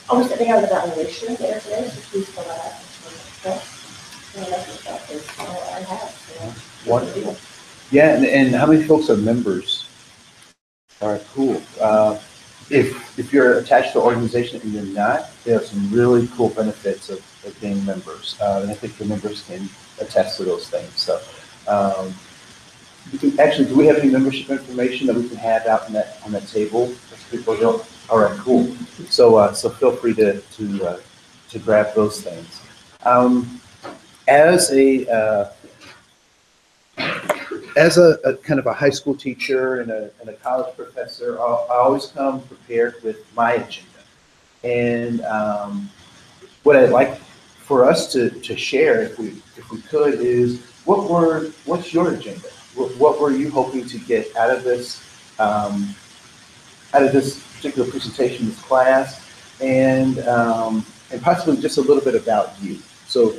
Are we sitting out of evaluation there today? So please fill that out. And I think that is all I have. Wonderful. Yeah, and how many folks are members? All right, cool. If you're attached to an organization and you're not, there are some really cool benefits of being members. And I think the members can attest to those things. So actually, do we have any membership information that we can have out on that table? People don't. All right, cool. So feel free to grab those things. As a kind of a high school teacher and a college professor, I always come prepared with my agenda. And what I'd like for us to share, if we could, is what's your agenda? What were you hoping to get out of this particular presentation, this class, and possibly just a little bit about you. So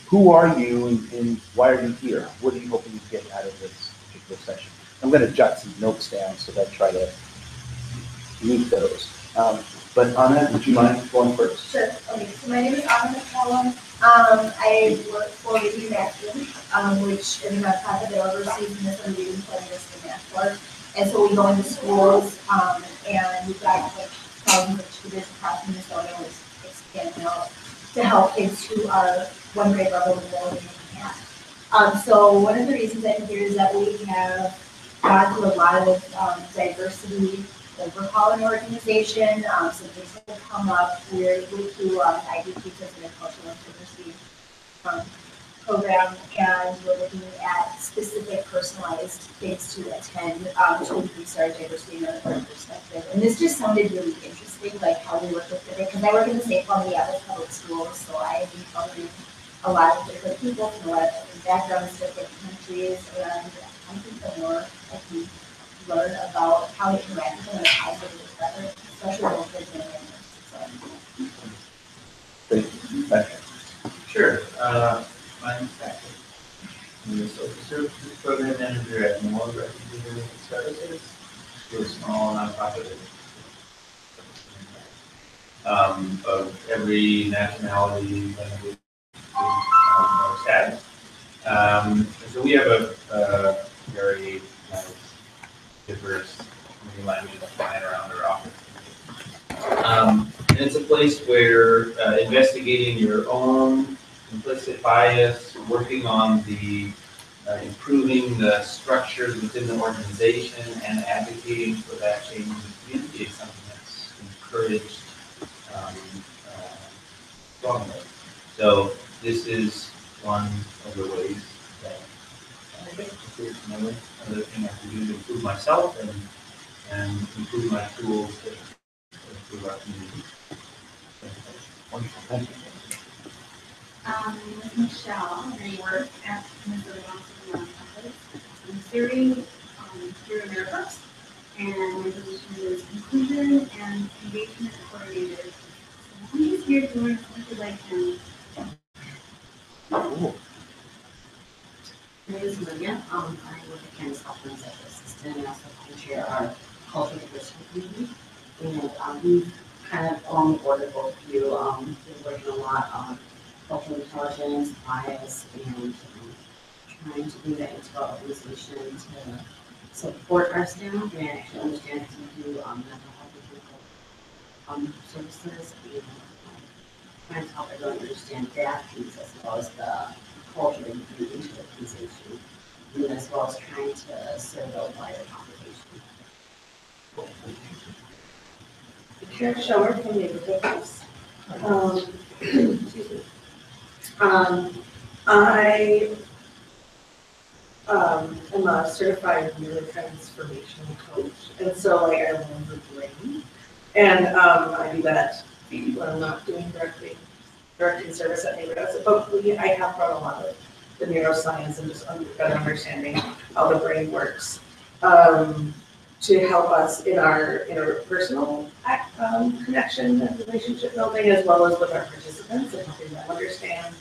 who are you and why are you here? What are you hoping to get out of this particular session? I'm going to jot some notes down so that I try to meet those. But Anna, would you mind going first? Sure. Okay. So my name is Anna McCallum. I work for Reading Magazine, which is a nonprofit that oversees Minnesota reading planners and math work. And so we go into schools, and we've got like thousands of tutors across Minnesota, we're expanding out to help kids who are one grade level below reading math. So one of the reasons I'm here is that we have gone through a lot of diversity overhaul in the organization. Some things have come up. We're able to IDP as an cultural diversity program, and we're looking at specific personalized things to attend to increase our diversity and our perspective. And this just sounded really interesting, like how we work with different, because I work in the St. Paul Minneapolis public schools, so I've encountered a lot of different people from a lot of different backgrounds, different countries, and I think the more I can learn about how to interact with them in a positive way, better, especially when kids and families. Sure. My name's Patrick. I'm the Social Services Program Manager at Memorial Refugee Services. We're a small nonprofit of every nationality, language, or status. So we have a very diverse languages flying around our office. And it's a place where investigating your own implicit bias, working on the improving the structures within the organization and advocating for that change in the community is something that's encouraged strongly. So this is one of the ways that another thing I can do to improve myself and improve my tools to improve our community. Wonderful, thank you. My name is Michelle, and I work at Minnesota Nonprofit. I'm serving here in America, and my position is inclusion and engagement coordinator. So I'm just here to learn as much as I can. Cool. My name is Lydia. I work at Campus Health and Executive Assistant, and also co-chair our cultural diversity committee. And we've kind of along the board of both of you, been working a lot on cultural intelligence, bias, and trying to bring that into our organization to support our staff and actually understand how to do mental health and services, and trying to help everyone understand that piece as well as the culture that you bring into the organization, and as well as trying to serve a wider population. Karen Shower from Neighborhood House. Excuse me. I am a certified neurotransformational coach, and so I learn the brain, and I do that when I'm not doing directing service at neighborhoods. But I have brought a lot of the neuroscience and just better understanding how the brain works to help us in our interpersonal connection and relationship building, as well as with our participants and helping them understand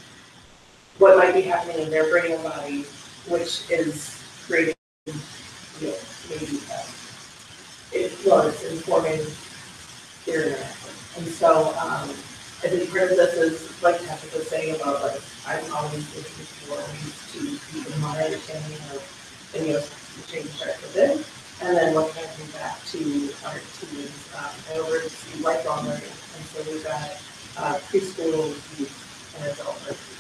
what might be happening in their brain and body, which is creating, maybe it's informing their interaction. And so, I think part of this is, like Jessica was saying about, like, I'm always looking for ways to deepen my understanding of videos, change starts within, and then what can I bring back to our teams, and oversee lifelong learning. And so we've got preschool, youth, and adult learners.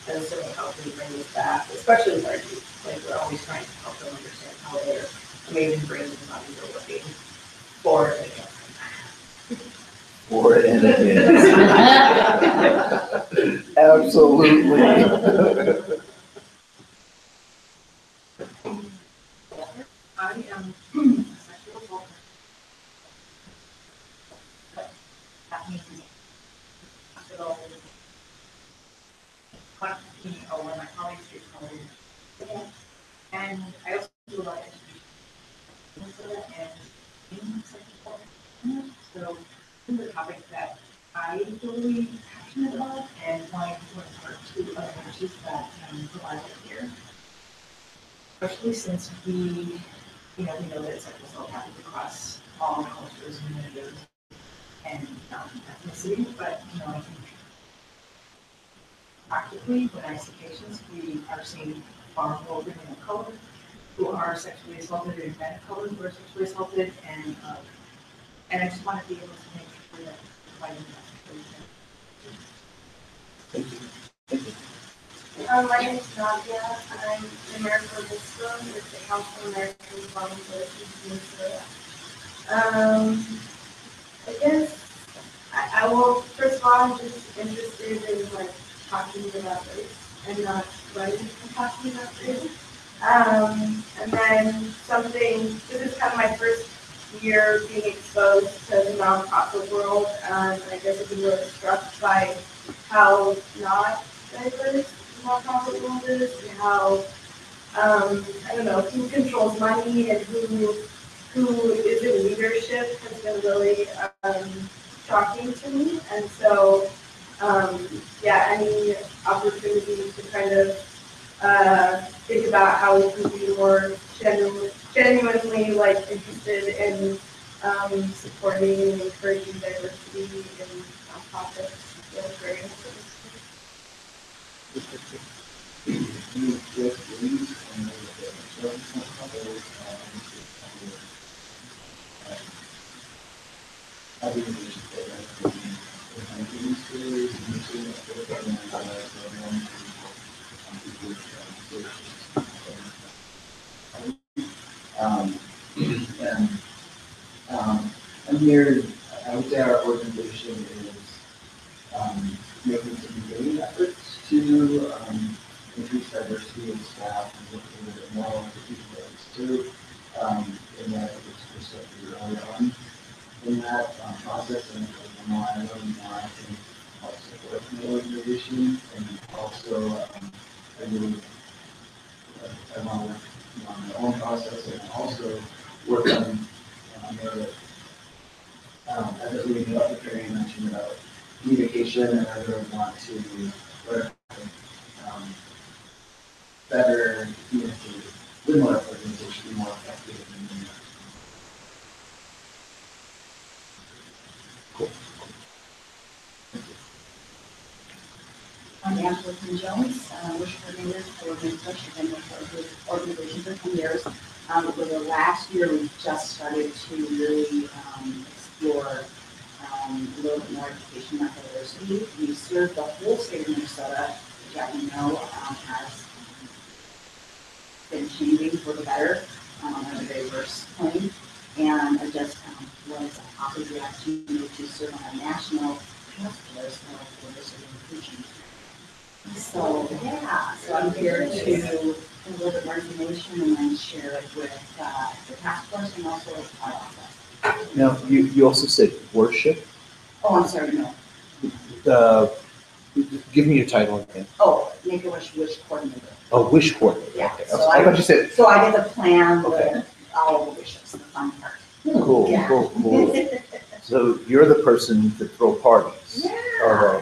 And so how can we bring this back, especially with our youth, like we're always trying to help them understand how their amazing brains and bodies are working for and against them. For and against. Absolutely. I am a sexual assault. But that means hospital, me or one of my colleagues do probably. And I also do a lot of education and in sexual assault. So this is a topic that I feel really passionate about and wanting to impart to other nurses that provide it here. Especially since we know that sexual assault happens across all cultures and religions and ethnicity, but I think practically when I see patients, we are seeing far more women of color who are sexually assaulted and men of color who are sexually assaulted, and I just want to be able to make sure that we're providing that. Thank you. Thank you. My name is Nadia. I'm an American Muslim with the Council of American Volunteers in Minnesota. I guess I will, first of all, I'm just interested in like talking about race and not writing and talking about race. And then something, this is kind of my first year being exposed to the nonprofit world, and I guess I've been really struck by how not diverse the nonprofit world is and how, I don't know, who controls money and who is in leadership has been really shocking to me. And so, yeah, any opportunity to kind of think about how we can be more genuinely like interested in supporting and encouraging diversity in nonprofits feels very important. I'm here, I would say our organization is making some beginning efforts to increase diversity in staff and look a little bit more at the people that we serve. And that it's just like early on in that process, and the more I learn, the more I can help support the organization, and also I really I want to work on my own process and also work on the as a leading up the training mentioned about communication, and I really want to learn better communicate with my organization, be more effective in doing that. I'm Angela Jones, worship coordinator for Minnesota. I've been with the organization for 10 years. For the last year, we just started to really explore a little bit more education on diversity. We serve the whole state of Minnesota, which as you know has been changing for the better on a diverse plane. And I just was offered the opportunity to serve on a national task force for diversity and inclusion. So yeah, so I'm here to give a little bit more information and then share it with the task force and also our office. Now, you also said worship. Oh, I'm sorry, no. Give me your title again. Oh, Make-A-Wish Wish Coordinator. Oh, wish coordinator. Yeah. Okay. So I thought you said. So I get to plan Okay. with all the wishes, the fun part. Cool, Yeah. cool. So you're the person to throw parties. Yeah.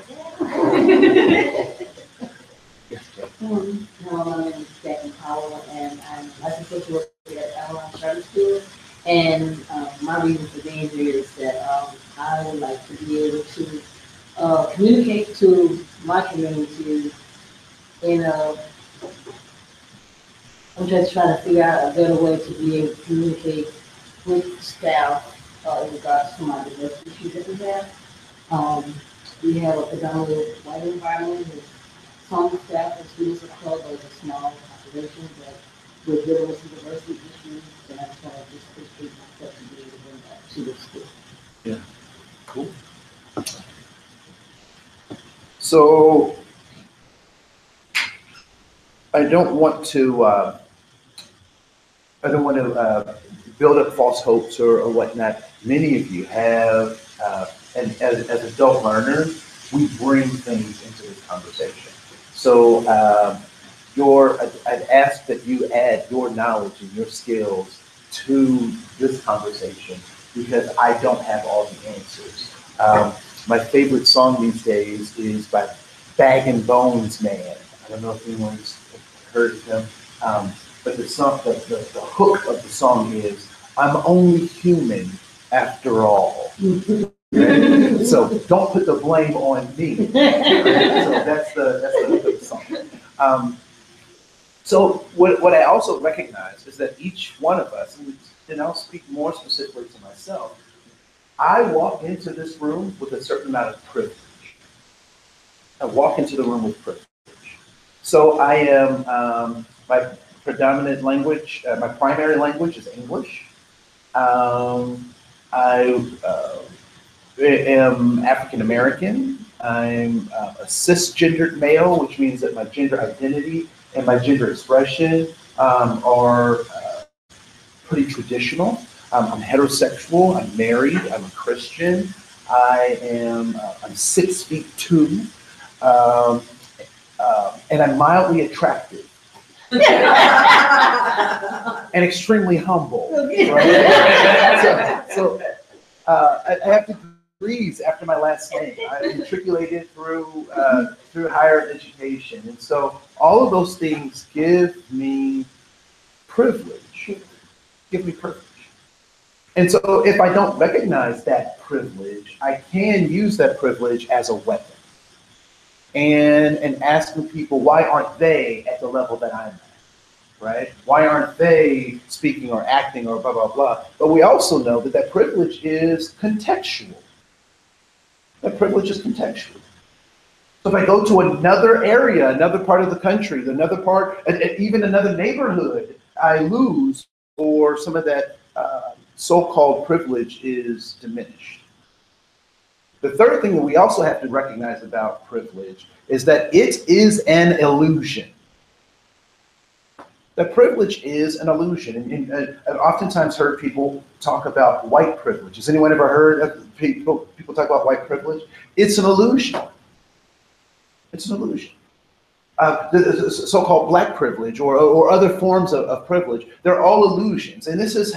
Hello, my name is Becky Powell, and I'm licensed social worker at Avalon Charter School. And my reason for being here is that I would like to be able to communicate to my community in a, I'm just trying to figure out a better way to be able to communicate with staff in regards to my diversity issues that we have. We have a predominantly white environment with some staff and students of color, but it's a small population, but we're dealing with some diversity issues, and I'm trying to just educate myself to be able to bring that to the school. Cool. So I don't want to build up false hopes or whatnot. Many of you have, and as adult learners, we bring things into this conversation. So I'd ask that you add your knowledge and your skills to this conversation because I don't have all the answers. My favorite song these days is by Bag and Bones Man. I don't know if anyone's heard of him. But the song, the hook of the song is, "I'm only human after all." Right? So don't put the blame on me. Right? So that's the hook of the song. So what I also recognize is that each one of us, and I'll speak more specifically to myself, I walk into this room with a certain amount of privilege. I walk into the room with privilege. So I am, my predominant language, my primary language is English. I am African American. I'm a cisgendered male, which means that my gender identity and my gender expression are pretty traditional. I'm heterosexual. I'm married. I'm a Christian. I'm 6'2". And I'm mildly attractive. And extremely humble. Right? So I have degrees after my last name. I matriculated through higher education. And so all of those things give me privilege. And so if I don't recognize that privilege, I can use that privilege as a weapon. And asking people, why aren't they at the level that I'm at, right? Why aren't they speaking or acting or blah, blah, blah? But we also know that that privilege is contextual. That privilege is contextual. So if I go to another area, another part of the country, another part, even another neighborhood, I lose, or some of that so-called privilege is diminished. The third thing that we also have to recognize about privilege is that it is an illusion. That privilege is an illusion. And I've oftentimes heard people talk about white privilege. Has anyone ever heard of people talk about white privilege? It's an illusion. It's an illusion. The so-called black privilege or other forms of privilege, they're all illusions. And this is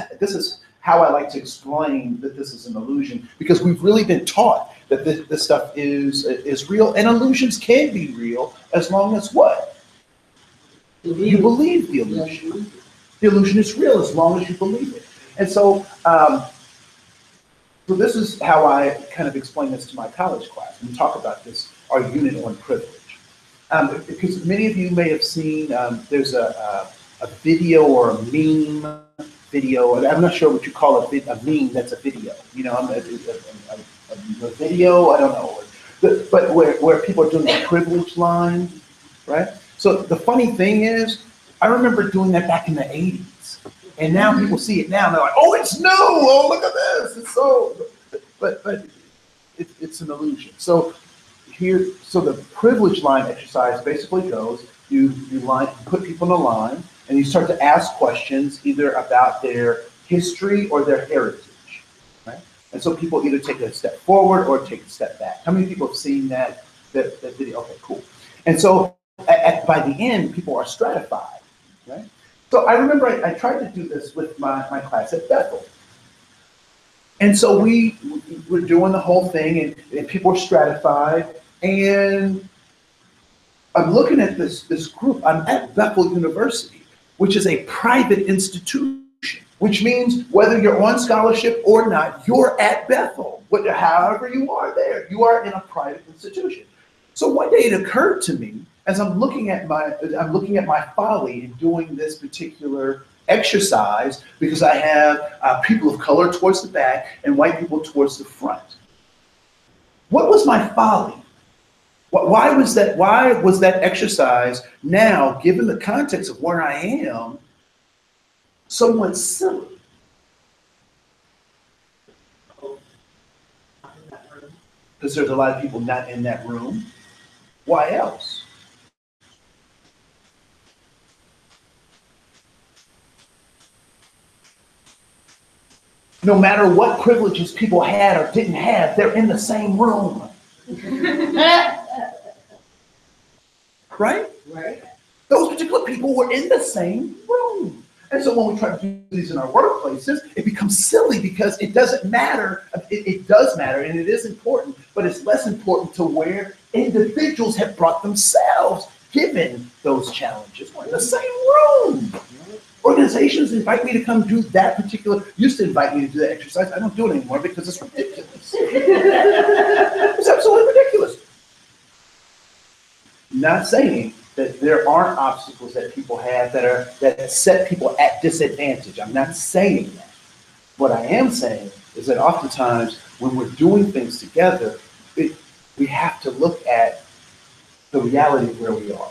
how I like to explain that this is an illusion, because we've really been taught that this stuff is real, and illusions can be real as long as what? You believe the illusion. The illusion is real as long as you believe it. And so, so this is how I kind of explain this to my college class. We talk about this, our unit on privilege. Because many of you may have seen, there's a video or a meme video, and I'm not sure what you call a meme that's a video. You know, a video, I don't know. But where people are doing the privilege line, right? So the funny thing is, I remember doing that back in the 80s. And now people see it now, and they're like, oh, it's new, oh, look at this. It's so, but it's an illusion. So the privilege line exercise basically goes, you put people in a line, and you start to ask questions either about their history or their heritage, right? And so people either take a step forward or take a step back. How many people have seen that video? Okay, cool. And so by the end, people are stratified, right? So I remember I tried to do this with my class at Bethel. And so we were doing the whole thing, and people were stratified, and I'm looking at this group. I'm at Bethel University, which is a private institution. which means whether you're on scholarship or not, you're at Bethel. However you are there, you are in a private institution. So one day it occurred to me as I'm looking at my folly in doing this particular exercise, because I have people of color towards the back and white people towards the front. What was my folly? Why was that exercise now, given the context of where I am, somewhat silly? Because there's a lot of people not in that room. Why else? No matter what privileges people had or didn't have, they're in the same room. Right? Right. Those particular people were in the same room. And so when we try to do these in our workplaces, it becomes silly because it doesn't matter. It does matter and it is important, but it's less important to where individuals have brought themselves, given those challenges. We're in the same room. Organizations invite me to come do that particular, used to invite me to do that exercise. I don't do it anymore because it's ridiculous. It's absolutely ridiculous. Not saying that there aren't obstacles that people have that set people at disadvantage. I'm not saying that. What I am saying is that oftentimes when we're doing things together, we have to look at the reality of where we are.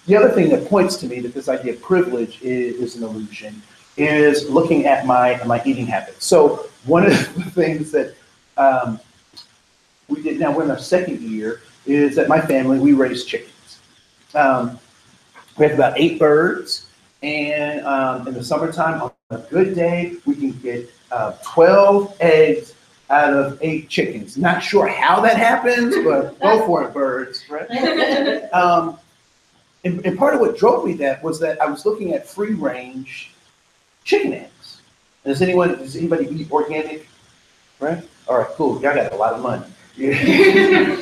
The other thing that points to me that this idea of privilege is an illusion is looking at my eating habits. So one of the things that we did, now we're in our second year, is that my family, we raise chickens. We have about 8 birds, and in the summertime, on a good day, we can get 12 eggs out of 8 chickens. Not sure how that happens, but go for it, birds, right? And part of what drove me that was that I was looking at free-range chicken eggs. Does anybody eat organic? Right? All right, cool. Y'all got a lot of money.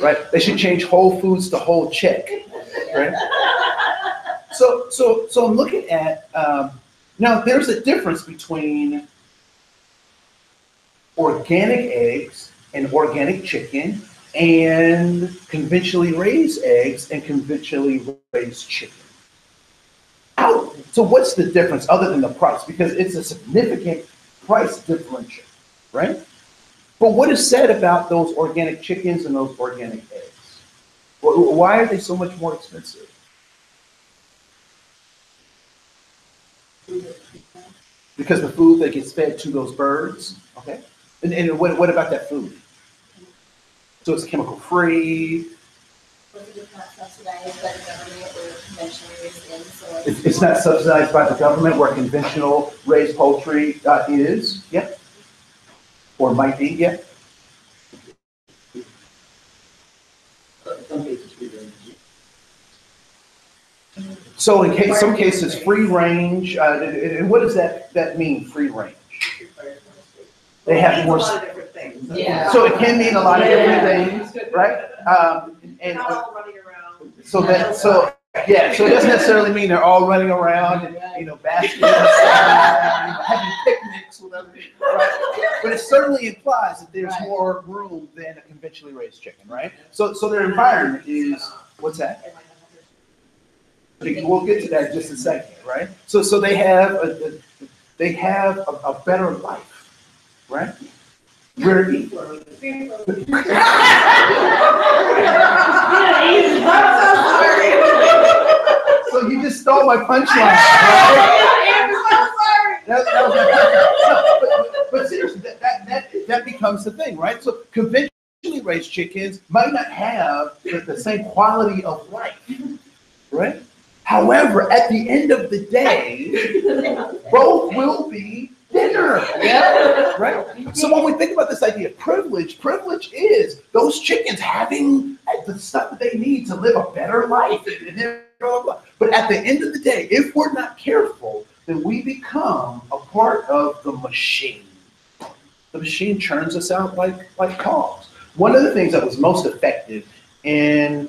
Right? They should change Whole Foods to Whole Check. Right? So I'm looking at now. There's a difference between organic eggs and organic chicken, and conventionally raised eggs and conventionally raised chicken. So what's the difference other than the price? Because it's a significant price differential, right? But what is said about those organic chickens and those organic eggs? Why are they so much more expensive? Because the food that gets fed to those birds, okay? And what about that food? So it's chemical free. It's not subsidized by the government or conventionally raised in, so It's not subsidized by the government where conventional raised poultry is, yep. Or might be, yep. So in some cases, free range, and what does that mean, free range? They have more. A lot of different things. Yeah. So it can mean a lot of different things, right? And Not all running around. so it doesn't necessarily mean they're all running around and basking having picnics, whatever. Right? But it certainly implies that there's more room than a conventionally raised chicken, right? So their environment is what's that? We'll get to that in just a second, right? So they have a better life, right? We're So you just stole my punchline. But seriously, that becomes the thing, right? So conventionally raised chickens might not have the same quality of life, right? However, at the end of the day, both will be dinner, right? So when we think about this idea of privilege is those chickens having the stuff that they need to live a better life. But at the end of the day, if we're not careful, then we become a part of the machine. The machine churns us out like cogs. One of the things that was most effective and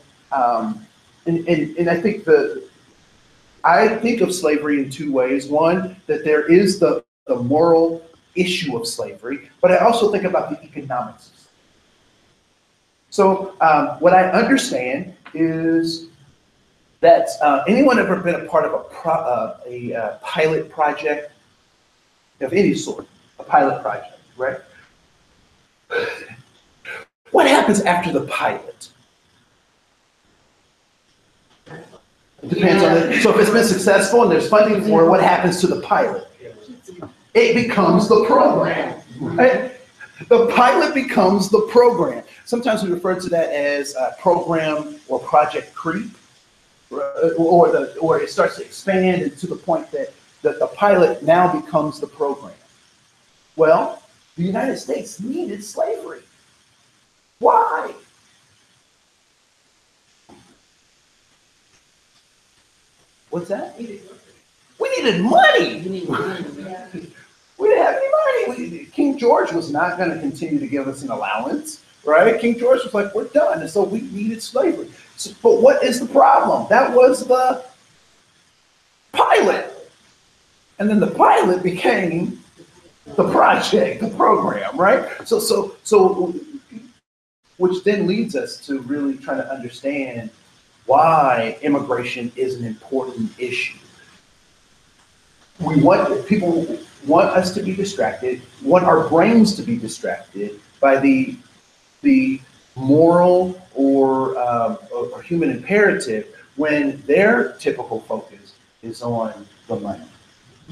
I think of slavery in 2 ways. One, that there is the the moral issue of slavery, but I also think about the economics of slavery. So what I understand is that anyone ever been a part of a pilot project of any sort, a pilot project, right? What happens after the pilot? It depends on it. So if it's been successful and there's funding for it, what happens to the pilot? It becomes the program. Right? The pilot becomes the program. Sometimes we refer to that as program or project creep, or it starts to expand and to the point that the pilot now becomes the program. Well, the United States needed slavery. Why? What's that? We needed money. We didn't have any money. King George was not going to continue to give us an allowance, right? King George was like, we're done. And so we needed slavery. So, but what is the problem? That was the pilot. And then the pilot became the project, the program, right? So which then leads us to really trying to understand why immigration is an important issue. People want us to be distracted, want our brains to be distracted by the moral or human imperative when their typical focus is on the money,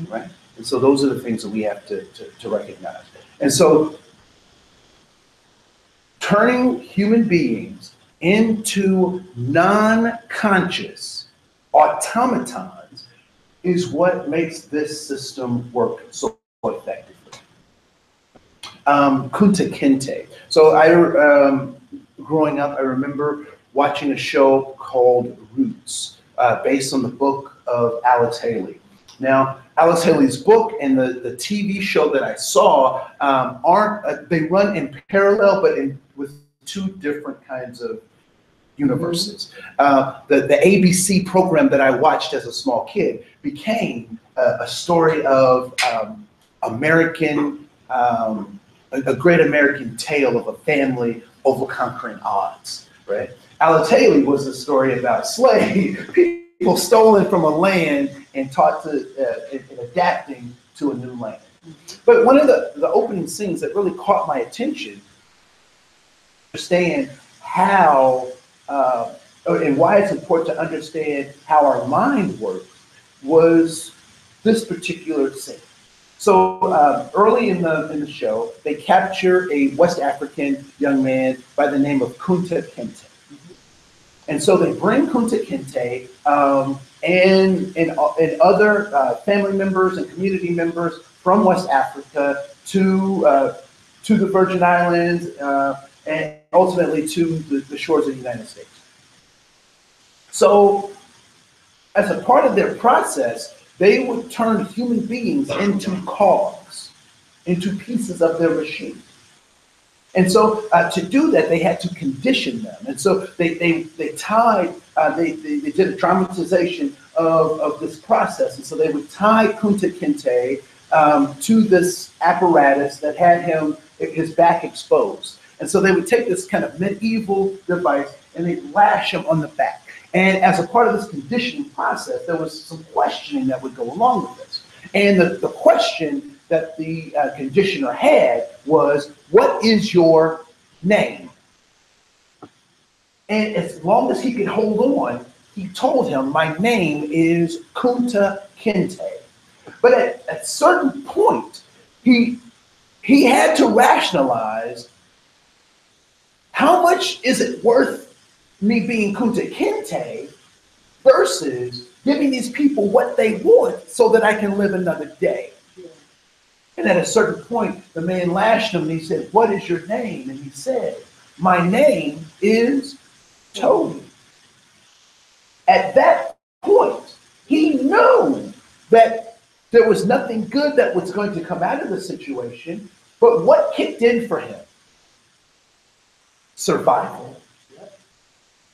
right? And so those are the things that we have to recognize. And so turning human beings into non-conscious automatons is what makes this system work so effectively. Kunta Kinte. So growing up, I remember watching a show called Roots, based on the book of Alex Haley. Now, Alex Haley's book and the TV show that I saw they run in parallel, but with two different kinds of universes. The ABC program that I watched as a small kid became a story of American, a great American tale of a family over conquering odds, right? Alex Haley was a story about people stolen from a land and taught to and adapting to a new land. But one of the opening scenes that really caught my attention, understand how and why it's important to understand how our mind works, was this particular scene. So early in the show, they capture a West African young man by the name of Kunta Kinte. And so they bring Kunta Kinte and other family members and community members from West Africa to the Virgin Islands and ultimately to the shores of the United States. So as a part of their process, they would turn human beings into cogs, into pieces of their machine. And so to do that, they had to condition them. And so they did a dramatization of this process. And so they would tie Kunta Kinte to this apparatus that had his back exposed. And so they would take this kind of medieval device and they'd lash him on the back. And as a part of this conditioning process, there was some questioning that would go along with this. And the question that the conditioner had was, what is your name? And as long as he could hold on, he told him, my name is Kunta Kinte. But at a certain point, he had to rationalize, how much is it worth me being Kunta Kinte versus giving these people what they want so that I can live another day? And at a certain point, the man lashed him and he said, what is your name? And he said, my name is Tony. At that point, he knew that there was nothing good that was going to come out of the situation, but what kicked in for him? Survival.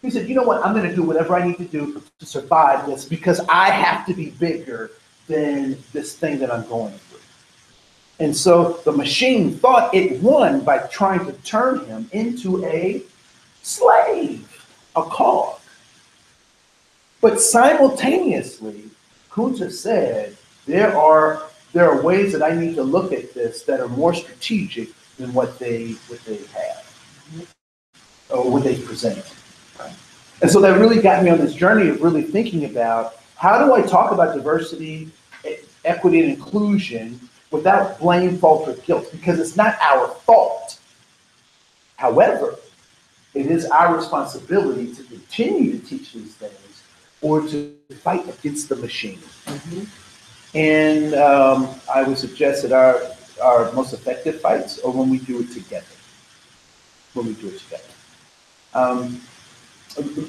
He said, you know what, I'm going to do whatever I need to do to survive this because I have to be bigger than this thing that I'm going through. And so the machine thought it won by trying to turn him into a slave, a cog. But simultaneously, Kunta said, there are ways that I need to look at this that are more strategic than what they have or what they present. Right? And so that really got me on this journey of really thinking about how do I talk about diversity, equity, and inclusion without blame, fault, or guilt, because it's not our fault. However, it is our responsibility to continue to teach these things or to fight against the machine. And I would suggest that our most effective fights are when we do it together. When we do it together. A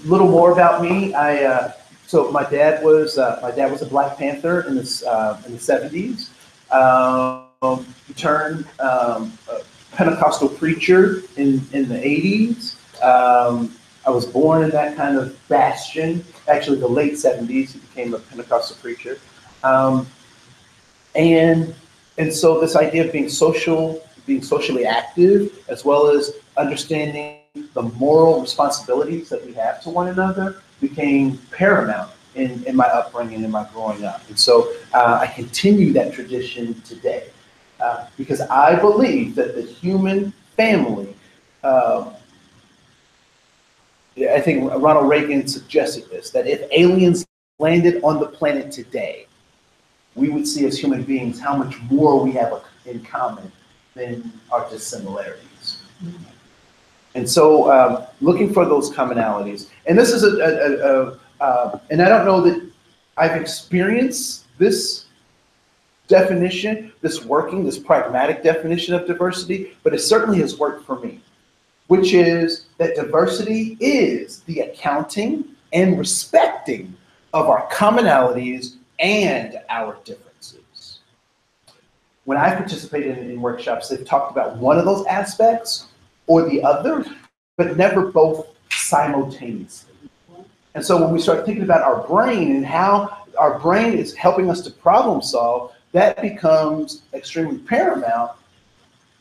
little more about me. So my dad was a Black Panther in the '70s. He turned a Pentecostal preacher in the '80s. I was born in that kind of bastion. Actually, the late '70s, he became a Pentecostal preacher. And so this idea of being socially active, as well as understanding the moral responsibilities that we have to one another, became paramount in my upbringing, in my growing up. And so I continue that tradition today because I believe that the human family, I think Ronald Reagan suggested this, that if aliens landed on the planet today, we would see as human beings how much more we have in common than our dissimilarities. And so looking for those commonalities. And this is and I don't know that I've experienced this definition, this pragmatic definition of diversity, but it certainly has worked for me, which is that diversity is the accounting and respecting of our commonalities and our differences. When I've participated in workshops, they've talked about one of those aspects or the other, but never both simultaneously. And so when we start thinking about our brain and how our brain is helping us to problem solve, that becomes extremely paramount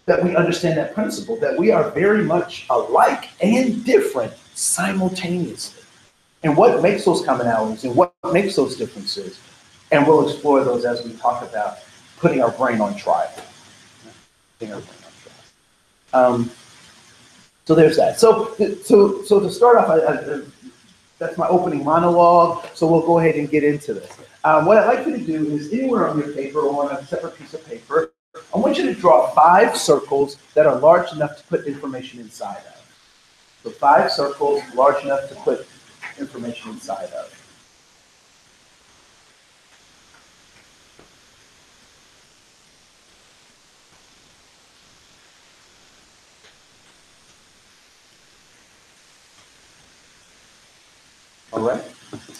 that we understand that principle, that we are very much alike and different simultaneously. And what makes those commonalities and what makes those differences? And we'll explore those as we talk about putting our brain on trial. Putting our brain on trial. So there's that. So to start off, that's my opening monologue. So we'll go ahead and get into this. What I'd like you to do is anywhere on your paper or on a separate piece of paper, I want you to draw 5 circles that are large enough to put information inside of. So 5 circles large enough to put information inside of. All right.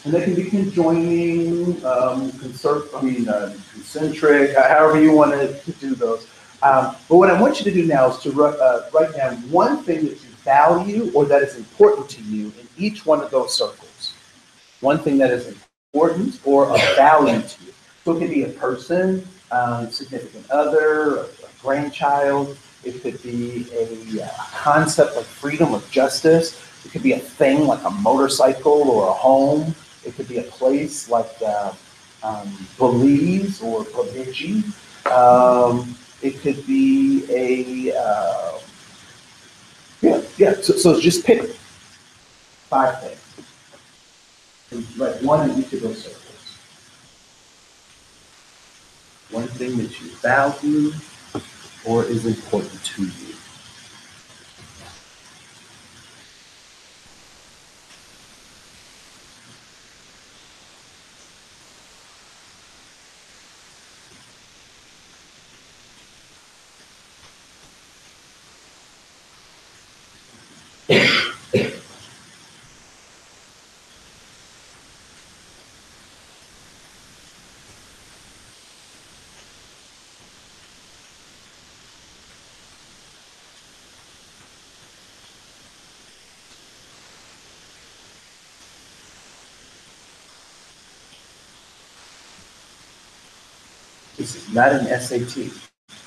And they can be conjoining, concentric, however you want to do those. But what I want you to do now is to write down one thing that you value or that is important to you in each one of those circles. One thing that is important or of value to you. So it could be a person, significant other, a grandchild. It could be a concept like freedom or justice. It could be a thing like a motorcycle or a home. It could be a place like Belize or Bemidji. It could be so just pick 5 things. And write one in each of those circles. One thing that you value or is important to you. This is not an SAT.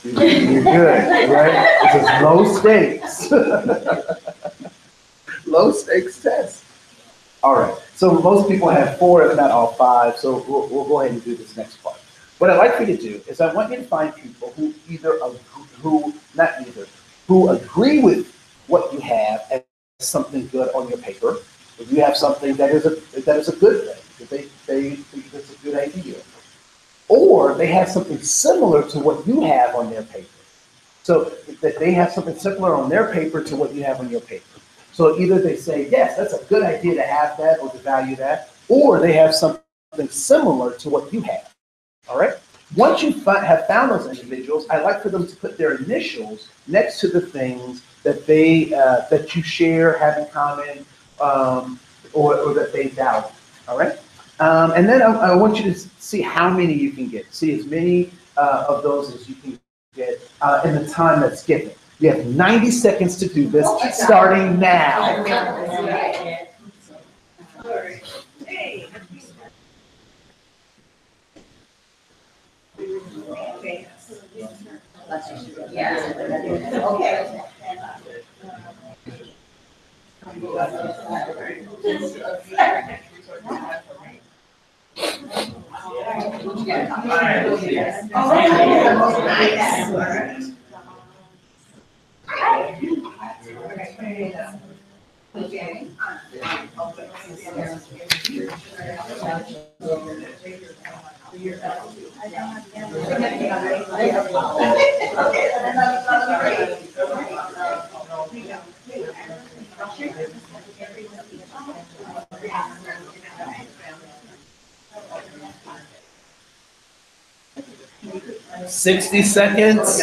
You're good, right? It's just low stakes. Low stakes test. All right. So most people have 4, if not all 5. So we'll go ahead and do this next part. What I'd like for you to do is I want you to find people who not either, who agree with what you have as something good on your paper. If you have something that is a good thing, that they think that's a good idea, or they have something similar to what you have on their paper. So that they have something similar on their paper to what you have on your paper. So either they say, yes, that's a good idea to have that or to value that, or they have something similar to what you have. All right? Once you have found those individuals, I like for them to put their initials next to the things that that you share, have in common, or that they value. All right? And then I want you to see how many you can get. See as many of those as you can get in the time that's given. You have 90 seconds to do this, starting now. Hey. Okay. Yeah. Okay. Okay. 60 seconds.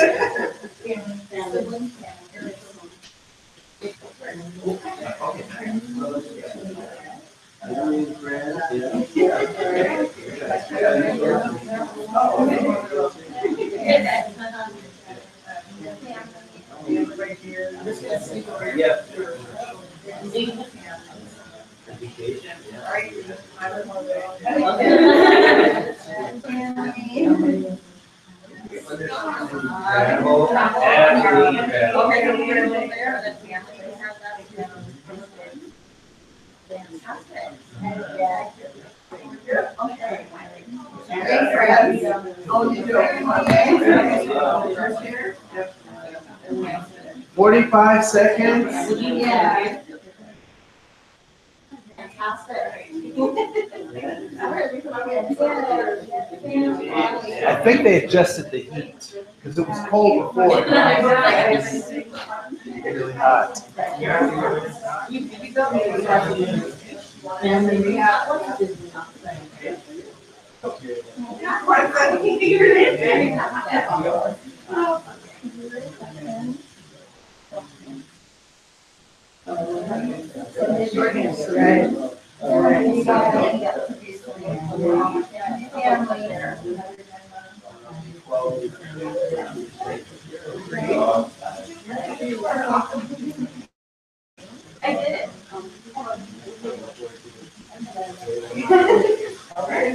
Yeah. Education, travel, athlete, Yeah. 45 seconds. Yeah. I think they adjusted the heat because it was cold before. Really hot. I did it.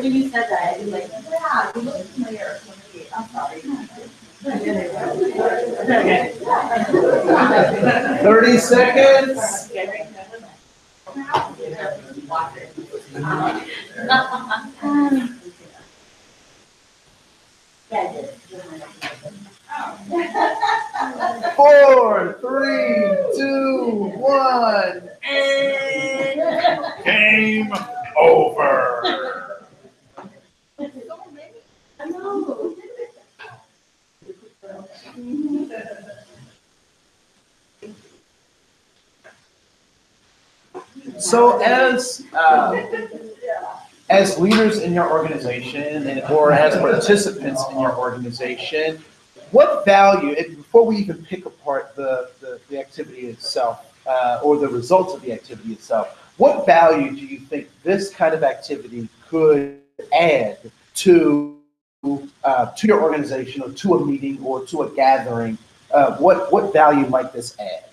When you said that, I was like, yeah, you look familiar. I'm sorry. 30 seconds. Four, three, two, one, and game over. I know. So as leaders in your organization or as participants in your organization, what value, and before we even pick apart the activity itself or the results of the activity itself, what value do you think this kind of activity could add to your organization or to a meeting or to a gathering? What value might this add?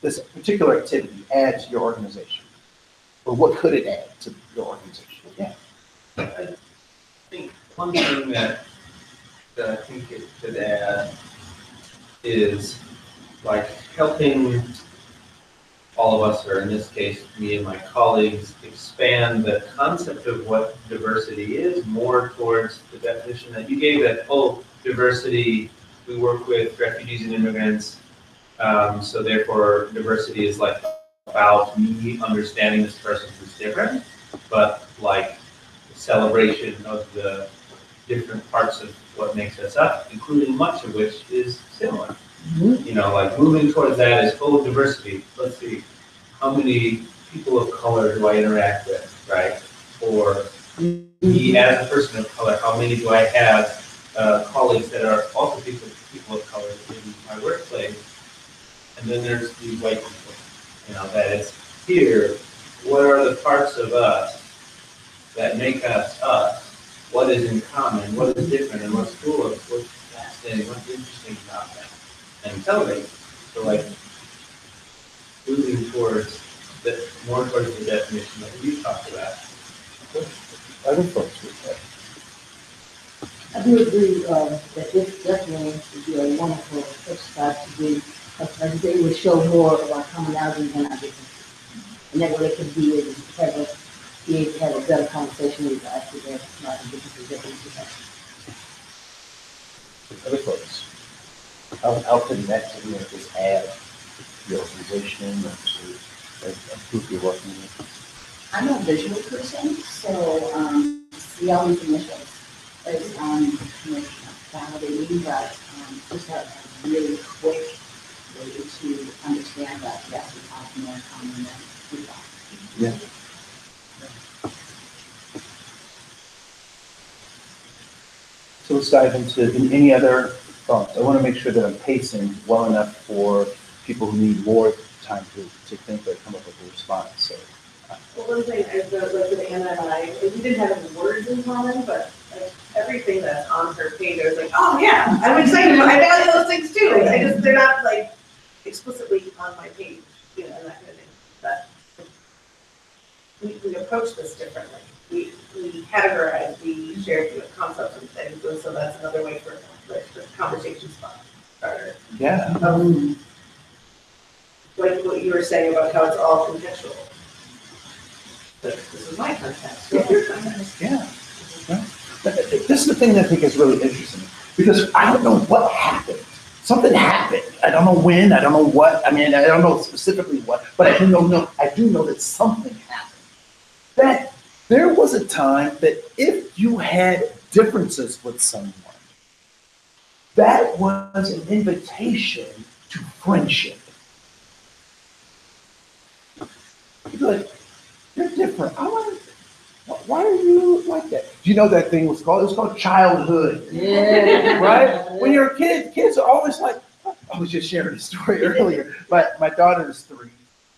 This particular activity add to your organization? Or what could it add to your organization? Yeah. I think one thing that I think it could add is like helping all of us, or in this case, me and my colleagues, expand the concept of what diversity is more towards the definition that you gave that, oh, diversity, we work with refugees and immigrants, so therefore diversity is like about me understanding this person who's different, but like celebration of the different parts of what makes us up, including much of which is similar. You know, like moving towards that is, oh, diversity. Let's see, how many people of color do I interact with, right? Or me as a person of color, how many do I have colleagues that are also people of color in my workplace? And then there's these white people, you know, that it's here, what are the parts of us that make us us? What is in common, what is different, and what's cool, what's fascinating, what's interesting about that? And celebrate. So like moving towards more towards the definition that you talked about. Other folks with that. I do agree, that this definitely would be a wonderful exercise to do, because like I say, it would show more of our commonalities and our differences. And that way it could be able to have a better conversation with us, with our differences that we have. Other folks. How connected, you know, just add your organization or to a group you're working with? I'm a visual person, so see all these initials is validating, but just a really quick way to understand that yes, we have more in common than we thought. Yeah. So let's dive into any other thoughts. I want to make sure that I'm pacing well enough for people who need more time to think or come up with a response. So. Well, one thing, like with Anna and I, we didn't have any words in common, but like everything that's on her page, I was like, oh yeah, I'm excited about, I value those things too. They're not like explicitly on my page, you know, and that kind of thing. But we approach this differently. We categorize, we share concepts and things, and so that's another way for the conversation starter. Yeah. Like what you were saying about how it's all contextual. This is my context. Yeah. But this is the thing that I think is really interesting, because I don't know what happened. Something happened. I don't know when, I don't know what, I mean, I don't know specifically what, but I do know that something happened. That there was a time that if you had differences with someone, that was an invitation to friendship. You'd be like, you're different. Why are you like that? Do you know that thing was called? It was called childhood. Yeah. Right? When you're a kid, kids are always like, I was just sharing a story earlier. My daughter is 3,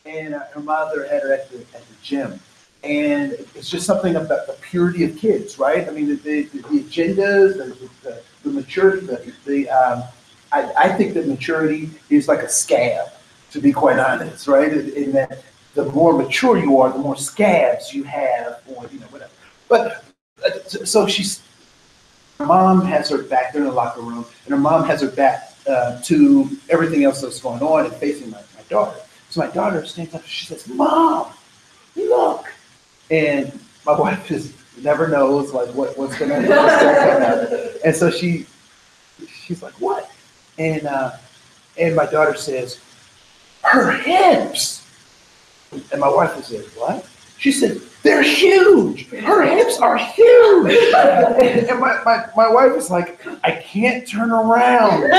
and her mother had her at the gym. And it's just something about the purity of kids, right? I mean, the agendas, the maturity, I think that maturity is like a scab, to be quite honest, right? In that the more mature you are, the more scabs you have, or whatever. But so her mom has her back. They're in the locker room, and her mom has her back to everything else that's going on and facing my daughter. So my daughter stands up. She says, "Mom, look." And my wife just never knows like what's gonna come out. And so she's like, "What?" And my daughter says, "Her hips." And my wife said, "What?" She said, "They're huge. Her hips are huge." And my wife was like, "I can't turn around."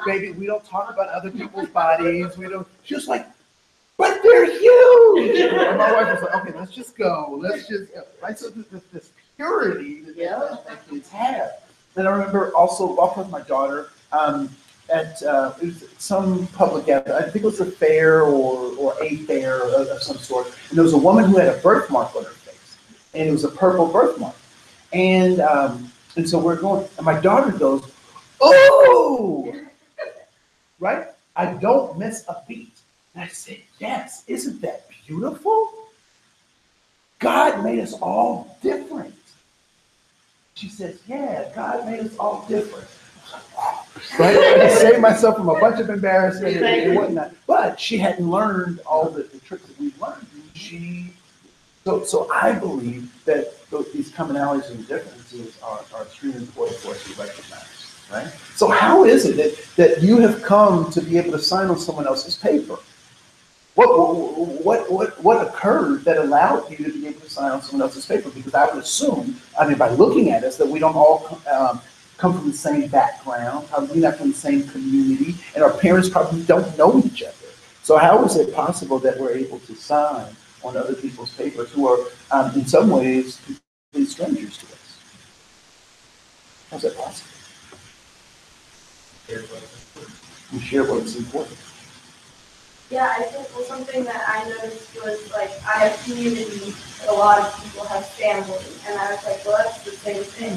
"Baby, we don't talk about other people's bodies. We don't." She was like, "But they're huge." And my wife was like, "Okay, let's just go. Let's just go." Right? So this purity that kids have. And I remember also walking with my daughter at it was some public gathering. I think it was a fair or a fair of some sort. And there was a woman who had a birthmark on her face, and it was a purple birthmark. And so we're going, and my daughter goes, "Oh!" Right? I don't miss a beat. And I said, "Yes, isn't that beautiful? God made us all different." She says, "Yeah, God made us all different." I was like, wow. right? I can save myself from a bunch of embarrassment and whatnot. But she hadn't learned all the tricks that we've learned. So I believe that these commonalities and differences are extremely important for us to recognize, right? So how is it that you have come to be able to sign on someone else's paper? What occurred that allowed you to be able to sign on someone else's paper? Because I would assume, I mean, by looking at us, that we don't all come from the same background, probably not from the same community, and our parents probably don't know each other. So how is it possible that we're able to sign on other people's papers who are, in some ways, complete strangers to us? How's that possible? We share what's important. Yeah, I think something that I noticed was like I have community, but a lot of people have family, and I was like, well, that's the same thing.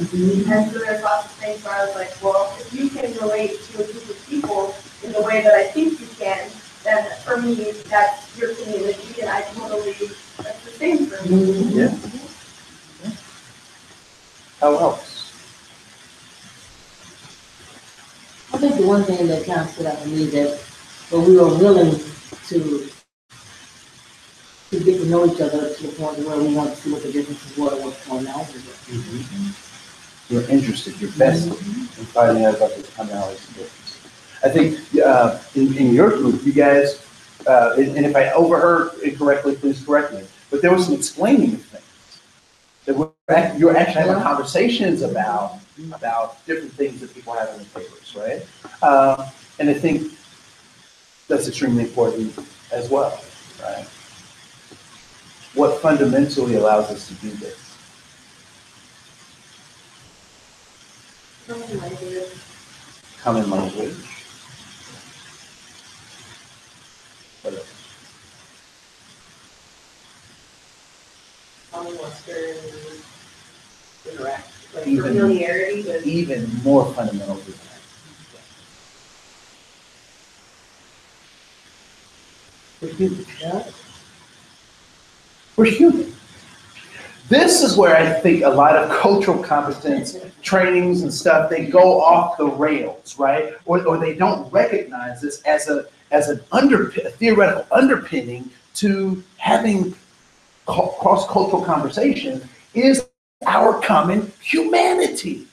And so there's lots of things where I was like, well, if you can relate to a group of people in the way that I think you can, then for me, that's your community, and I totally, that's the same for me. Yeah. How else? I think the one thing that kind of stood out to me that, but we were willing to get to know each other to the point where we want to see what the differences were, what's going on with it. You're interested, you're vested in finding out about the commonalities and differences. I think in your group, you guys, and if I overheard incorrectly, please correct me, but there was some explaining of things. That you were actually having conversations about different things that people have in the papers, right? And I think that's extremely important as well, right? What fundamentally allows us to do this? Common language. What else? Common Western interact, like Even- familiarity with. Even more fundamental than that. We're human. We're human. This is where I think a lot of cultural competence trainings and stuff, they go off the rails, right? Or they don't recognize this as a theoretical underpinning to having cross-cultural conversation is our common humanity.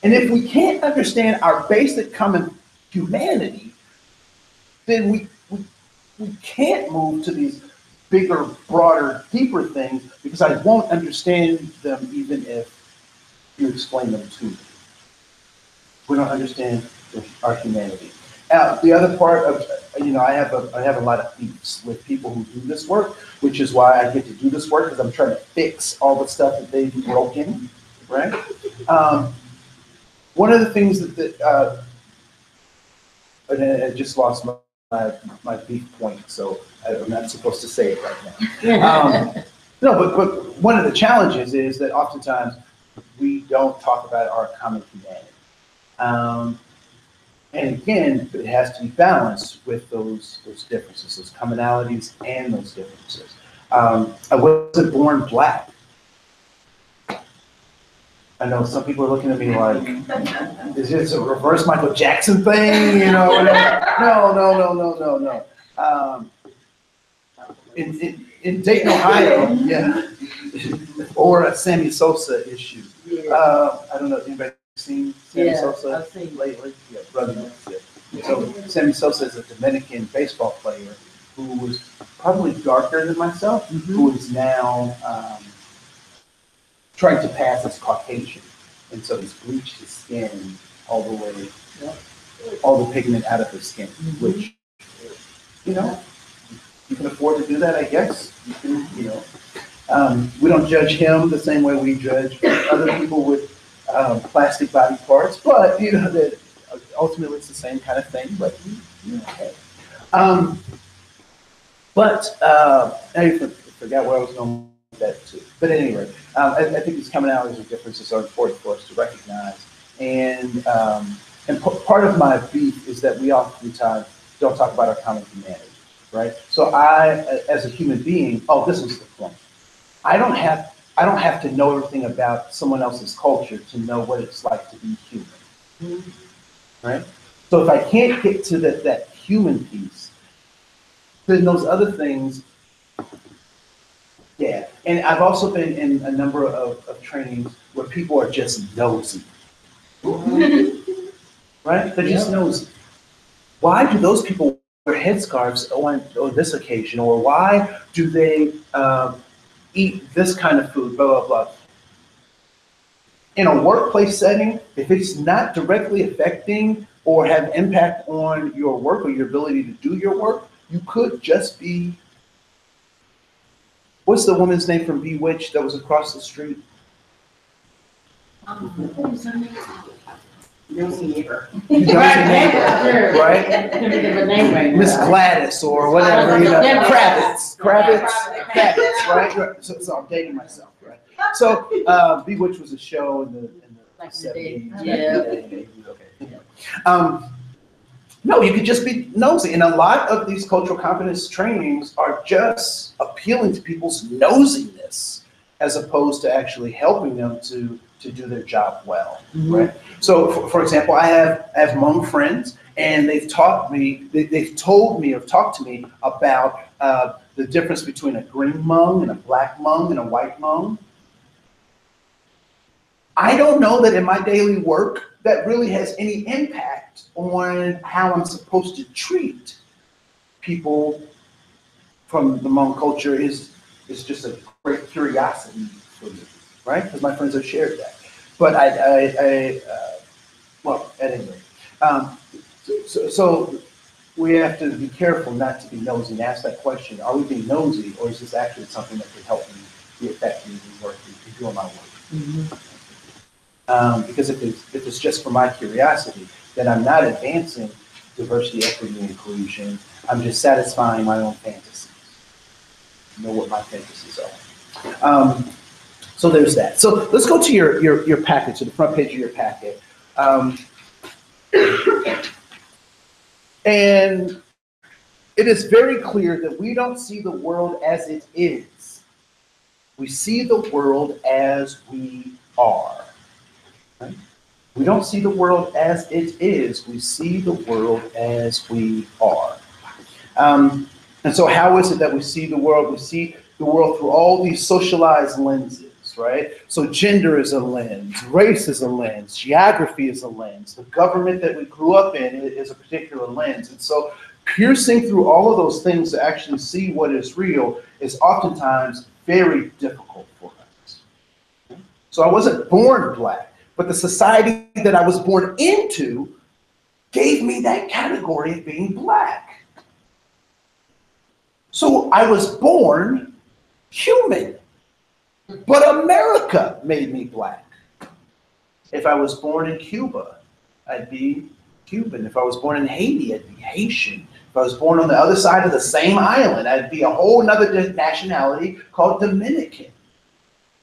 And if we can't understand our basic common humanity, then we can't move to these bigger, broader, deeper things because I won't understand them even if you explain them to me. We don't understand our humanity. Now, the other part of, I have a lot of beefs with people who do this work, which is why I get to do this work, because I'm trying to fix all the stuff that they've broken, right? One of the things and I just lost my beef point, so I'm not supposed to say it right now. No, but one of the challenges is that oftentimes we don't talk about our common humanity. And again, it has to be balanced with those differences, those commonalities and those differences. I wasn't born black. I know some people are looking at me like, is this a reverse Michael Jackson thing? No. In Dayton, Ohio, yeah, or a Sammy Sosa issue. I don't know if anybody's seen Sammy Sosa I've seen lately. Yeah, brother. Yeah. So Sammy Sosa is a Dominican baseball player who was probably darker than myself, who is now trying to pass as Caucasian. And so he's bleached his skin all the way, all the pigment out of his skin, which, you can afford to do that, I guess. You can, we don't judge him the same way we judge other people with plastic body parts, but, that ultimately it's the same kind of thing, but, okay. I forgot where I was going with that too. But anyway, I think these commonalities and differences are important for us to recognize. And part of my beef is that we oftentimes don't talk about our common humanity, right? So I, as a human being, this is the point. I don't have I don't have to know everything about someone else's culture to know what it's like to be human, right? So if I can't get to that human piece, then those other things, yeah. And I've also been in a number of trainings where people are just nosy, right? They're just nosy. Why do those people wear headscarves on this occasion? Or why do they eat this kind of food, blah, blah, blah. In a workplace setting, if it's not directly affecting or have impact on your work or your ability to do your work, you could just be, what's the woman's name from Bewitched that was across the street? Nosy neighbor. Right? Miss Gladys or whatever, Kravitz, right? So I'm dating myself, right? So Bewitched was a show in the 70s. No, you could just be nosy. And a lot of these cultural competence trainings are just appealing to people's nosiness as opposed to actually helping them to do their job well, right? So, for example, I have Hmong friends, and they've taught me, they've told me or talked to me about the difference between a green Hmong and a black Hmong and a white Hmong. I don't know that in my daily work that really has any impact on how I'm supposed to treat people from the Hmong culture is just a great curiosity for me, right? Because my friends have shared that. But well, at any rate. So we have to be careful not to be nosy and ask that question, are we being nosy, or is this actually something that could help me be effective in work, in doing my work? Because if it's just for my curiosity, then I'm not advancing diversity, equity, and inclusion. I'm just satisfying my own fantasies. You know what my fantasies are. So there's that. So let's go to your packet, to the front page of your packet. And it is very clear that we don't see the world as it is. We see the world as we are. Right? We don't see the world as it is. We see the world as we are. And so how is it that we see the world? We see the world through all these socialized lenses, right? So gender is a lens, race is a lens, geography is a lens, the government that we grew up in is a particular lens. And so piercing through all of those things to actually see what is real is oftentimes very difficult for us. So I wasn't born black, but the society that I was born into gave me that category of being black. So I was born human, but America made me black. If I was born in Cuba, I'd be Cuban. If I was born in Haiti, I'd be Haitian. If I was born on the other side of the same island, I'd be a whole nother nationality called Dominican,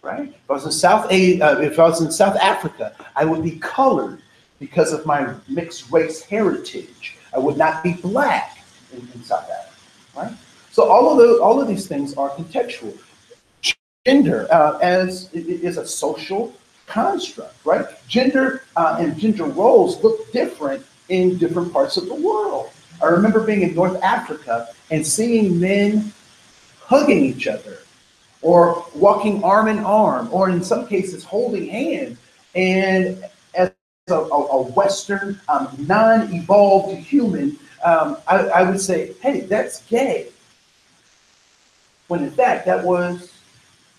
right? If I was in South Africa, I would be colored because of my mixed race heritage. I would not be black in South Africa, right? So all of these things are contextual. Gender as is a social construct, right? Gender and gender roles look different in different parts of the world. I remember being in North Africa and seeing men hugging each other or walking arm in arm, or in some cases holding hands. And as a Western, non-evolved human, I would say, hey, that's gay. When in fact, that was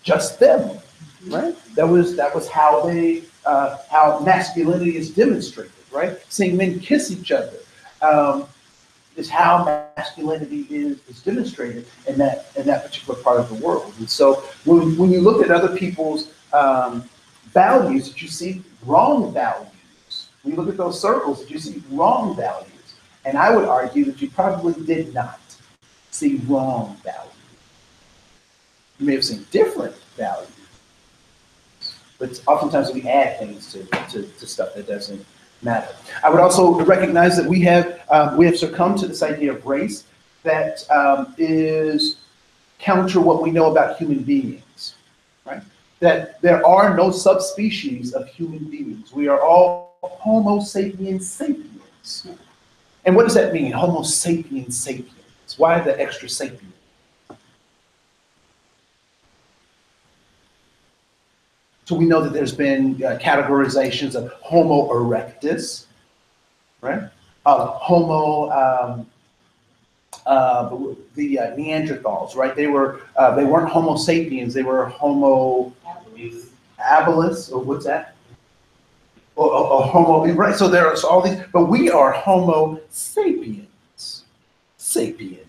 just them, right? That was how they how masculinity is demonstrated, right? Seeing men kiss each other is how masculinity is demonstrated in that particular part of the world. And so when you look at other people's values, that you see wrong values. When you look at those circles, that you see wrong values. And I would argue that you probably did not see wrong values. You may have seen different values, but oftentimes we add things to stuff that doesn't matter. I would also recognize that we have succumbed to this idea of race that is counter what we know about human beings, right? that there are no subspecies of human beings. We are all Homo sapiens sapiens. And what does that mean, Homo sapiens sapiens? Why the extra sapien? So we know that there's been categorizations of Homo erectus, right? The Neanderthals, right? They weren't Homo sapiens. They were Homo habilis, or what's that? Or Homo, right? So there's all these, but we are Homo sapiens. Sapiens.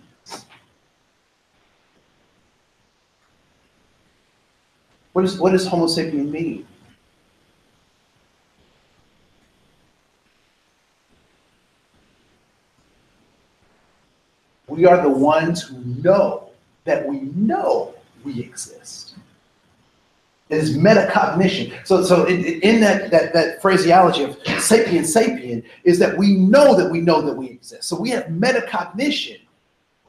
What does Homo sapien mean? We are the ones who know that we know we exist. It is metacognition. So in that phraseology of sapien sapien is that we know that we exist. So we have metacognition,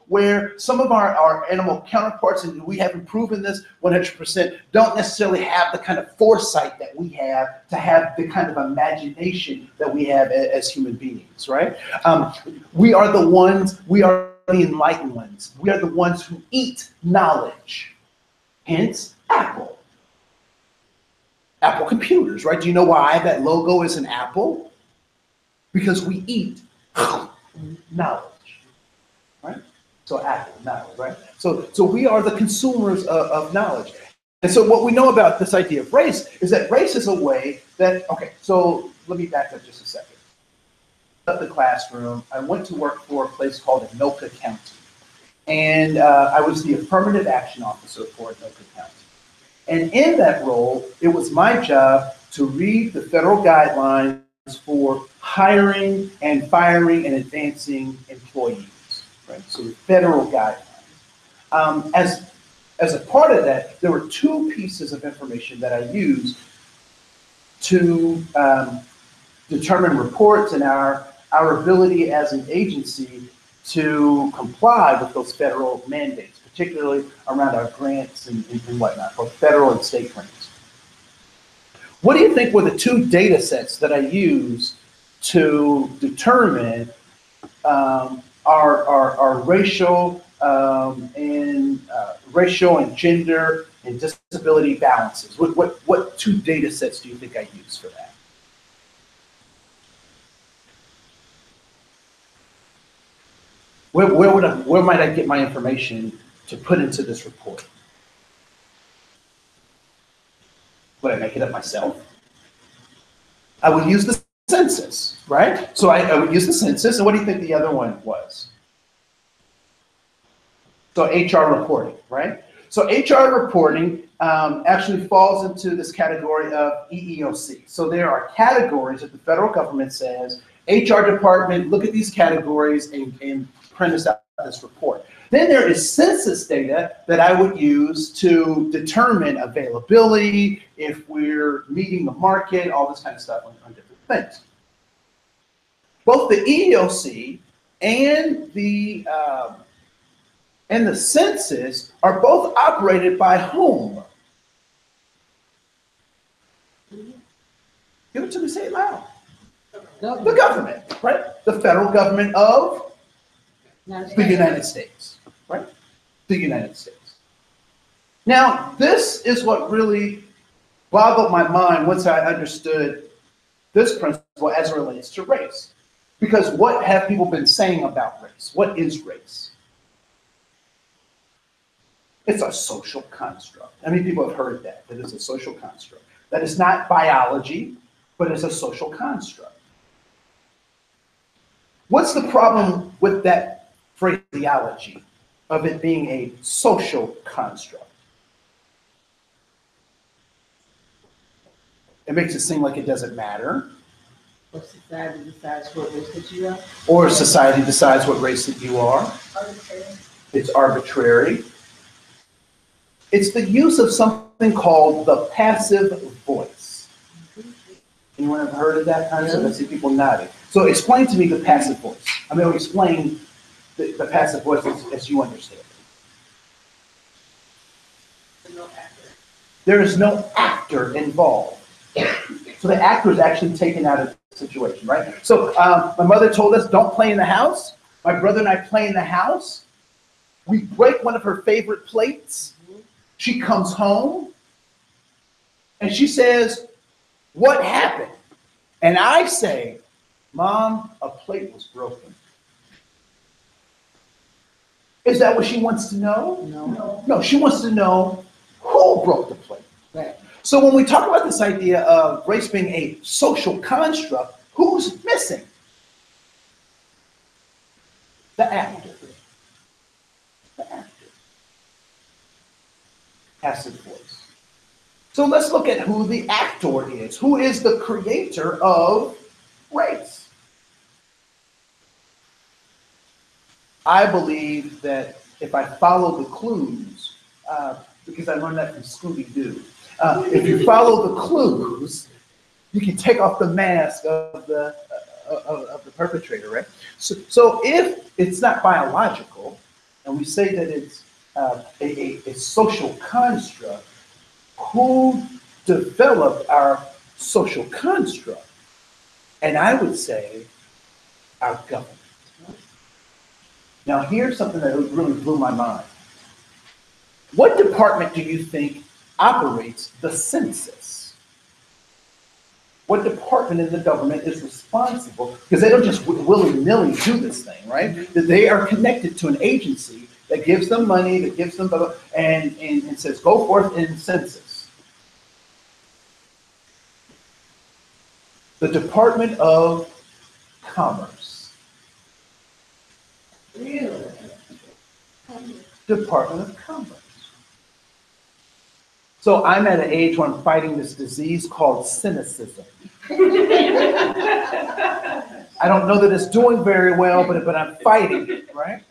where some of our animal counterparts, and we haven't proven this 100%, don't necessarily have the kind of foresight that we have to have the kind of imagination that we have as human beings, right? We are the enlightened ones. We are the ones who eat knowledge. Hence, Apple. Apple computers, right? Do you know why that logo is an apple? Because we eat knowledge, right? So Apple, knowledge, right? So we are the consumers of knowledge. And so what we know about this idea of race is that race is a way that, okay, so let me back up just a second. At the classroom, I went to work for a place called Anoka County. And I was the affirmative action officer for Anoka County. And in that role, it was my job to read the federal guidelines for hiring and firing and advancing employees, right? So the federal guidelines. As a part of that, there were two pieces of information that I used to determine reports and our ability as an agency to comply with those federal mandates, particularly around our grants and whatnot, both federal and state grants. What do you think were the two data sets that I used to determine our racial and gender and disability balances? What two data sets do you think I used for that? Where might I get my information to put into this report? Would I make it up myself? I would use the census, right? So I would use the census, and what do you think the other one was? So HR reporting, right? So HR reporting actually falls into this category of EEOC. So there are categories that the federal government says, HR department, look at these categories and print us out this report. Then there is census data that I would use to determine availability, if we're meeting the market, all this kind of stuff on different things. Both the EEOC and the census are both operated by whom? Give it to me, say it loud. The government, right? The federal government of the United States, right? The United States. Now, this is what really boggled my mind once I understood this principle as it relates to race. Because what have people been saying about race? What is race? It's a social construct. I mean, people have heard that it's a social construct. That is not biology, but it's a social construct. What's the problem with that phraseology of it being a social construct? It makes it seem like it doesn't matter. Or society decides what race that you are. Or society decides what race that you are. Arbitrary. It's arbitrary. It's the use of something called the passive voice. Anyone ever heard of that concept? I see people nodding. So explain to me the passive voice. I mean, explain the passive voice as you understand it. There is no actor involved. So the actor is actually taken out of the situation, right? So my mother told us, don't play in the house. My brother and I play in the house. We break one of her favorite plates. She comes home and she says, what happened? And I say, Mom, a plate was broken. Is that what she wants to know? No. No, she wants to know who broke the plate. Right. So when we talk about this idea of race being a social construct, who's missing? The actor. The actor. Passive voice. So let's look at who the actor is. Who is the creator of race? I believe that if I follow the clues, because I learned that from Scooby-Doo, if you follow the clues, you can take off the mask of the perpetrator, right? So if it's not biological, and we say that it's a social construct, who developed our social construct? And I would say our government. Now here's something that really blew my mind. What department do you think operates the census? What department in the government is responsible? Because they don't just willy-nilly do this thing, right? That they are connected to an agency that gives them money, that gives them, and says, go forth in census. The Department of Commerce. Really? Department of Commerce. So I'm at an age where I'm fighting this disease called cynicism. I don't know that it's doing very well, but I'm fighting it, right?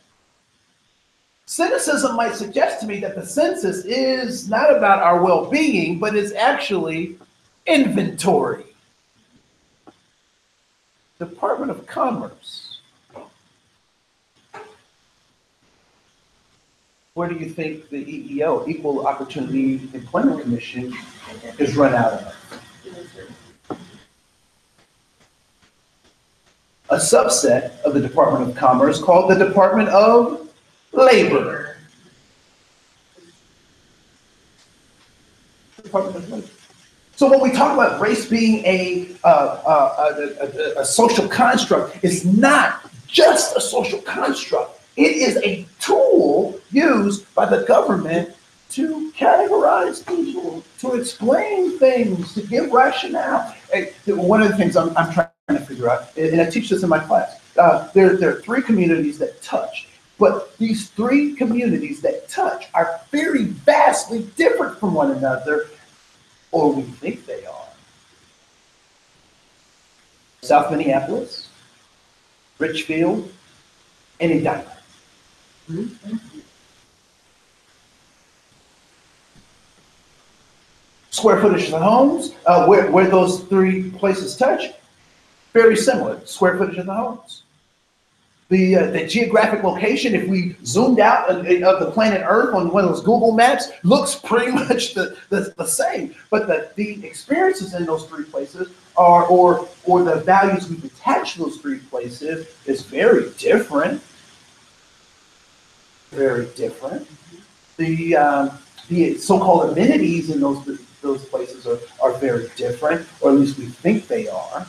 Cynicism might suggest to me that the census is not about our well-being, but is actually inventory. Department of Commerce. Where do you think the EEO, Equal Opportunity Employment Commission, is run out of? A subset of the Department of Commerce called the Department of Labor. Department of Labor. So when we talk about race being a social construct, it's not just a social construct. It is a tool used by the government to categorize people, to explain things, to give rationale. One of the things I'm trying to figure out, and I teach this in my class, there are three communities that touch, but these three communities that touch are very vastly different from one another, or we think they are. South Minneapolis, Richfield, and Edina. Square footage of the homes, where those three places touch, very similar. Square footage of the homes. The geographic location, if we zoomed out of the planet Earth on one of those Google Maps, looks pretty much the same. But the experiences in those three places are, or the values we've attached to those three places is very different. Very different. The so-called amenities in those places are very different, or at least we think they are,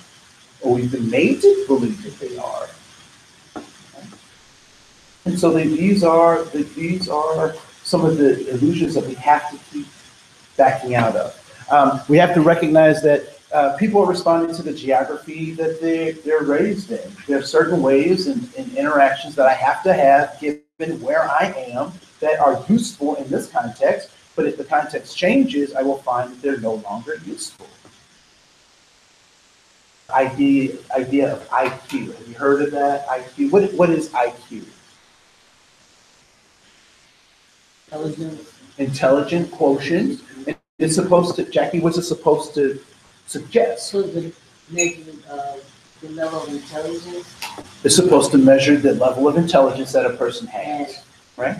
or we've been made to believe that they are. And so these are some of the illusions that we have to keep backing out of. We have to recognize that people are responding to the geography that they're raised in. There are certain ways and interactions that I have to have given where I am that are useful in this context, but if the context changes, I will find that they're no longer useful. Idea of IQ. Have you heard of that? IQ. What is IQ? Intelligent quotient. And it's supposed to, Jackie, what's it supposed to suggest? So the level of intelligence. It's supposed to measure the level of intelligence that a person has, right?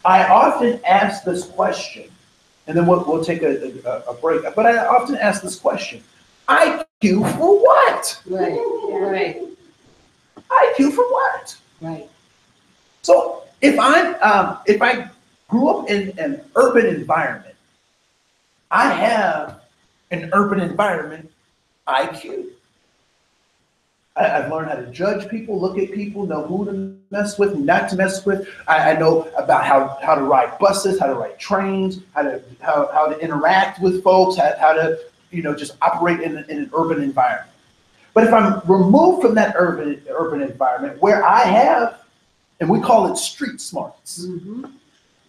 I often ask this question and then we'll take a break. But I often ask this question: IQ for what? Right, right, IQ for what? right. So if I grew up in an urban environment, I have an urban environment IQ. I've learned how to judge people, look at people, know who to mess with, not to mess with. I know about how to ride buses, how to ride trains, how to interact with folks, how to just operate in an urban environment. But if I'm removed from that urban environment where I have, and we call it street smarts,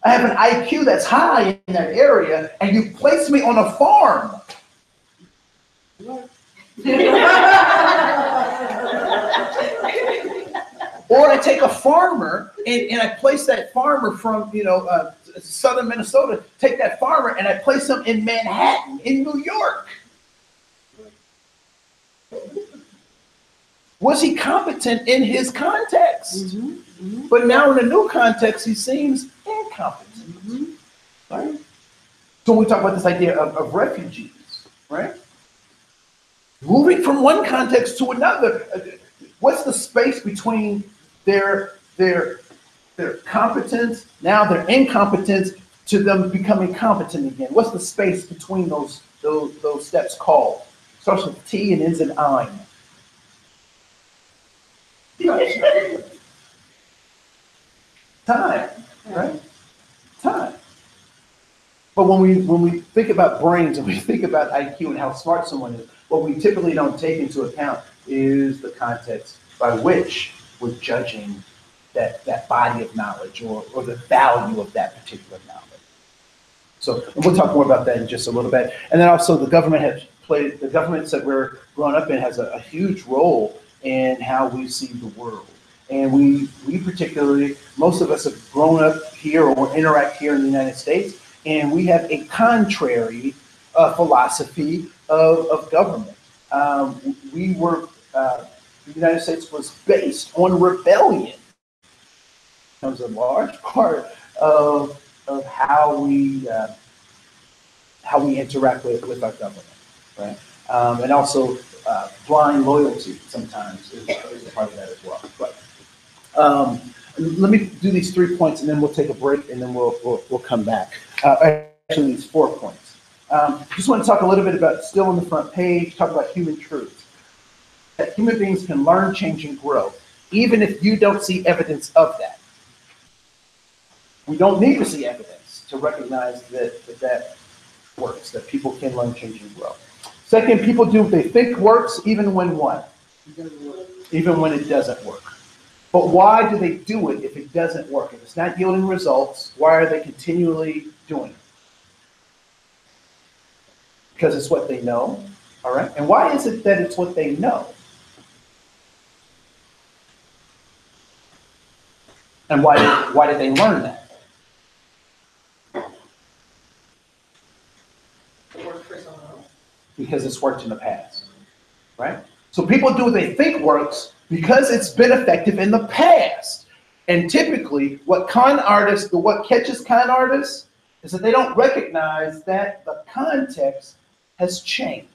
I have an IQ that's high in that area, and you place me on a farm. Or I take a farmer and I place that farmer from southern Minnesota, take that farmer and I place him in Manhattan, in New York. Was he competent in his context? But now in a new context, he seems incompetent. Right? So when we talk about this idea of refugees, right? Moving from one context to another, what's the space between their competence, now their incompetence, to them becoming competent again? What's the space between those steps called? Starts with T and ends in ein. Time, right? Time. But when we think about brains and we think about IQ and how smart someone is, what we typically don't take into account is the context by which we're judging that body of knowledge or the value of that particular knowledge. So we'll talk more about that in just a little bit. And then also the governments that we're growing up in has a huge role in how we see the world. And we particularly, most of us have grown up here or interact here in the United States, and we have a contrary philosophy of government. The United States was based on rebellion. That was a large part of how we interact with our government, right? And also blind loyalty sometimes is a part of that as well. But let me do these 3 points, and then we'll take a break, and then we'll come back. Actually, these 4 points. Just want to talk a little bit about, still on the front page, talk about human truths. That human beings can learn, change, and grow, even if you don't see evidence of that. We don't need to see evidence to recognize that works, that people can learn, change, and grow. Second, people do what they think works, even when what? Even when it doesn't work. But why do they do it if it doesn't work? If it's not yielding results, why are they continually doing it? Because it's what they know, all right? And why is it that it's what they know? And why did they learn that? Because it's worked in the past, right? So people do what they think works because it's been effective in the past. And typically, what catches con artists is that they don't recognize that the context has changed.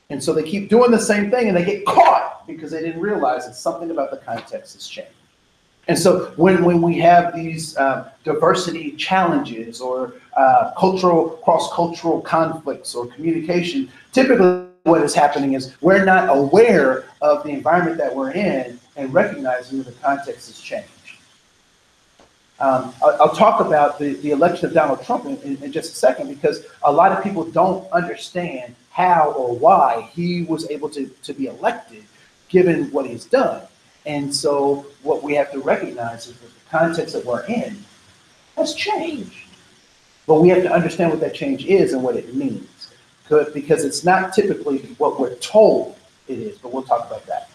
And so they keep doing the same thing and they get caught because they didn't realize that something about the context has changed. And so when we have these diversity challenges or cross-cultural conflicts or communication, typically what is happening is we're not aware of the environment that we're in and recognizing that the context has changed. I'll talk about the election of Donald Trump in just a second, because a lot of people don't understand how or why he was able to be elected, given what he's done. And so what we have to recognize is that the context that we're in has changed. But we have to understand what that change is and what it means. Because it's not typically what we're told it is, but we'll talk about that.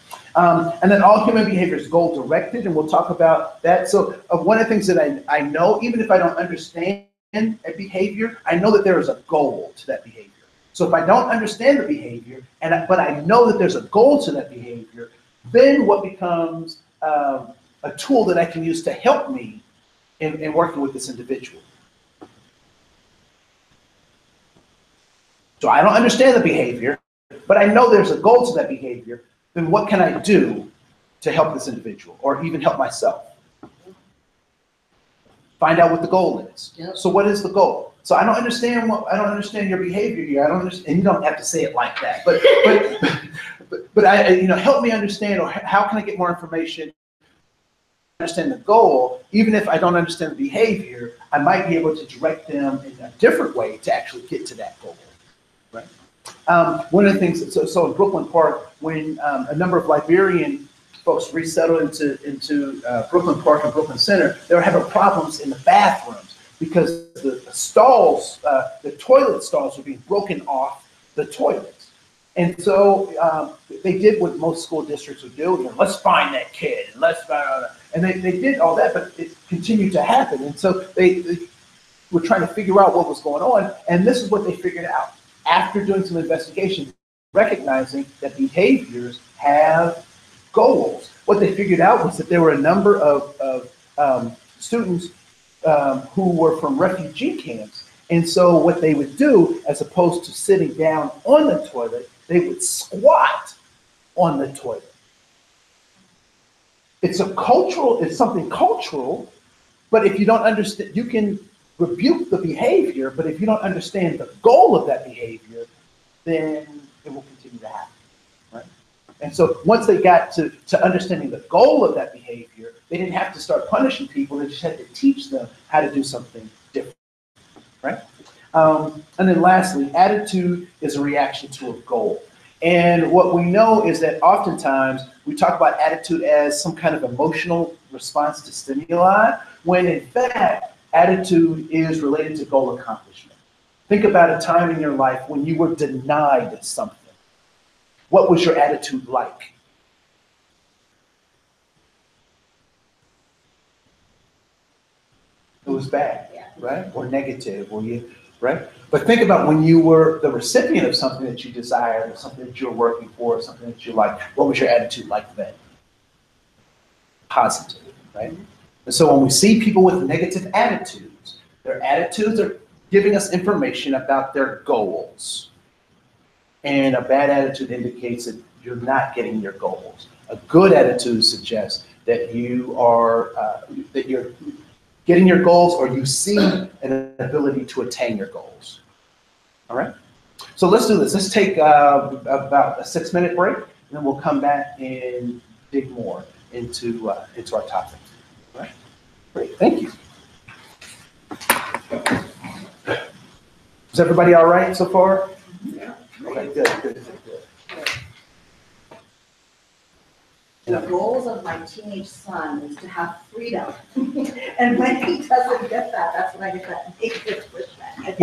And then all human behavior is goal-directed, and we'll talk about that. So one of the things that I know, even if I don't understand a behavior, I know that there is a goal to that behavior. So if I don't understand the behavior, but I know that there's a goal to that behavior, then what becomes a tool that I can use to help me in working with this individual. So I don't understand the behavior, but I know there's a goal to that behavior. Then what can I do to help this individual or even help myself? Find out what the goal is. Yep. So what is the goal? So I don't understand your behavior here. I don't understand, and you don't have to say it like that, but I, help me understand, or how can I get more information? Understand the goal, even if I don't understand the behavior, I might be able to direct them in a different way to actually get to that goal, right? One of the things, so in Brooklyn Park, when a number of Liberian folks resettled into Brooklyn Park and Brooklyn Center, they were having problems in the bathrooms because the stalls, the toilet stalls were being broken off the toilets. And so they did what most school districts would do, let's find that kid, and they did all that, but it continued to happen. And so they were trying to figure out what was going on, and this is what they figured out. After doing some investigation, recognizing that behaviors have goals, what they figured out was that there were a number of students who were from refugee camps. And so what they would do, as opposed to sitting down on the toilet, they would squat on the toilet. It's something cultural, but if you don't understand, you can rebuke the behavior, but if you don't understand the goal of that behavior, then it will continue to happen, right? And so once they got to understanding the goal of that behavior, they didn't have to start punishing people, they just had to teach them how to do something different, right? And then lastly, attitude is a reaction to a goal. And what we know is that oftentimes we talk about attitude as some kind of emotional response to stimuli, when in fact, attitude is related to goal accomplishment. Think about a time in your life when you were denied something. What was your attitude like? It was bad, right? Or negative, right? But think about when you were the recipient of something that you desired, or something that you were working for, or something that you liked. What was your attitude like then? Positive, right? And so when we see people with negative attitudes, their attitudes are giving us information about their goals. And a bad attitude indicates that you're not getting your goals. A good attitude suggests that you are, that you're getting your goals, or you see an ability to attain your goals. All right? So let's do this. Let's take about a 6-minute break, and then we'll come back and dig more into our topic. All right? Great, thank you. Is everybody all right so far? Yeah. Okay, good. The goals of my teenage son is to have freedom. And when he doesn't get that, that's when I get that negative pushback.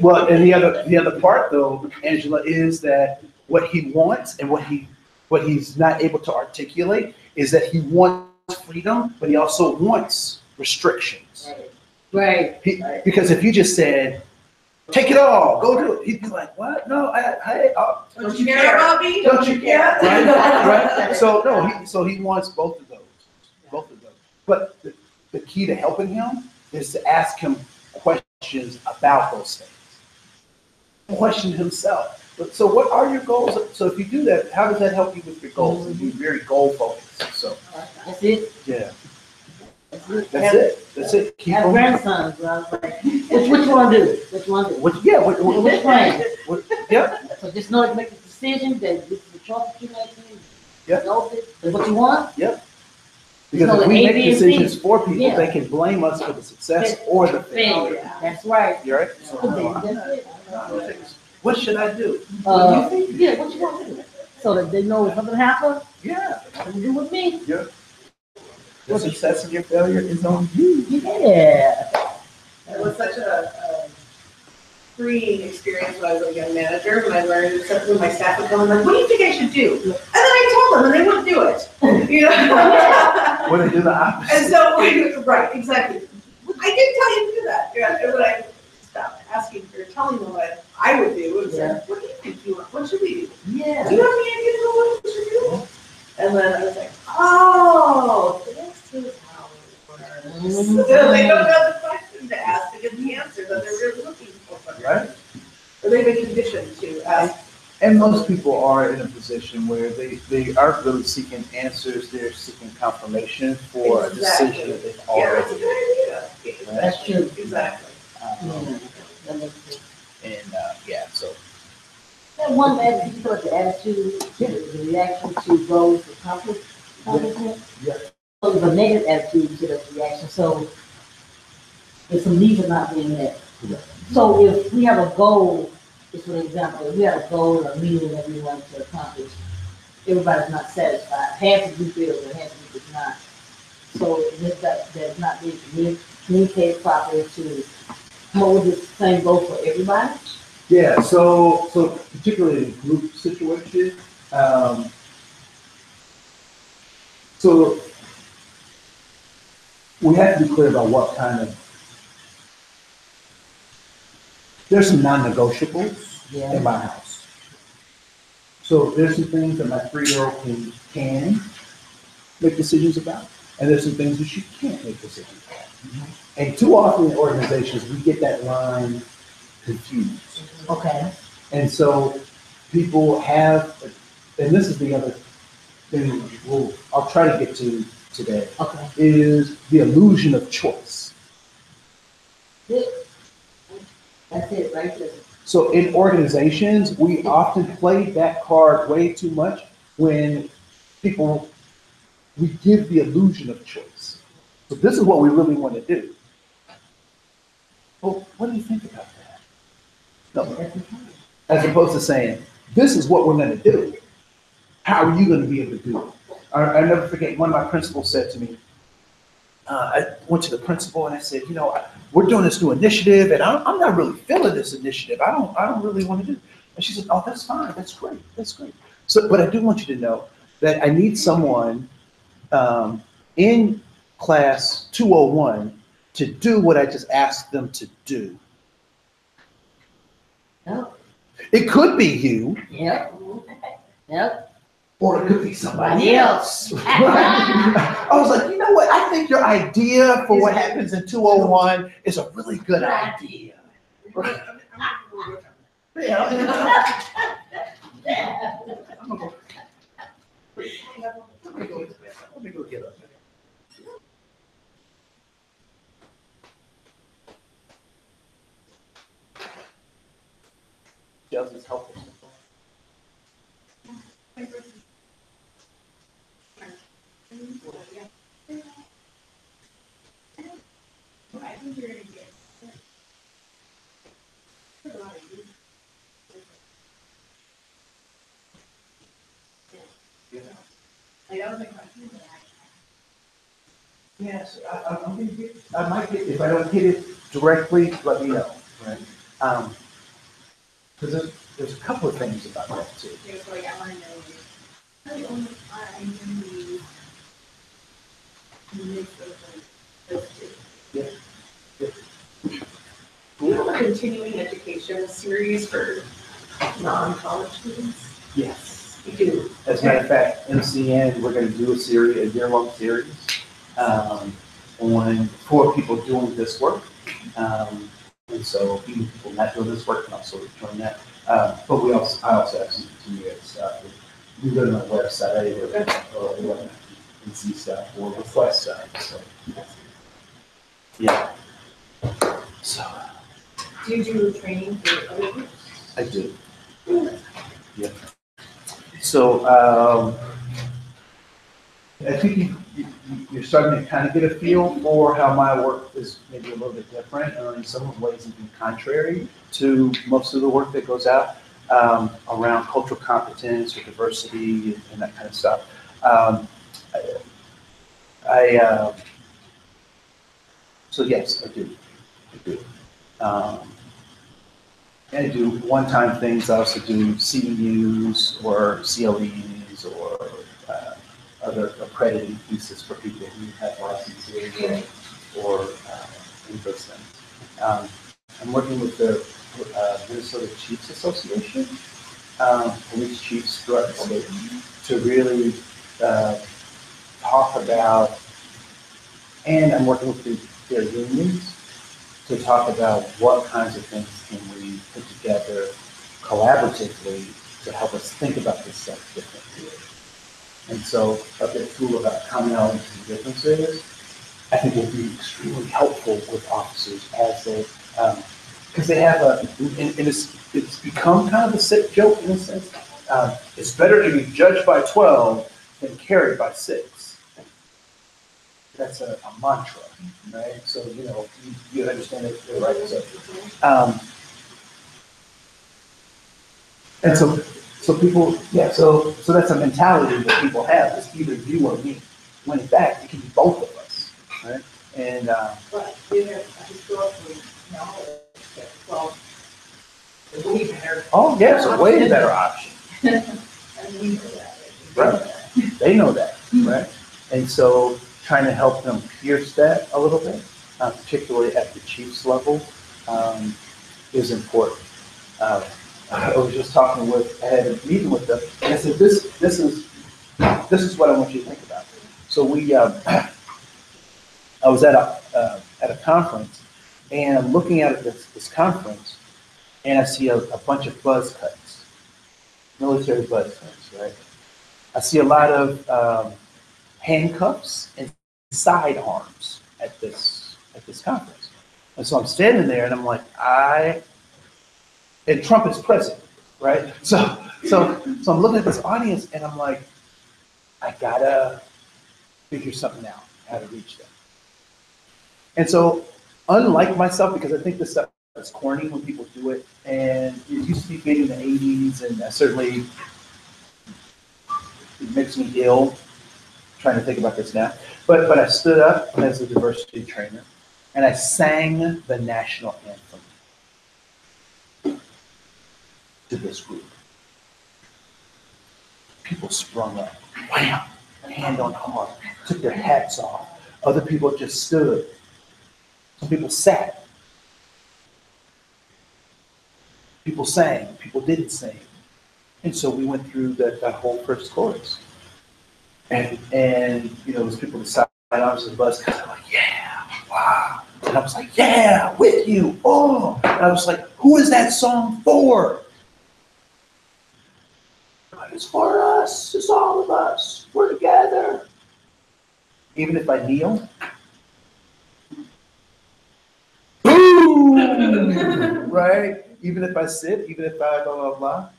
Well, and the other part though, Angela, is that what he wants and what he's not able to articulate is that he wants freedom, but he also wants restrictions. Right. Because if you just said, take it all, go do it, he'd be like, what? No, Don't you care about me? Don't you care? Right? So no, so he wants both of those. But the key to helping him is to ask him questions about those things. Question himself. So what are your goals? So if you do that, how does that help you with your goals? And be very goal focused. So That's it. yeah. That's it. I have grandsons, so I was like, what you want to do? Which plan? Yeah. So just know to make a decision that this is the choice that you're making. Yeah. Know that's what you want. Yep. Because if we make decisions for people, they can blame us for the success or the failure. That's right. You're right. That's it. What should I do? What you want to do? So that they know if something happens, Yeah. something to do with me. Yeah. Your success and your failure is on you. Yeah. It was such a freeing experience when I was a young manager, when I learned something when my staff would come and like, what do you think I should do? And then I told them and they wouldn't do it. You know? When they do the opposite. And so, right, exactly. I did tell you to do that. Yeah, and when I stopped asking or telling them what I would do, it was like, what do you think you want? What should we do? Yeah. Do you have any ideas about what we should do? And then I was like, oh, this is how it works. So they don't have the question to ask to get the answer that they're really looking for. Right. Or they've been conditioned And most people are in a position where they aren't really seeking answers, they're seeking confirmation for a decision that they've Yeah, that's a already good idea. That's true. Exactly. um, That makes sense. and, yeah, so. And one last thing about the attitude, the reaction to goals for accomplishment. Yeah. So there's a negative attitude to the reaction, so if some needs are not being met. Yeah. So if we have a goal, just for example, if we have a goal or a meeting that we want to accomplish, everybody's not satisfied, half of you feel and half of you is not. So this, that's not being communicated properly to come up with the same goal for everybody. Yeah, so particularly in group situation, so we have to be clear about what kind of, there's some non-negotiables in my house. So there's some things that my 3-year-old can make decisions about, and there's some things that she can't make decisions about. And too often in organizations, we get that line confused. Okay. And so people have, and this is the other thing I'll try to get to today, Okay. is the illusion of choice. That's it, right there. So in organizations, we often play that card way too much when we give the illusion of choice. So this is what we really want to do. Well, what do you think about that? No, as opposed to saying, this is what we're going to do. How are you going to be able to do it? I never forget, one of my principals said to me, I went to the principal and I said, we're doing this new initiative and I'm not really feeling this initiative. I don't really want to do it. And she said, oh, that's fine. That's great. That's great. So, but I do want you to know that I need someone in class 201 to do what I just asked them to do. Yep. It could be you. Yep. Yep. Or it could be somebody else. I was like, you know what? I think your idea for what happens in 201 is a really good idea. Yeah. Let me go get up. Jels is helpful. I think you're gonna get. I don't think. Yes, I'm gonna get, I might get, if I don't hit it directly, let me know, right? Because there's a couple of things about that too. It's like, I wanna know. How the only I can be. In the midst of those two. We have a continuing education series for non-college students. Yes. We do. As a matter of fact, MCN, we're gonna do a year-long series, on for people doing this work. And so even people not doing this work can also join that. But I also have some continuing stuff. You go to my website or and see stuff or request stuff, so. Yeah. So, Do you do training for other groups? I do. Yeah. So, I think you're starting to kind of get a feel for how my work is maybe a little bit different, or in some ways even contrary to most of the work that goes out around cultural competence or diversity and that kind of stuff. So yes, I do. And I do one-time things. I also do CEUs or CLEs or other accrediting pieces for people who have licenses or those things. I'm working with the Minnesota Chiefs Association, police chiefs throughout the state, to really talk about, and I'm working with their unions to talk about what kinds of things can we put together collaboratively to help us think about this stuff differently. And so that tool about commonalities and differences, I think will be extremely helpful with officers as they, because they have and it's become kind of a sick joke in a sense. It's better to be judged by 12 than carried by 6. That's a mantra, right? So, you understand it, right? So, and so people, so that's a mentality that people have, it's either you or me. When in fact, it can be both of us, right? And, But you have historically knowledge that, well, the way better. oh, yeah, it's a way better option. And we know that. Right. They know that, right? And so trying to help them pierce that a little bit, particularly at the chief's level, is important. I was just talking I had a meeting with them, and I said, this is what I want you to think about. So I was at a conference, and I'm looking at this conference, and I see a bunch of buzz cuts, military buzz cuts, right? I see a lot of handcuffs and sidearms at this conference. And so I'm standing there and I'm like, and Trump is president, right? So I'm looking at this audience and I'm like, I gotta figure something out, how to reach them. And so, unlike myself, because I think this stuff is corny when people do it, and it used to be big in the 80s, and certainly it makes me ill trying to think about this now. But I stood up as a diversity trainer, and I sang the national anthem to this group. People sprung up, wham, hand on heart, took their hats off. Other people just stood. Some people sat. People sang, people didn't sing. And so we went through that whole first chorus. And it was people beside me, I was in the bus, and I was like, yeah, wow. And I was like, yeah, with you, oh. And I was like, who is that song for? But it's for us, it's all of us, we're together. Even if I kneel, boom, right? Even if I sit, even if I blah, blah, blah.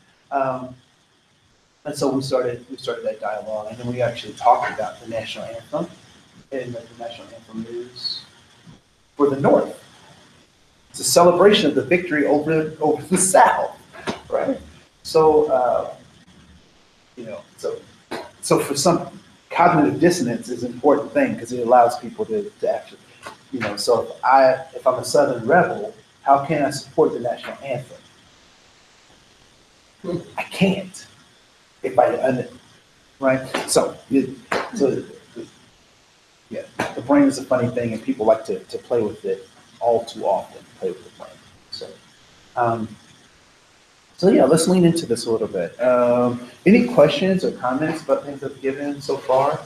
And so we started that dialogue, and then we actually talked about the national anthem, and the national anthem is for the North. It's a celebration of the victory over the South, right? So, so for some, cognitive dissonance is an important thing because it allows people to actually, so if I'm a Southern rebel, how can I support the national anthem? I can't. Right? So yeah, the brain is a funny thing, and people like to play with it all too often. Play with the brain. So yeah, let's lean into this a little bit. Any questions or comments about things I've given so far?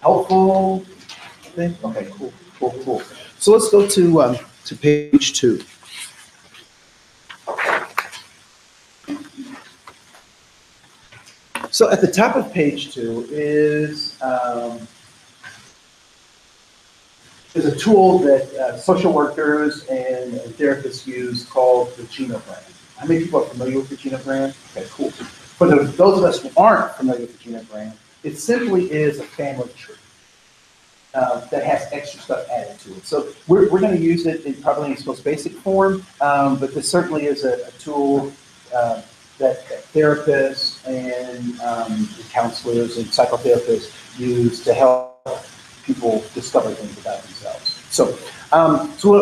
Helpful? Okay, cool. So let's go to page 2. So at the top of page 2 is a tool that social workers and therapists use called the genogram. How many people are familiar with the genogram? Okay, cool. For those of us who aren't familiar with the genogram, it simply is a family tree that has extra stuff added to it. So we're going to use it probably in its most basic form, but this certainly is a tool that therapists and counselors and psychotherapists use to help people discover things about themselves. So,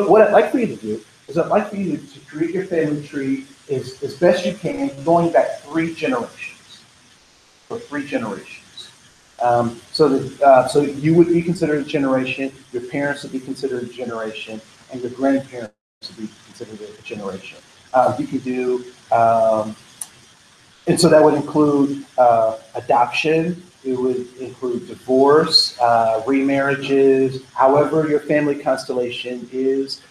what I'd like for you to do is I'd like for you to create your family tree as best you can, going back 3 generations. For 3 generations. So you would be considered a generation, your parents would be considered a generation, and your grandparents would be considered a generation. You could do, and so that would include adoption, it would include divorce, remarriages, however your family constellation is.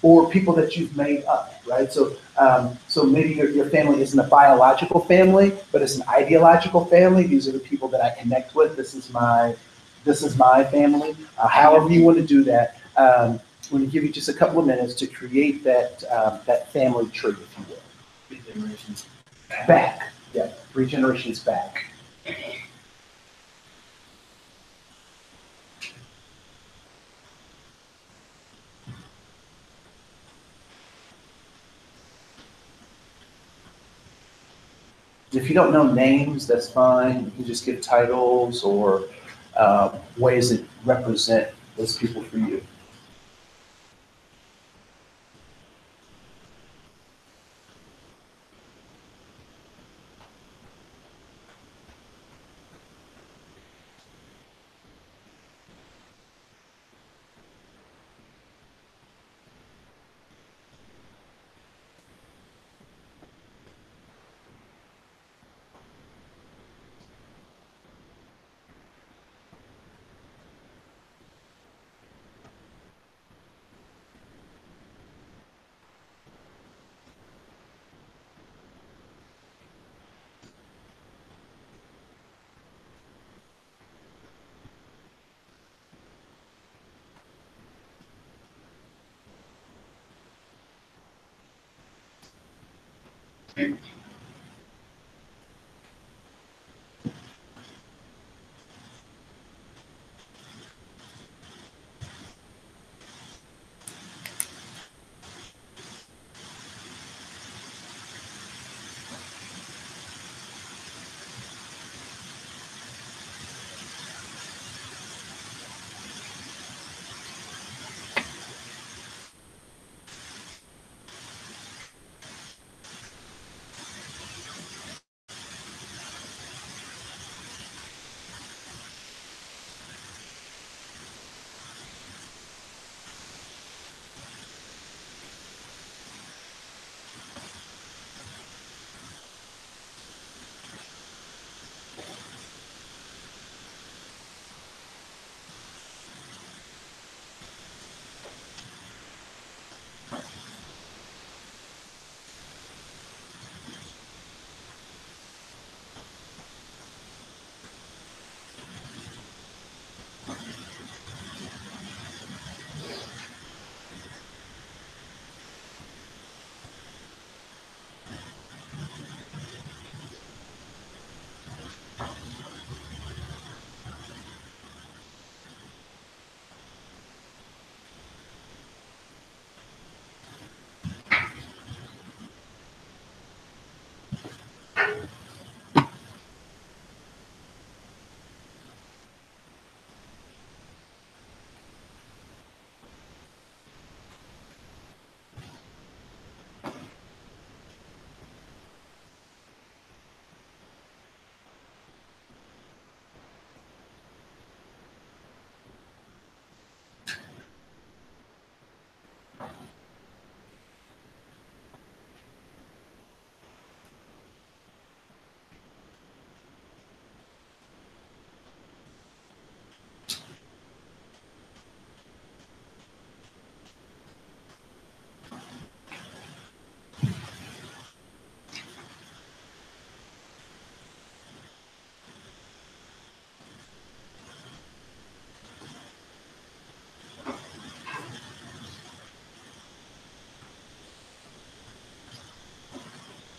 or people that you've made up, right? So maybe your family isn't a biological family, but it's an ideological family. These are the people that I connect with. This is my family. However you want to do that. I'm going to give you just a couple of minutes to create that family tree, if you will. 3 generations Back, yeah, 3 generations back. If you don't know names, that's fine. You can just give titles or ways that represent those people for you.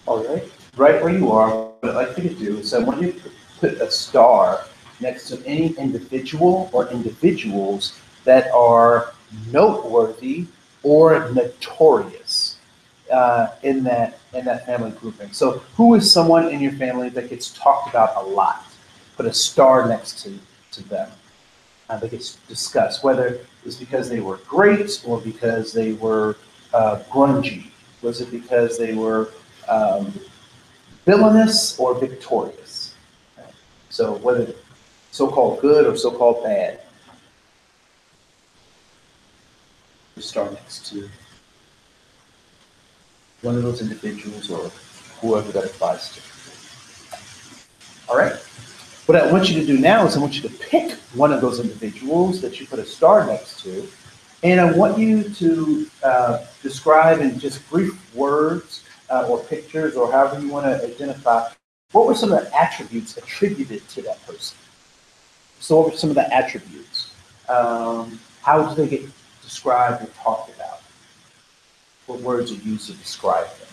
All right, right where you are, what I'd like you to do is I want you to put a star next to any individual or individuals that are noteworthy or notorious in that family grouping. So, who is someone in your family that gets talked about a lot? Put a star next to them. That gets discussed, whether it's because they were great or because they were grungy. Was it because they were um, villainous or victorious? So whether so-called good or so-called bad, you start next to one of those individuals or whoever that applies to. All right. What I want you to do now is I want you to pick one of those individuals that you put a star next to, And I want you to describe in just brief words or pictures or however you want to identify what were some of the attributes attributed to that person. So what were some of the attributes? How did they get described or talked about? What words are used to describe them?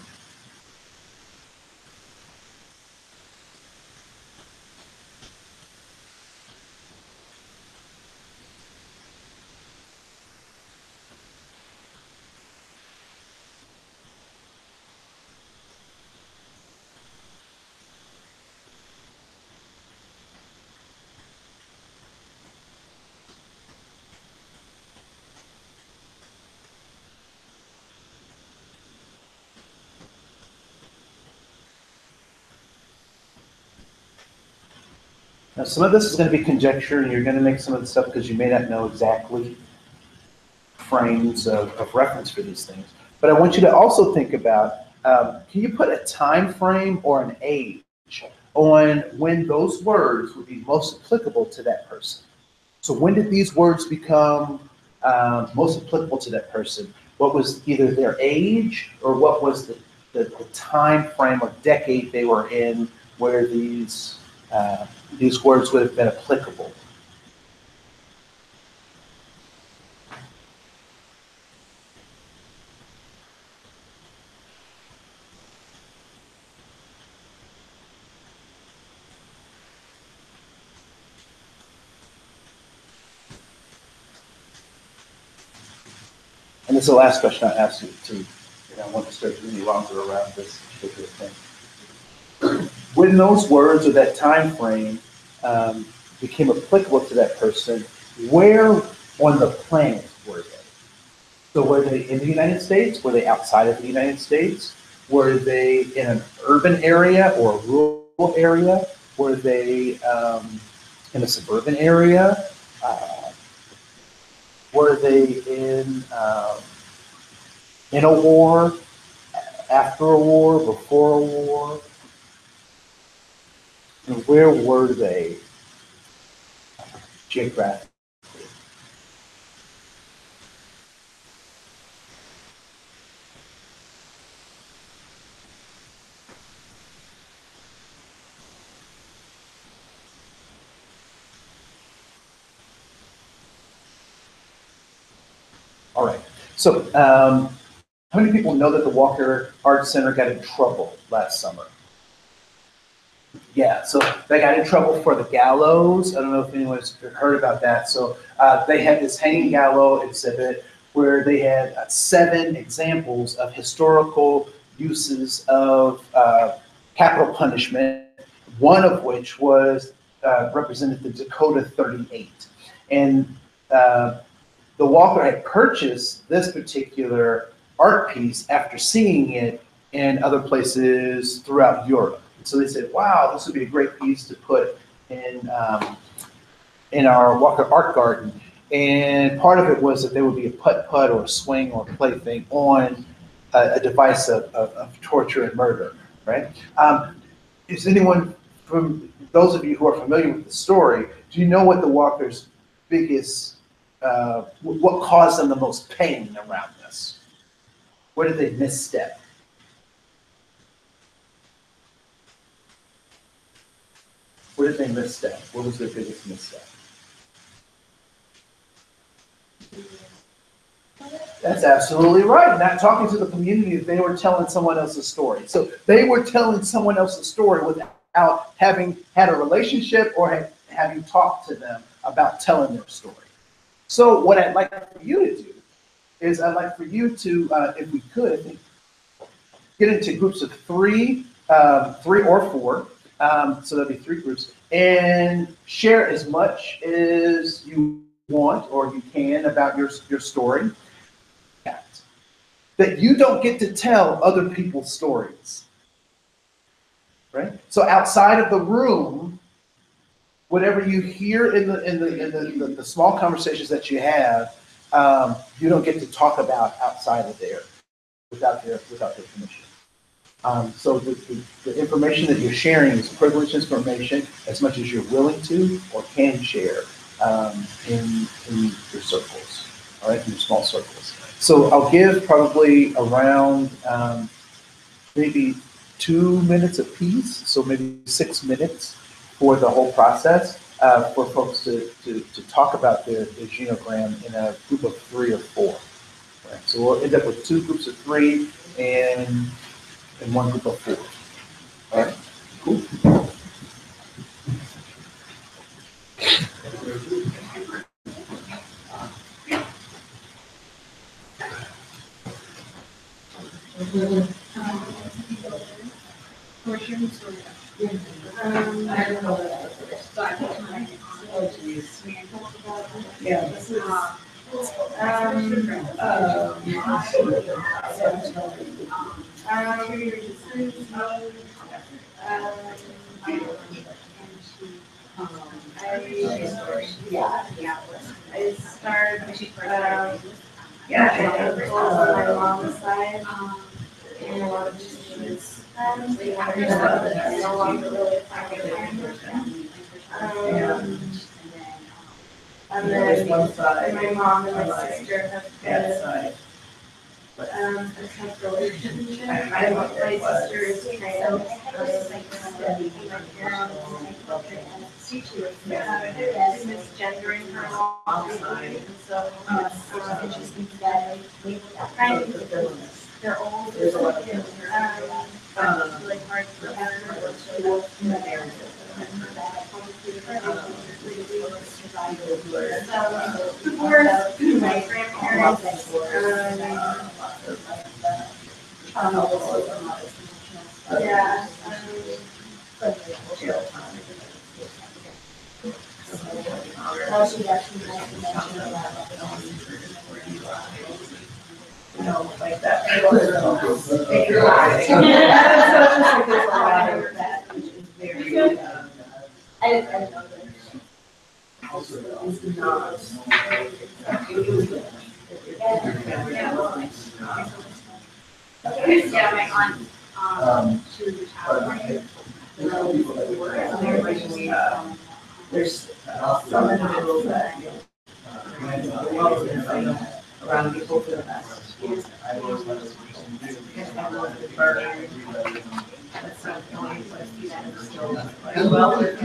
Now, some of this is going to be conjecture, and you're going to make some of the stuff because you may not know exactly frames of reference for these things. But I want you to also think about, can you put a time frame or an age on when those words would be most applicable to that person? So when did these words become most applicable to that person? What was either their age or what was the time frame or decade they were in where these words would have been applicable? And this is the last question I asked you to, I want to start really longer around this particular thing. When those words or that time frame became applicable to that person, where on the planet were they? So were they in the United States? Were they outside of the United States? Were they in an urban area or a rural area? Were they in a suburban area? Were they in a war, after a war, before a war? And where were they geographically? All right. So, how many people know that the Walker Art Center got in trouble last summer? Yeah, so they got in trouble for the gallows. I don't know if anyone's heard about that. So they had this hanging gallows exhibit where they had 7 examples of historical uses of capital punishment, one of which was represented the Dakota 38. And the Walker had purchased this particular art piece after seeing it in other places throughout Europe. So they said, wow, this would be a great piece to put in our Walker Art Garden. And part of it was that there would be a putt-putt or a swing or a plaything on a device of torture and murder, right? Is anyone, from those of you who are familiar with the story, do you know what the Walkers' biggest, what caused them the most pain around this? Where did they misstep? Where did they misstep? What was their biggest misstep? That's absolutely right. Not talking to the community, they were telling someone else's story. So they were telling someone else's story without having had a relationship or having talked to them about telling their story. So what I'd like for you to do is I'd like for you to, if we could, get into groups of 3, 3 or 4. So there'll be 3 groups, and share as much as you want or you can about your story. That you don't get to tell other people's stories, right? So outside of the room, whatever you hear in the small conversations that you have, you don't get to talk about outside of there without their permission. So the information that you're sharing is privileged information as much as you're willing to or can share in your circles, all right, in your small circles. So I'll give probably around maybe 2 minutes apiece, so maybe 6 minutes for the whole process for folks to talk about their genogram in a group of 3 or 4. Right? So we'll end up with 2 groups of 3 and 1 group of 4. All right, cool. Portions or? I don't know. Oh, geez. Yeah, this is, I started, yeah, I told my mom's side, and a lot of students, they no longer really and there's then one side. my mom and on my sister have That been, side. a tough relationship. I don't know what My it was. sister is kind of, steady. My parents, misgendering her mom, and so, it just means that kind of, they're old, There's a lot of them. it's really hard for her of course, my grandparents, yeah, she actually nice to mention about, You know, like that. If you're lying. So it's just like there's a lot of that, which is very, I didn't know that. is not. Yeah, my aunt, she was a child. There's some individuals that, around people for the best. That's not the only place you can still, well, with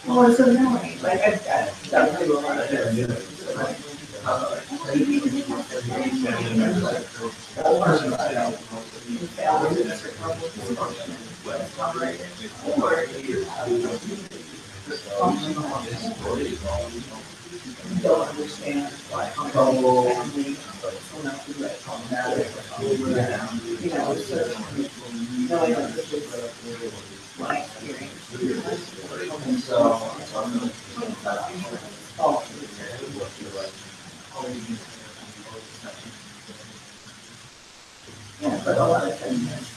well, it's annoying, like, I've done a lot of don't understand why family, you know, so, knowing that this is my experience. Yeah, but a lot of times,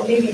maybe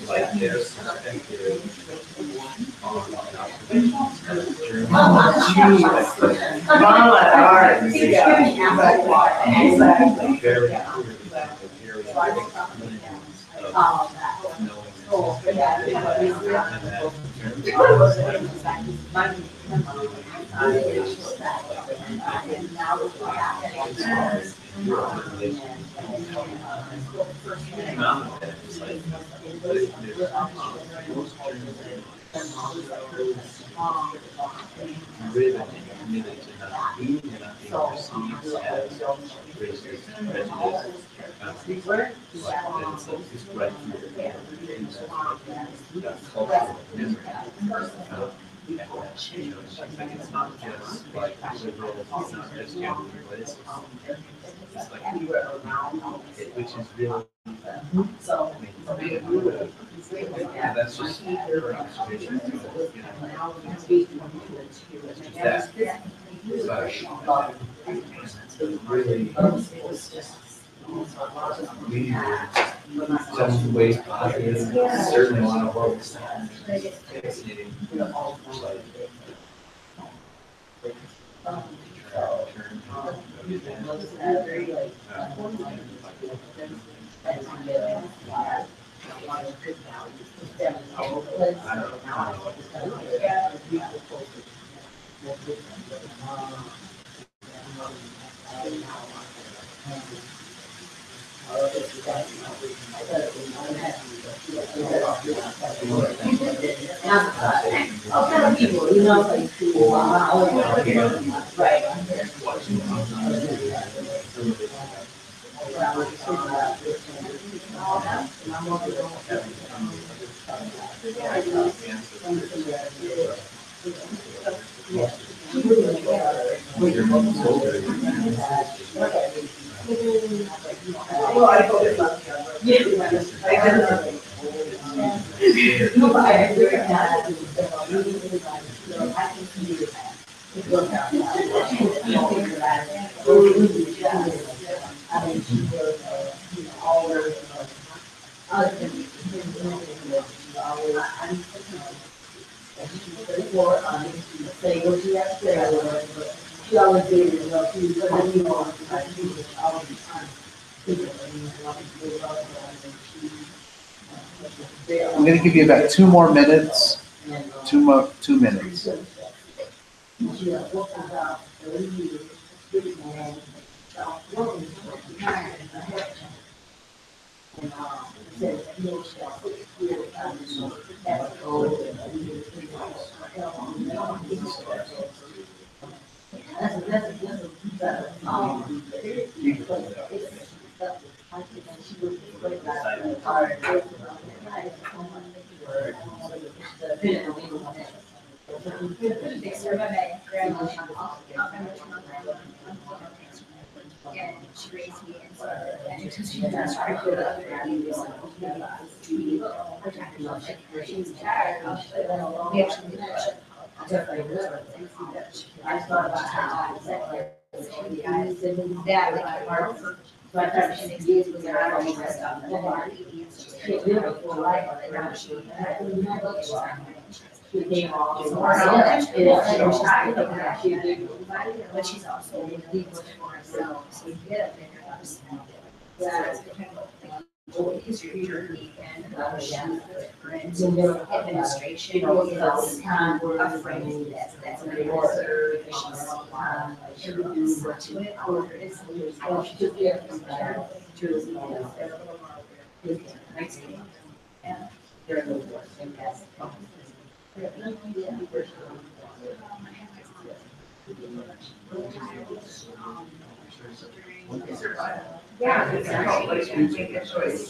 Like their perspective on the observations of the journey. Mama, art. Very clearly, very of driven and committed to not being perceived as racist, prejudiced, like it's like this right here, cultural memory. And that, you know, it's like it's not just like liberal, it's not just gender, but it's like which is really, yeah, that's just her observation. That, but really, we some ways positive, certainly a lot of what was fascinating, like People, you know, like, right. Well, I focus on Say what you have to say, she always did, you know, she was, you know, she was always I'm gonna give you about 2 more minutes, 2 minutes. And she raised me and so, and she does try to put other values and she's tired of, we actually did that. I thought about how that like hard for. So I thought she days was there, I was messed up. She lived a full life, and now she came off. But she's also legal for herself, so we get up in her house. That's kind of like history journey and different administration is afraid that's an order. She's to it, or is I don't just get to nice game. And they're a little worse than that. Yeah, it's helpful, like, you make a choice.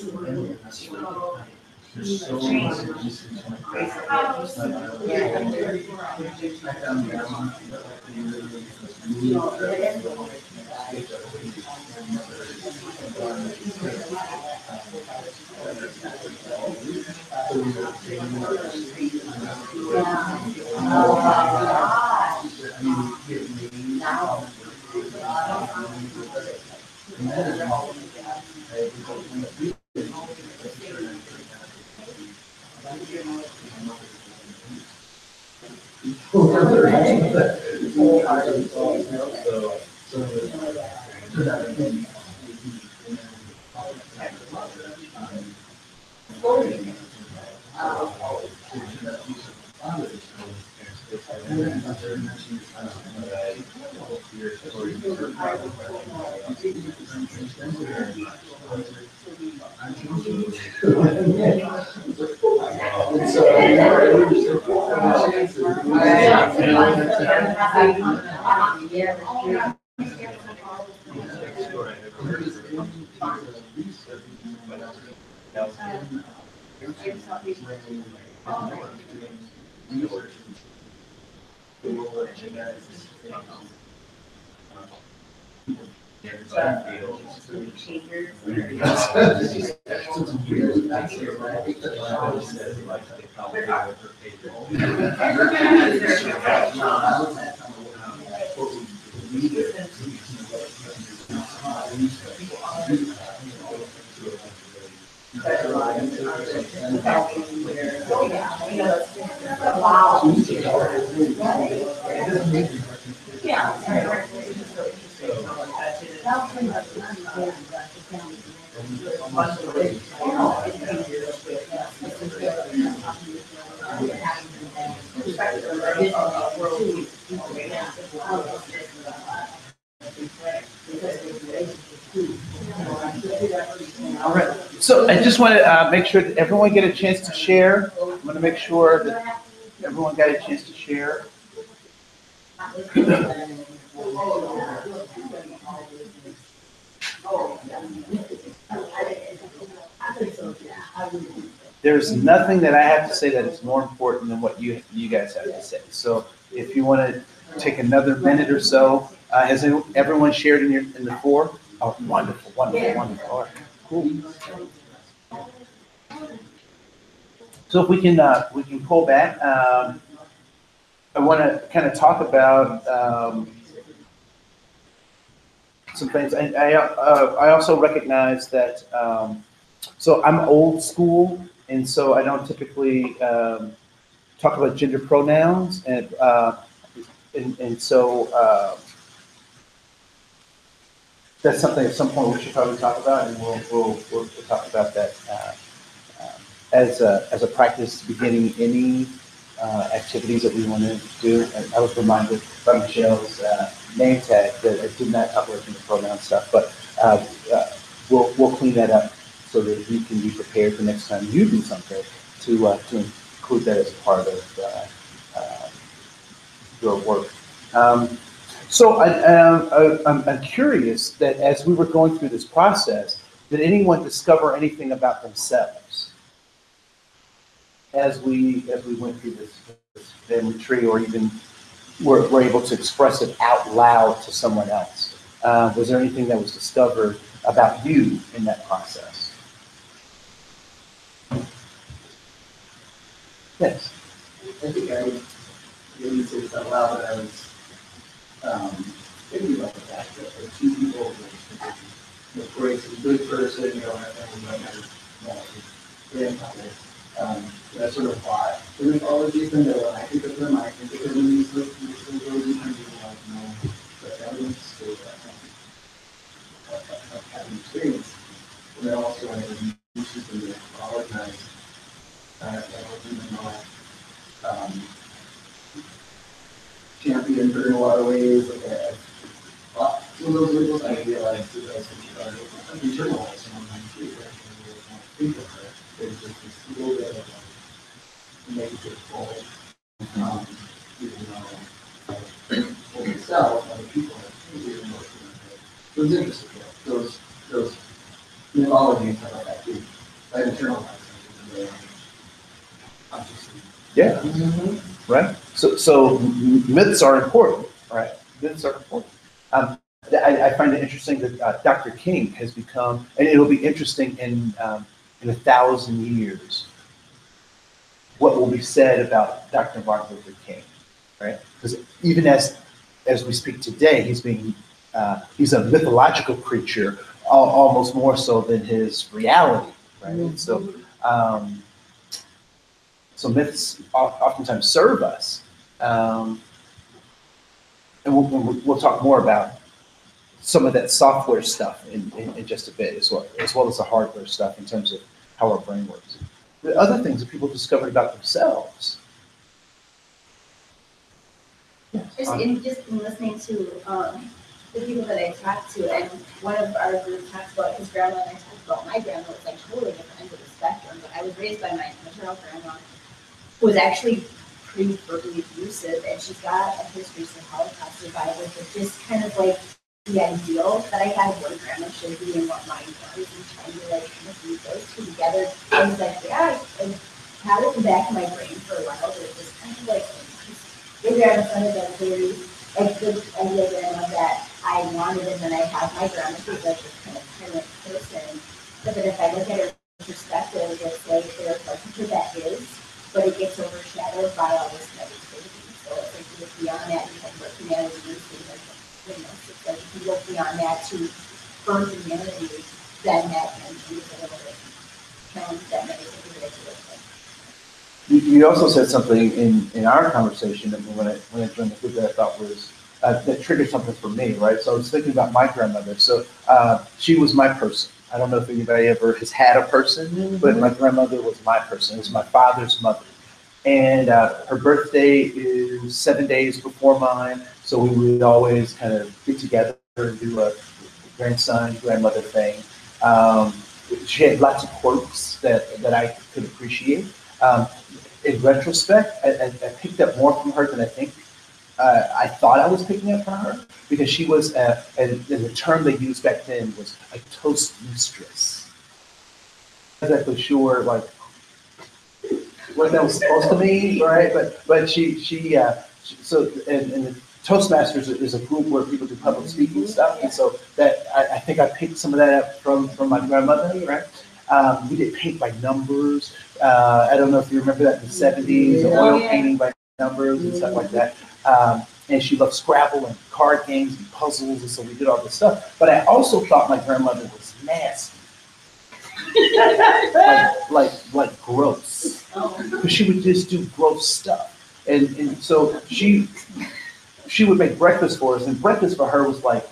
All right. So I just want to make sure that everyone get a chance to share. I want to make sure that everyone got a chance to share. There's nothing that I have to say that is more important than what you guys have to say. So if you want to take another minute or so, has everyone shared in the floor? Oh, wonderful, wonderful, wonderful. All right, cool. So if we can pull back. I want to kind of talk about some things. I also recognize that. So I'm old school, and so I don't typically talk about gender pronouns, and so that's something at some point we should probably talk about, and we'll talk about that as a practice beginning any activities that we want to do. And I was reminded by Michelle's name tag that I did not cover in the pronoun stuff, but we'll clean that up so that you can be prepared for next time you do something to include that as part of your work. So I'm curious that as we were going through this process, did anyone discover anything about themselves? as we went through this family tree, or even were able to express it out loud to someone else? Was there anything that was discovered about you in that process? Yes. I think I didn't say this out loud, but I was thinking about the fact that the two people, Grace is a good person, and my grandfather. That's sort of why the mythologies, and when I think of them, I think of them in these those kind of like, the evidence of having experience. And then also I used to be apologize. I was in the champion for in a lot of ways. Some of those rituals I realized that I was internalized some of them too. I think of it. There's just this little bit of negative pull, even though for myself, other people have even more. So it's interesting. Those mythology and stuff like that too. I internalize them. Consciously. Yeah. Right. So myths are important, right? Myths are important. I find it interesting that Dr. King has become, and it'll be interesting in 1,000 years, what will be said about Dr. Martin Luther King, right? Because even as we speak today, he's a mythological creature, almost more so than his reality, right? Mm-hmm. So myths oftentimes serve us, and we'll talk more about some of that software stuff in just a bit, as well as the hardware stuff in terms of how our brain works. The other things that people discovered about themselves. Yes. Just in listening to the people that I talked to, and one of our group talked about his grandma, and I talked about my grandma. It's like totally different ends of the spectrum, but I was raised by my maternal grandma, who was actually pretty verbally abusive, and she's got a history as a Holocaust survivor, but just kind of like the ideal that I had of what a grandma should be and what mine was, and trying to like kind of fuse those two together. I was like, yeah, I had it in the back of my brain for a while, but it was kind of like, your grandma sounded like very, like the idea grandma that I wanted, and then I have my grandma who's like this kind of parent person, but then if I look at her perspective, it's like there's like who that is, but it gets overshadowed by all this negativity. So it's like you look beyond that, you have looking at it, and it's like if you look beyond that to her humanity, then that can be a little bit challenge that negativity that you look like. You also said something in our conversation that when I joined the group that I thought was that triggered something for me, right? So I was thinking about my grandmother. So she was my person. I don't know if anybody ever has had a person, but my grandmother was my person. It was my father's mother. And her birthday is 7 days before mine, so we would always kind of get together and do a grandmother thing. She had lots of quirks that I could appreciate. In retrospect, I picked up more from her than I think I thought I was picking up from her, because she was, and the term they used back then was a toast mistress. I'm not exactly sure, like, what that was supposed to mean, right? But so the Toastmasters is a group where people do public speaking stuff, and so that I think I picked some of that up from my grandmother, right? We did paint by numbers. I don't know if you remember that in the 70s, oil painting by numbers and stuff like that. And she loved Scrabble and card games and puzzles, and so we did all this stuff. But I also thought my grandmother was nasty. like gross, because she would just do gross stuff, and so she would make breakfast for us, and breakfast for her was like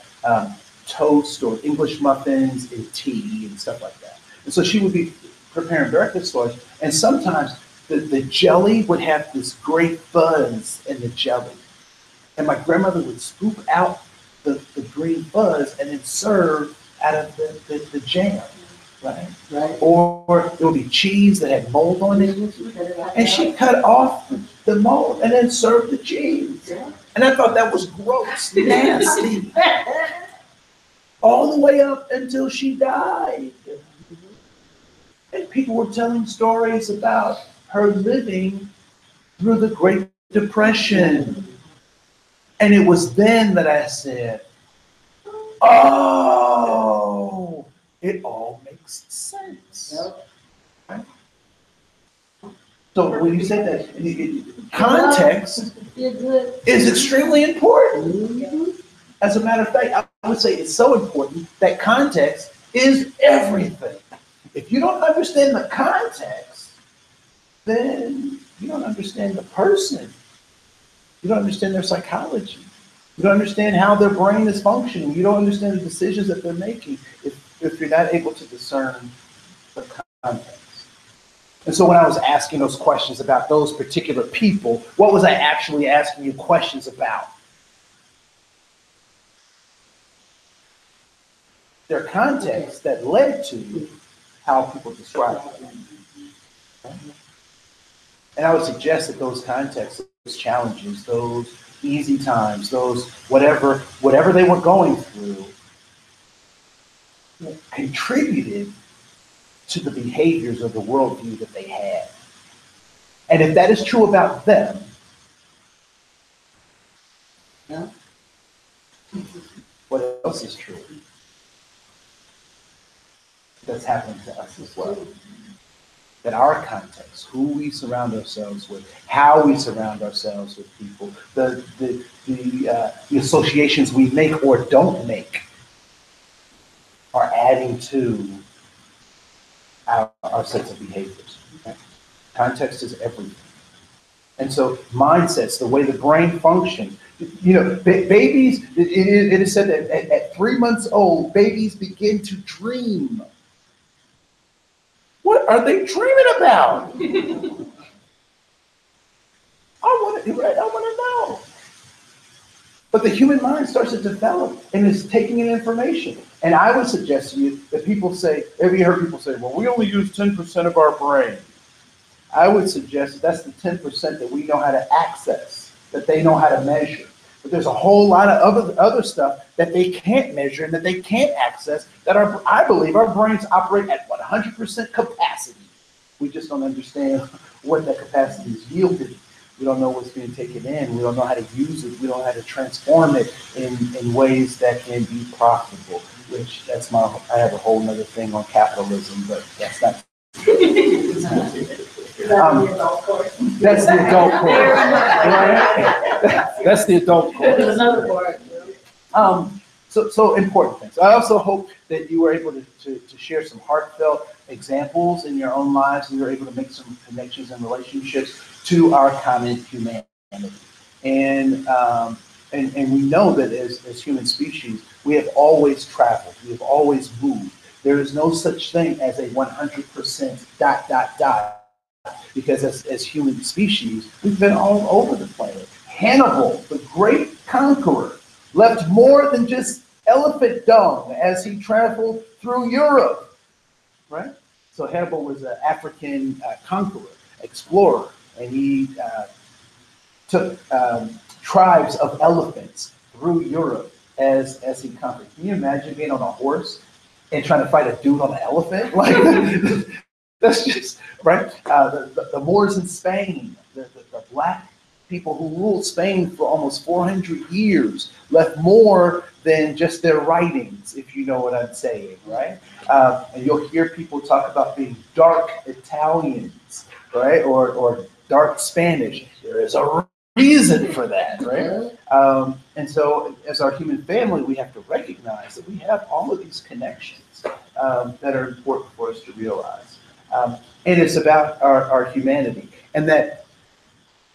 toast or English muffins and tea and stuff like that. And so she would be preparing breakfast for us, and sometimes the jelly would have this great fuzz in the jelly, and my grandmother would scoop out the green fuzz and then serve out of the jam. Right. Or there would be cheese that had mold on it, and she cut off the mold and then served the cheese. And I thought that was gross, nasty, all the way up until she died. And people were telling stories about her living through the Great Depression. And it was then that I said, oh, it all makes sense. Right? So when you say that, context is extremely important. As a matter of fact, I would say it's so important that context is everything. If you don't understand the context, then you don't understand the person. You don't understand their psychology. You don't understand how their brain is functioning. You don't understand the decisions that they're making if you're not able to discern the context. And so when I was asking those questions about those particular people, what was I actually asking you questions about? Their context that led to how people describe them. And I would suggest that those contexts, those challenges, those easy times, those whatever they were going through, contributed to the behaviors of the worldview that they had. And if that is true about them, what else is true? That's happening to us as well. That our context, who we surround ourselves with, how we surround ourselves with people, the associations we make or don't make, are adding to our sense of behaviors. Okay? Context is everything. And so mindsets, the way the brain functions, babies, it is said that at 3 months old, babies begin to dream. What are they dreaming about? I want to know. But the human mind starts to develop and is taking in information. And I would suggest to you that people say, have you heard people say, well, we only use 10% of our brain? I would suggest that's the 10% that we know how to access, that they know how to measure. But there's a whole lot of other stuff that they can't measure and that they can't access that I believe our brains operate at 100% capacity. We just don't understand what that capacity is yielding. We don't know what's being taken in. We don't know how to use it. We don't know how to transform it in ways that can be profitable, which I have a whole nother thing on capitalism, but that's not. That's the adult course. That's the adult course. There's another part. So important things. I also hope that you were able to share some heartfelt examples in your own lives, and you were able to make some connections and relationships to our common humanity. And we know that as human species, we have always traveled, we have always moved. There is no such thing as a 100% ... Because as human species, we've been all over the planet. Hannibal, the great conqueror, left more than just elephant dung as he traveled through Europe, right? So Hannibal was an African conqueror, explorer, and he took tribes of elephants through Europe as he conquered. Can you imagine being on a horse and trying to fight a dude on an elephant? Like, that's just, right? The Moors in Spain, the black people who ruled Spain for almost 400 years, left more than just their writings, if you know what I'm saying, right? And you'll hear people talk about being dark Italians, right? Or dark Spanish. There is a reason for that, right? And so as our human family, we have to recognize that we have all of these connections that are important for us to realize. And it's about our humanity. And that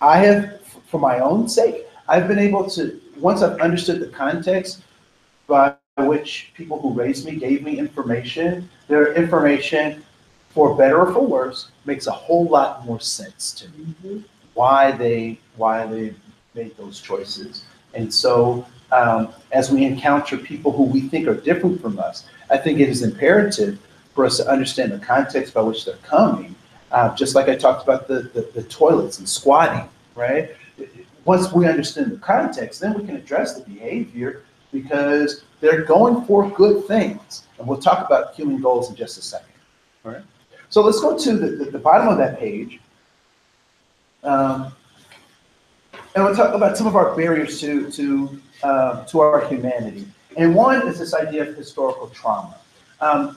I have, for my own sake, I've been able to, once I've understood the context by which people who raised me gave me information, their information, for better or for worse, makes a whole lot more sense to me. Why they made those choices. And so as we encounter people who we think are different from us, I think it is imperative for us to understand the context by which they're coming. Just like I talked about the toilets and squatting, right? Once we understand the context, then we can address the behavior because they're going for good things. And we'll talk about human goals in just a second, all right? So let's go to the bottom of that page. And we'll talk about some of our barriers to our humanity. And one is this idea of historical trauma.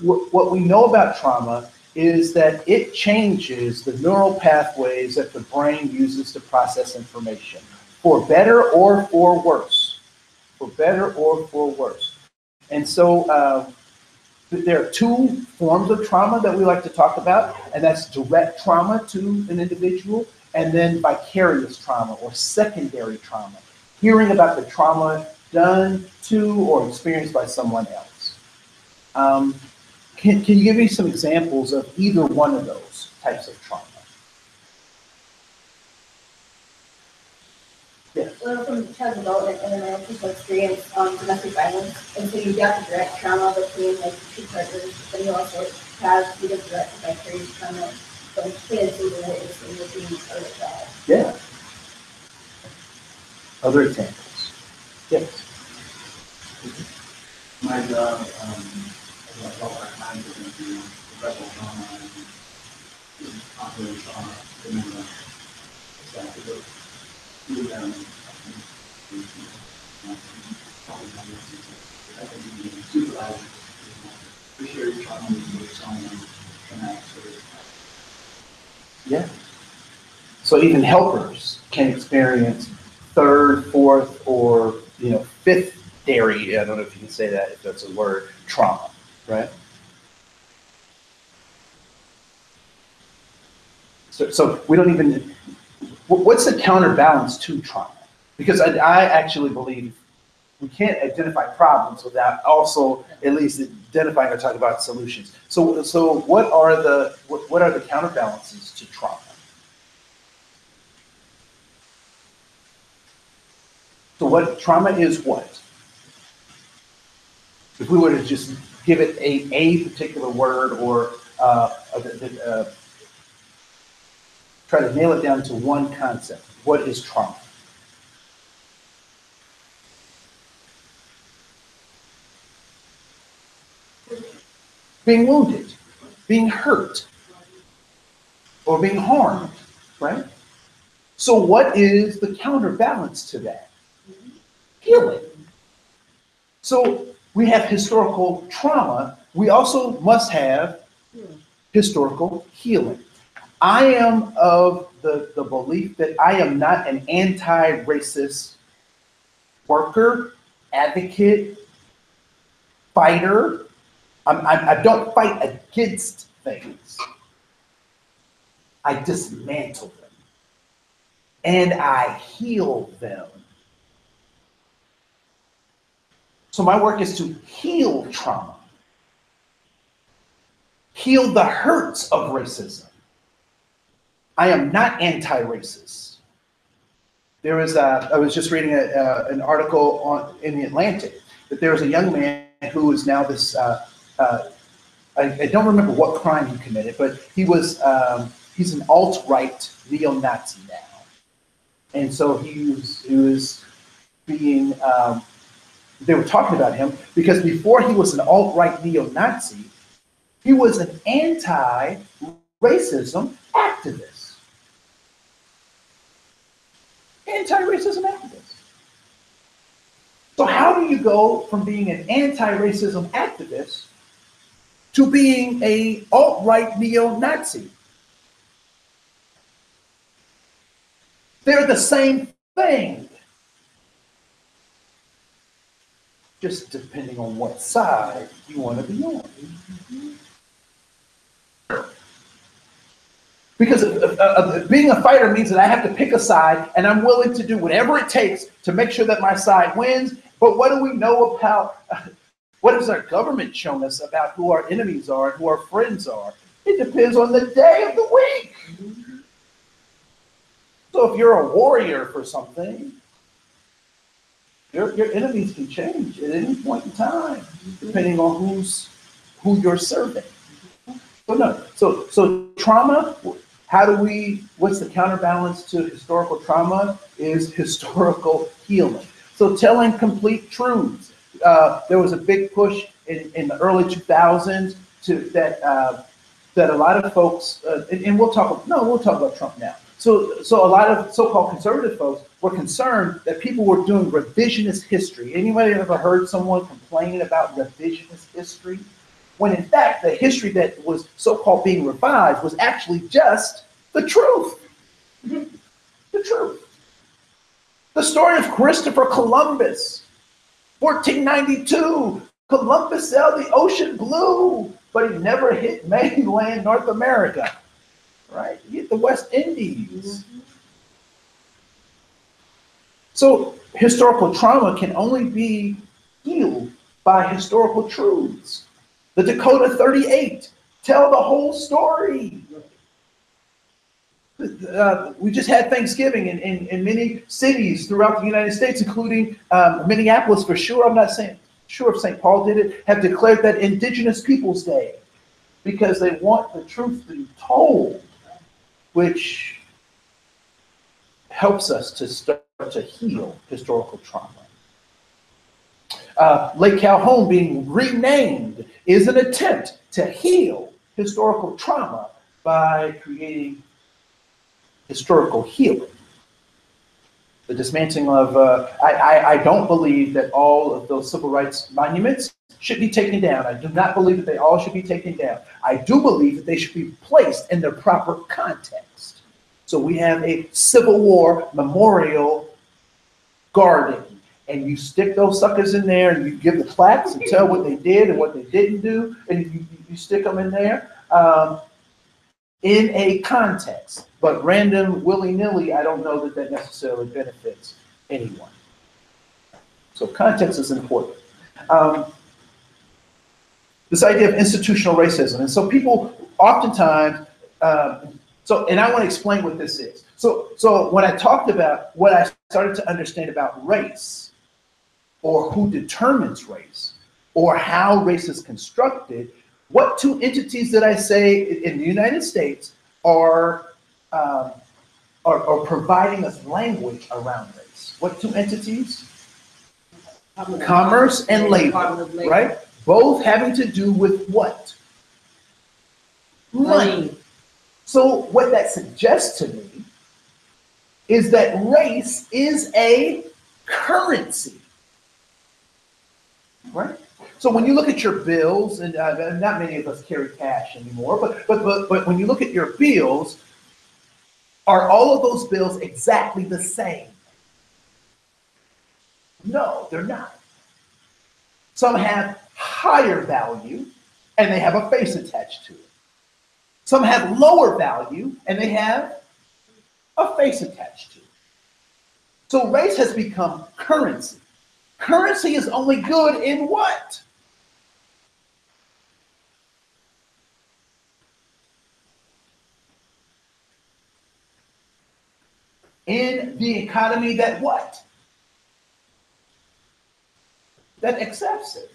What we know about trauma is that it changes the neural pathways that the brain uses to process information, for better or for worse. For better or for worse. And so there are two forms of trauma that we like to talk about, and that's direct trauma to an individual, and then vicarious trauma or secondary trauma, hearing about the trauma done to or experienced by someone else. Can you give me some examples of either one of those types of trauma? Yes. Well, from child development and then people experience domestic violence, and so you got the direct trauma between like two partners, but you also have the direct vicarious trauma from kids who were witnessing the being part of that. Yeah. Other examples? Yes. My job, as I felt like mine was going to be professional trauma and ongoing trauma, and then exactly those. I think being supervised, appreciate your trauma with someone and that sort of. Yeah. So even helpers can experience third, fourth, or fifth dairy. I don't know if you can say that, if that's a word. Trauma, right? So we don't even. What's the counterbalance to trauma? Because I actually believe we can't identify problems without also at least identifying or talking about solutions. So what are the counterbalances to trauma? So what trauma is what? If we were to just give it a particular word or try to nail it down to one concept, what is trauma? Being wounded, being hurt, or being harmed, right? So what is the counterbalance to that? Healing. So we have historical trauma. We also must have historical healing. I am of the belief that I am not an anti-racist worker, advocate, fighter. I don't fight against things. I dismantle them. And I heal them. So my work is to heal trauma. Heal the hurts of racism. I am not anti-racist. I was just reading an article in the Atlantic that there was a young man who is now this, I don't remember what crime he committed, but he's an alt-right neo-Nazi now. And so he was being, they were talking about him because before he was an alt-right neo-Nazi, he was an anti-racism activist. Anti-racism activist. So how do you go from being an anti-racism activist to being a alt-right neo-Nazi? They're the same thing. Just depending on what side you want to be on. Because being a fighter means that I have to pick a side, and I'm willing to do whatever it takes to make sure that my side wins. But what do we know about, what has our government shown us about who our enemies are and who our friends are? It depends on the day of the week. So if you're a warrior for something, your enemies can change at any point in time, depending on who you're serving. So trauma, what's the counterbalance to historical trauma is historical healing. So telling complete truths. There was a big push in the early 2000s that a lot of folks, and we'll talk about Trump now. So a lot of so-called conservative folks were concerned that people were doing revisionist history. Anybody ever heard someone complaining about revisionist history? When in fact, the history that was so-called being revised was actually just the truth. The truth. The story of Christopher Columbus, 1492. Columbus sailed the ocean blue, but he never hit mainland North America. Right? He hit the West Indies. So historical trauma can only be healed by historical truths. The Dakota 38 tell the whole story. We just had Thanksgiving in many cities throughout the United States, including Minneapolis for sure. I'm not sure if St. Paul did it, have declared that Indigenous Peoples Day because they want the truth to be told, which helps us to start to heal historical trauma. Lake Calhoun being renamed is an attempt to heal historical trauma by creating historical healing. The dismantling of, I don't believe that all of those civil rights monuments should be taken down. I do not believe that they all should be taken down. I do believe that they should be placed in their proper context. So we have a Civil War memorial garden, and you stick those suckers in there, and you give the plaques and tell what they did and what they didn't do, and you stick them in there in a context. But random, willy-nilly, I don't know that that necessarily benefits anyone. So context is important. This idea of institutional racism, and so people oftentimes, and I want to explain what this is. So when I talked about what I started to understand about race, or who determines race, or how race is constructed, what two entities did I say in the United States are providing us language around race? What two entities? Commerce and labor, right? Both having to do with what? Money. So what that suggests to me is that race is a currency, right? So when you look at your bills, and not many of us carry cash anymore, but when you look at your bills, are all of those bills exactly the same? No, they're not. Some have higher value, and they have a face attached to it. Some have lower value, and they have a face attached to it. So race has become currency. Currency is only good in what? In the economy that what? That accepts it,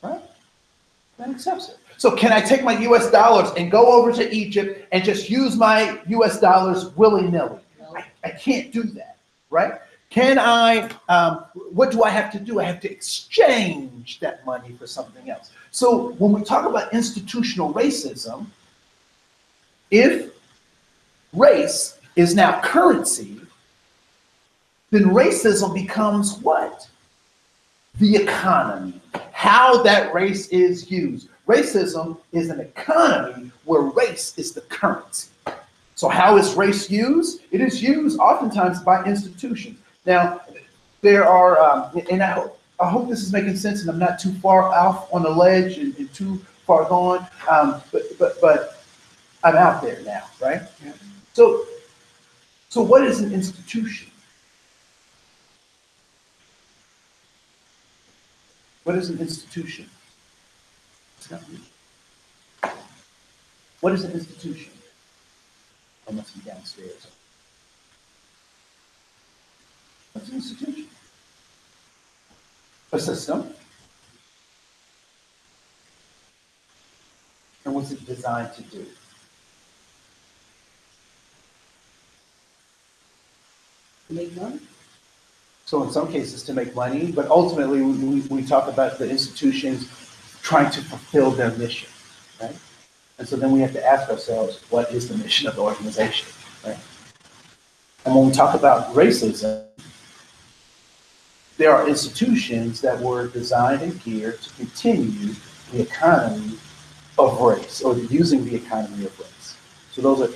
right? That accepts it. So can I take my US dollars and go over to Egypt and just use my US dollars willy-nilly? I can't do that, right? Can I, what do I have to do? I have to exchange that money for something else. So when we talk about institutional racism, if race is now currency, then racism becomes what? The economy, how that race is used. Racism is an economy where race is the currency. So how is race used? It is used oftentimes by institutions. Now, there are, and I hope this is making sense and I'm not too far off on the ledge and too far gone, but I'm out there now, right? So what is an institution? What is an institution? What is an institution? I must be downstairs. What's an institution? A system. And what's it designed to do? To make money. So in some cases to make money, but ultimately we talk about the institutions trying to fulfill their mission, right? And so then we have to ask ourselves, what is the mission of the organization? right? And when we talk about racism, there are institutions that were designed and geared to continue the economy of race, or using the economy of race. So those are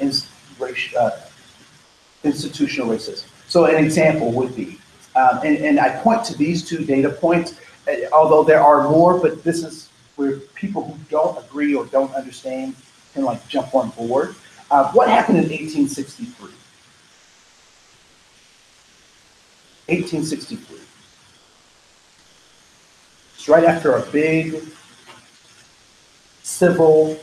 institutional racism. So an example would be, and I point to these two data points, although there are more, but this is where people who don't agree or don't understand can like jump on board. What happened in 1863? 1863. It's right after a big civil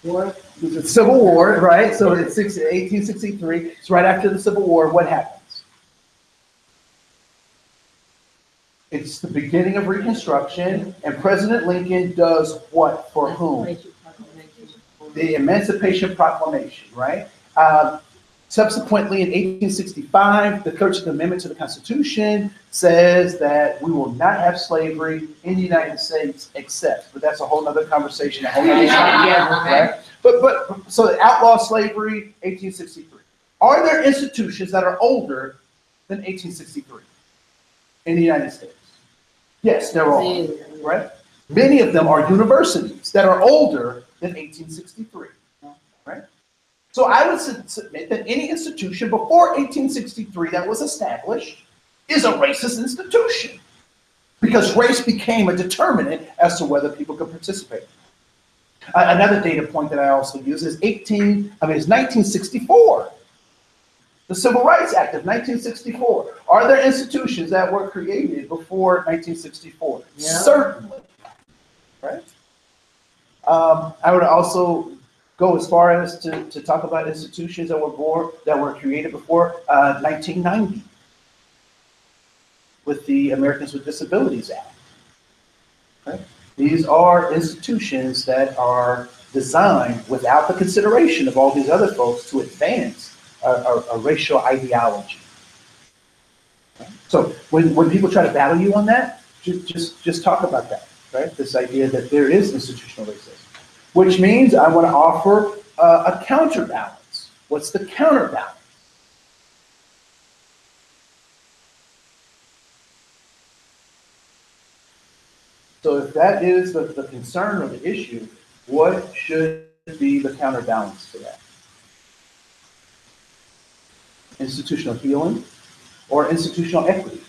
war. The Civil War, right? So it's 1863. It's right after the Civil War. What happens? It's the beginning of Reconstruction, and President Lincoln does what for whom? The Emancipation Proclamation, right? Subsequently, in 1865, the 13th Amendment to the Constitution says that we will not have slavery in the United States except, but that's a whole other conversation, a whole other time, right? But so outlaw slavery, 1863. Are there institutions that are older than 1863 in the United States? Yes, there are, right? Many of them are universities that are older than 1863, right? So I would submit that any institution before 1863 that was established is a racist institution, because race became a determinant as to whether people could participate. Another data point that I also use is 1964. The Civil Rights Act of 1964. Are there institutions that were created before 1964? Yeah. Certainly, right? I would also go as far as to talk about institutions that were created before 1990 with the Americans with Disabilities Act. Right? These are institutions that are designed without the consideration of all these other folks to advance a racial ideology. Right? So when people try to battle you on that, just talk about that, right? This idea that there is institutional racism. Which means I want to offer a counterbalance. What's the counterbalance? So if that is the concern or the issue, what should be the counterbalance to that? Institutional healing or institutional equity,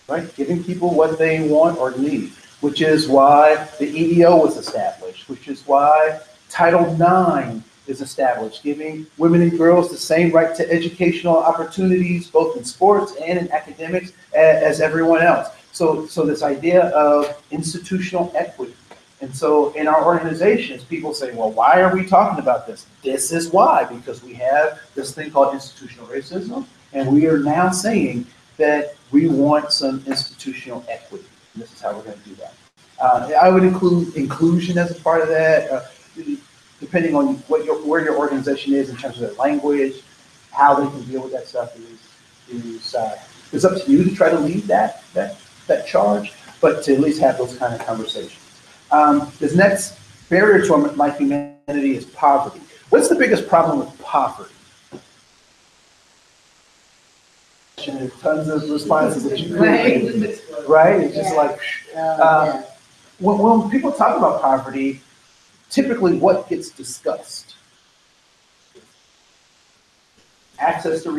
right? Giving people what they want or need, which is why the EEO was established, which is why Title IX is established, giving women and girls the same right to educational opportunities, both in sports and in academics, as everyone else. So this idea of institutional equity. And so in our organizations, people say, well, why are we talking about this? This is why, because we have this thing called institutional racism, and we are now saying that we want some institutional equity. And this is how we're going to do that. I would include inclusion as a part of that, depending on where your organization is in terms of their language, how they can deal with that stuff is up to you to try to lead that charge, but to at least have those kind of conversations. This next barrier to my humanity is poverty. What's the biggest problem with poverty? Tons of responses that you create, right? It's just like, when people talk about poverty, typically what gets discussed? Access to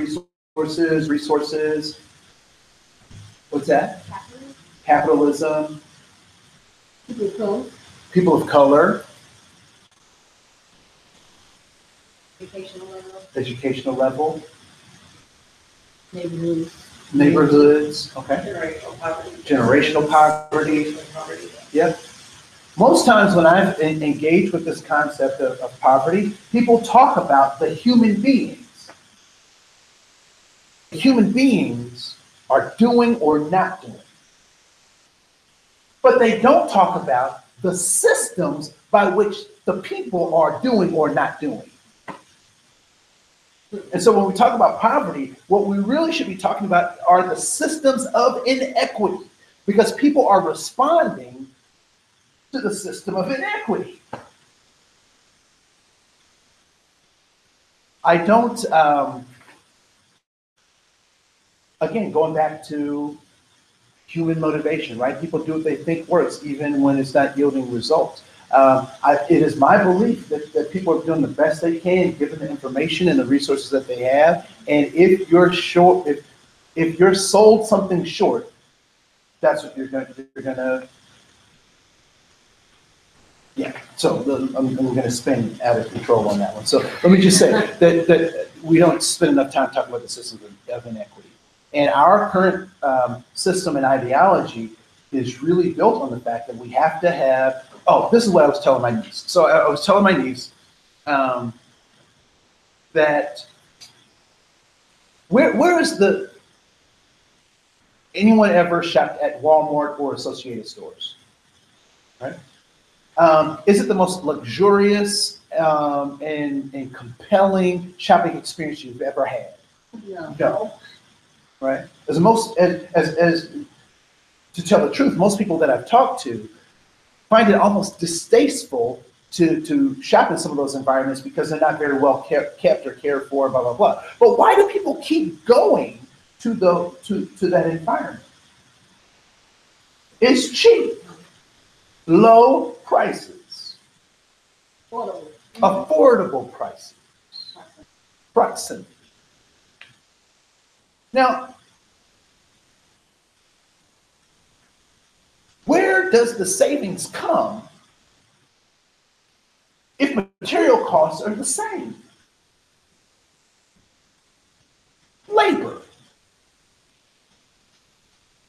resources. What's that? Capitalism. People of color. Educational level. Neighborhoods. Okay. Generational poverty. Yep. Most times when I've engaged with this concept of poverty, people talk about the human beings. Human beings are doing or not doing. But they don't talk about the systems by which the people are doing or not doing. And so when we talk about poverty, what we really should be talking about are the systems of inequity, because people are responding to the system of inequity. I don't, again, going back to human motivation, right? People do what they think works, even when it's not yielding results. It is my belief that people are doing the best they can, given the information and the resources that they have. And if you're short, if you're sold something short, that's what you're gonna. Yeah. So I'm gonna spin out of control on that one. So let me just say that we don't spend enough time talking about the systems of inequity. And our current system and ideology is really built on the fact that we have to have, oh, this is what I was telling my niece. So I was telling my niece that where is anyone ever shopped at Walmart or Associated stores, right? Is it the most luxurious and compelling shopping experience you've ever had? No. Right? As to tell the truth, most people that I've talked to find it almost distasteful to shop in some of those environments because they're not very well kept or cared for, blah, blah, blah. But why do people keep going to that environment? It's cheap, low prices, affordable prices, proximity. Now, where does the savings come if material costs are the same? Labor.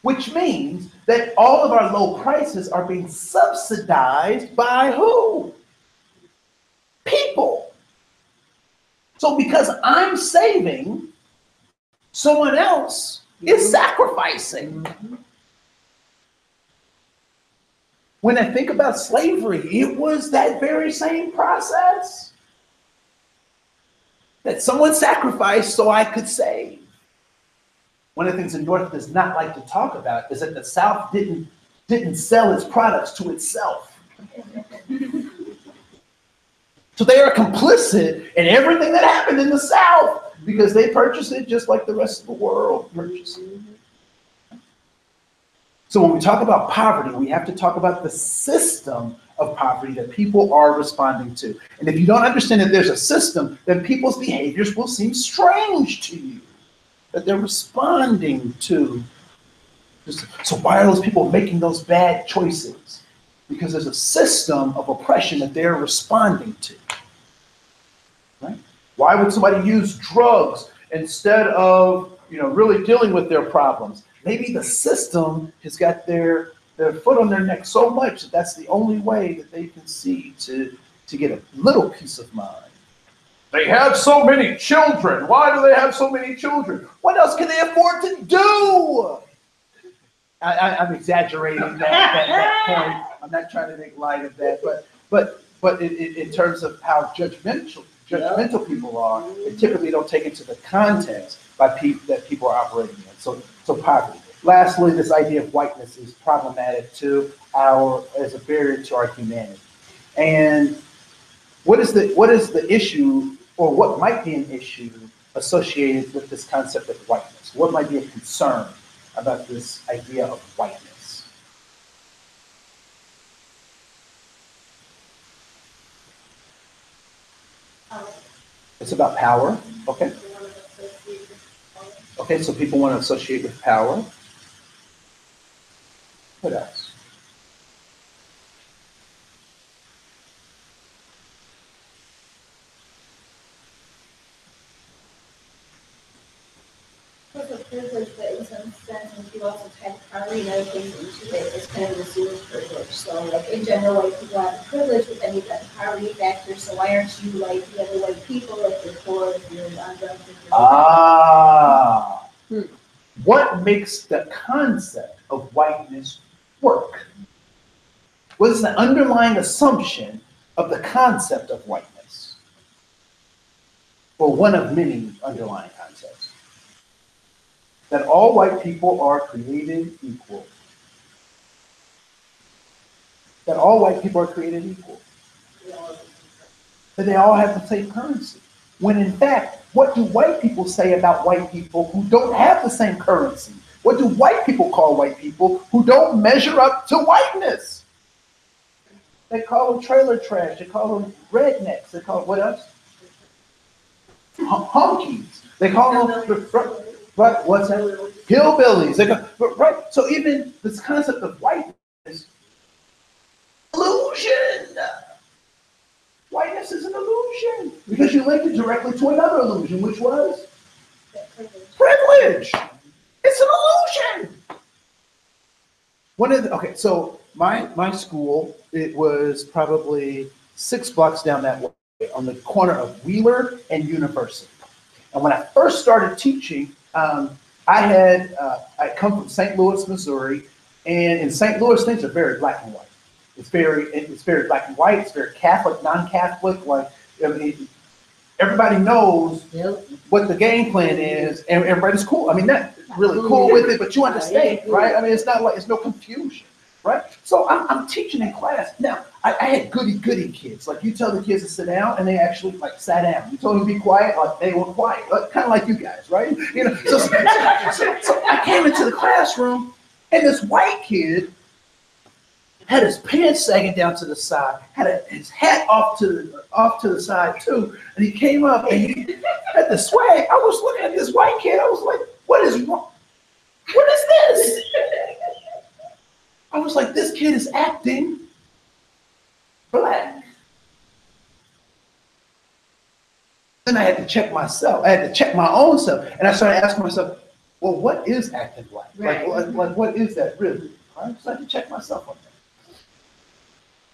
Which means that all of our low prices are being subsidized by who? People. So because I'm saving, someone else is sacrificing. When I think about slavery, it was that very same process. That someone sacrificed so I could save. One of the things the North does not like to talk about is that the South didn't sell its products to itself. So they are complicit in everything that happened in the South because they purchased it just like the rest of the world purchased it. So when we talk about poverty, we have to talk about the system of poverty that people are responding to. And if you don't understand that there's a system, then people's behaviors will seem strange to you, that they're responding to. So why are those people making those bad choices? Because there's a system of oppression that they're responding to. Right? Why would somebody use drugs instead of really dealing with their problems? Maybe the system has got their foot on their neck so much that that's the only way that they can see to get a little peace of mind. They have so many children. Why do they have so many children? What else can they afford to do? I'm exaggerating that point. I'm not trying to make light of that, but in terms of how judgmental people are, they typically don't take into the context that people are operating in. So poverty. Lastly, this idea of whiteness is problematic as a barrier to our humanity. And what is the issue, or what might be an issue associated with this concept of whiteness? What might be a concern about this idea of whiteness? It's about power. Okay. Okay, so people want to associate with power. What else? Because of privilege, but in some sense, and you also kind of already know things into it, it's kind of assumed privilege. So, like, in general, like, people have privilege, but then you've got the poverty factor, so why aren't you like the other white people, if you're poor, if you're undocumented? What makes the concept of whiteness work? What is the underlying assumption of the concept of whiteness? Or one of many underlying concepts. That all white people are created equal. That all white people are created equal. That they all have the same currency. When in fact, what do white people say about white people who don't have the same currency? What do white people call white people who don't measure up to whiteness? They call them trailer trash. They call them rednecks. They call them what else? Honkies. They call them, right, what's that? Hillbillies. They go, right. So even this concept of whiteness, illusion. Whiteness is an illusion because you link it directly to another illusion, which was privilege. It's an illusion. Okay, so my school, it was probably 6 blocks down that way on the corner of Wheeler and University. And when I first started teaching, I come from St. Louis, Missouri, and in St. Louis, things are very black and white. It's very black and white. It's very Catholic, non-Catholic. Like, I mean, everybody knows what the game plan is, and everybody's cool. I mean, not really cool with it, but you understand, right? I mean, it's not like it's no confusion, right? So I'm teaching in class now. I had goody kids. Like, you tell the kids to sit down, and they actually like sat down. You told them to be quiet, like they were quiet, like, kind of like you guys, right? You know. So I came into the classroom, and this white kid had his pants sagging down to the side, had his hat off to the side too, and he came up and he had the swag. I was looking at this white kid. I was like, "What is wrong? What is this?" I was like, "This kid is acting black." Then I had to check myself. I had to check my own self, and I started asking myself, "Well, what is acting black? Right. Like what is that really?" Right? So I had to check myself on that.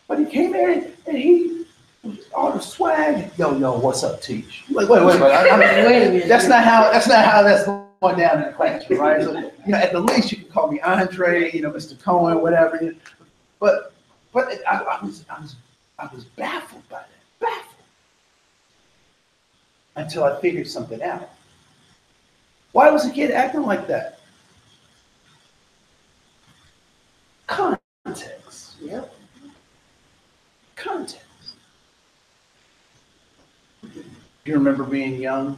But he came in and he all the swag. Yo, what's up, Teach? Like, wait a minute. Wait a minute. That's not how that's going down in the classroom, right? So, you know, at the least you can call me Andre, you know, Mr. Koen, whatever. You know. But I was baffled by that, baffled, until I figured something out. Why was the kid acting like that? Context. Yep. Context. Do you remember being young?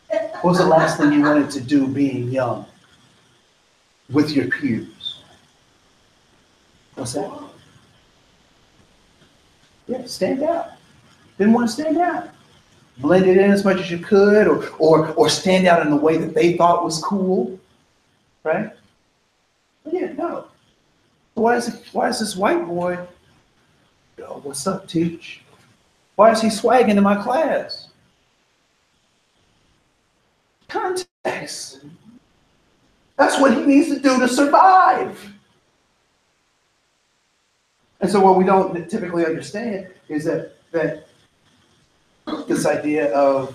What was the last thing you wanted to do being young with your peers? What's that? Yeah, stand out. Didn't want to stand out. Blend it in as much as you could, or stand out in the way that they thought was cool, right? But yeah, no. Why is this white boy? Yo, what's up, Teach? Why is he swagging in my class? Context. That's what he needs to do to survive. And so what we don't typically understand is that this idea of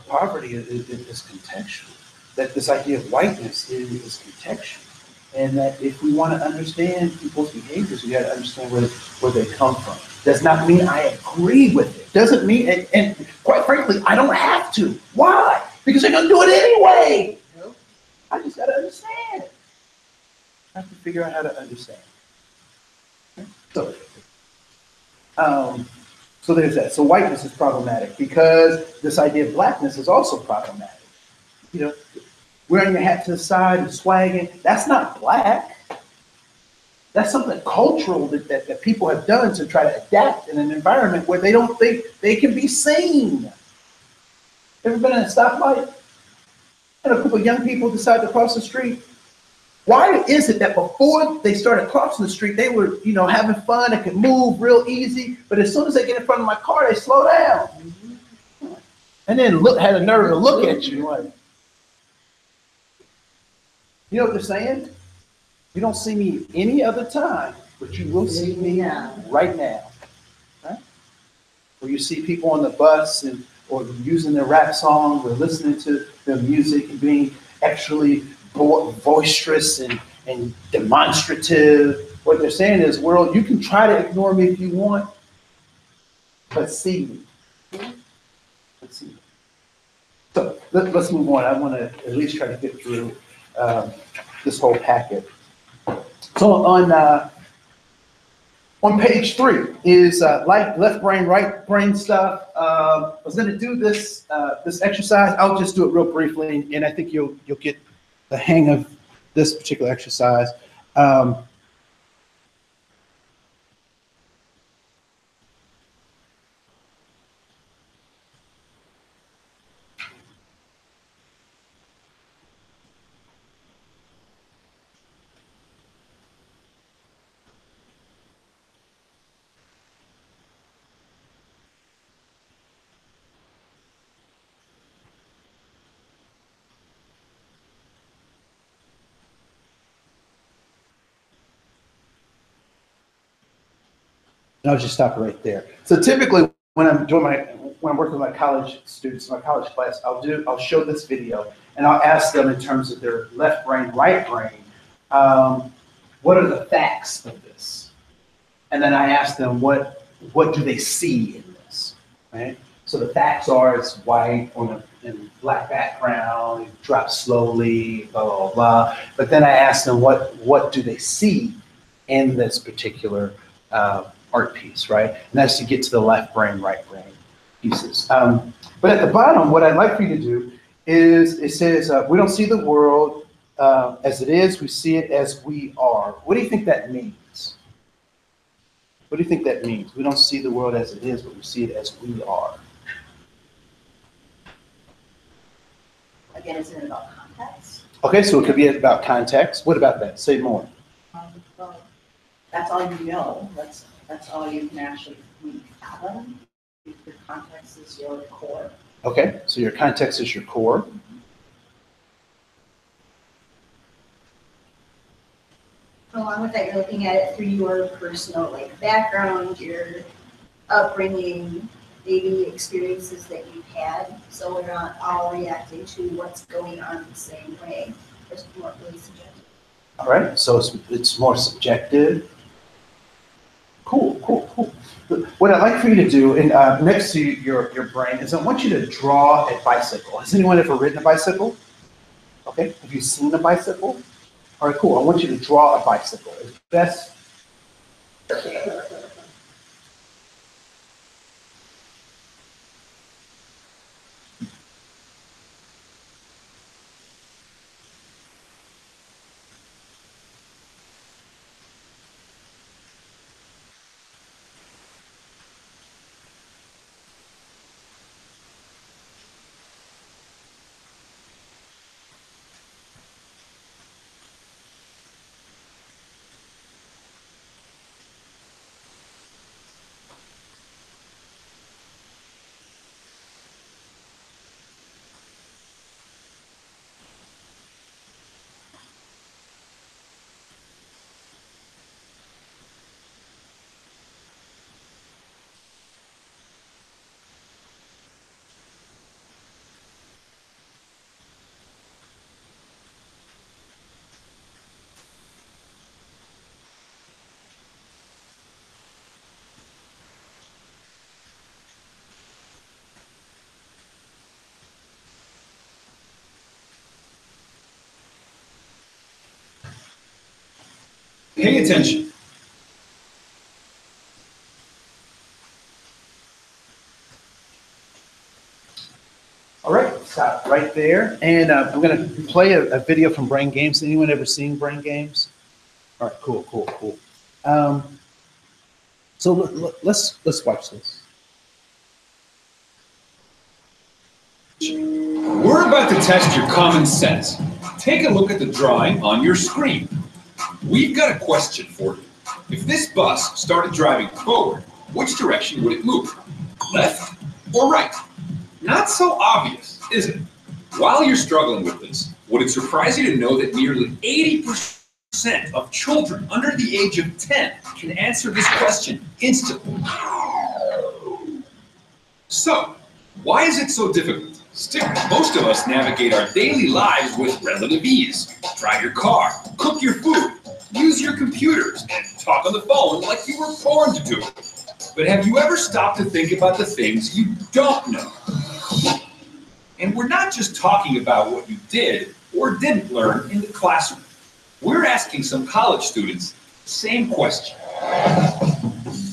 poverty is contextual. That this idea of whiteness is contextual. And that if we want to understand people's behaviors, we got to understand where they come from. Does not mean I agree with it. Doesn't mean, and quite frankly, I don't have to. Why? Because they're going to do it anyway. I just got to understand. I have to figure out how to understand. So there's that. So whiteness is problematic because this idea of blackness is also problematic. You know, wearing your hat to the side and swagging, that's not black. That's something cultural that people have done to try to adapt in an environment where they don't think they can be seen. Ever been at a stoplight and a group of young people decide to cross the street? Why is it that before they started crossing the street, they were, you know, having fun, they could move real easy, but as soon as they get in front of my car, they slow down. And then had a nerve to look at you like, you know what they're saying? You don't see me any other time, but you will see me right now. Right? Or you see people on the bus or using their rap songs or listening to their music and being actually boisterous and demonstrative. What they're saying is, world, you can try to ignore me if you want, but see me. Let's see. So let's move on. I want to at least try to get through this whole packet. So On page 3 is left brain, right brain stuff. I was going to do this this exercise. I'll just do it real briefly, and I think you'll get the hang of this particular exercise. I'll just stop right there. So typically, when I'm working with my college students, my college class, I'll show this video, and I'll ask them in terms of their left brain, right brain, what are the facts of this? And then I ask them what do they see in this, right? So the facts are it's white on a black background, it drops slowly, blah, blah, blah. But then I ask them what do they see in this particular art piece, right? And that's to get to the left brain, right brain pieces. But at the bottom, what I'd like for you to do is it says, we don't see the world as it is, we see it as we are. What do you think that means? What do you think that means? We don't see the world as it is, but we see it as we are. Again, isn't it about context? Okay, so it could be about context. What about that? Say more. Well, that's all you know. That's all you can actually fathom. Your context is your core. Okay, so your context is your core. Along with that, you're looking at it through your personal background, your upbringing, maybe experiences that you've had. So we're not all reacting to what's going on the same way. It's more really subjective. All right, so it's more subjective. Cool. What I'd like for you to do, and next to your brain, is I want you to draw a bicycle. Has anyone ever ridden a bicycle? Okay, have you seen a bicycle? All right, cool. I want you to draw a bicycle. As best. Pay attention. All right, stop right there. And I'm going to play a video from Brain Games. Anyone ever seen Brain Games? All right, cool. So let's watch this. We're about to test your common sense. Take a look at the drawing on your screen. We've got a question for you. If this bus started driving forward, which direction would it move? Left or right? Not so obvious, is it? While you're struggling with this, would it surprise you to know that nearly 80% of children under the age of 10 can answer this question instantly? So, why is it so difficult? Still, most of us navigate our daily lives with relative ease. Drive your car, cook your food, use your computers, and talk on the phone like you were born to do it. But have you ever stopped to think about the things you don't know? And we're not just talking about what you did or didn't learn in the classroom. We're asking some college students the same question.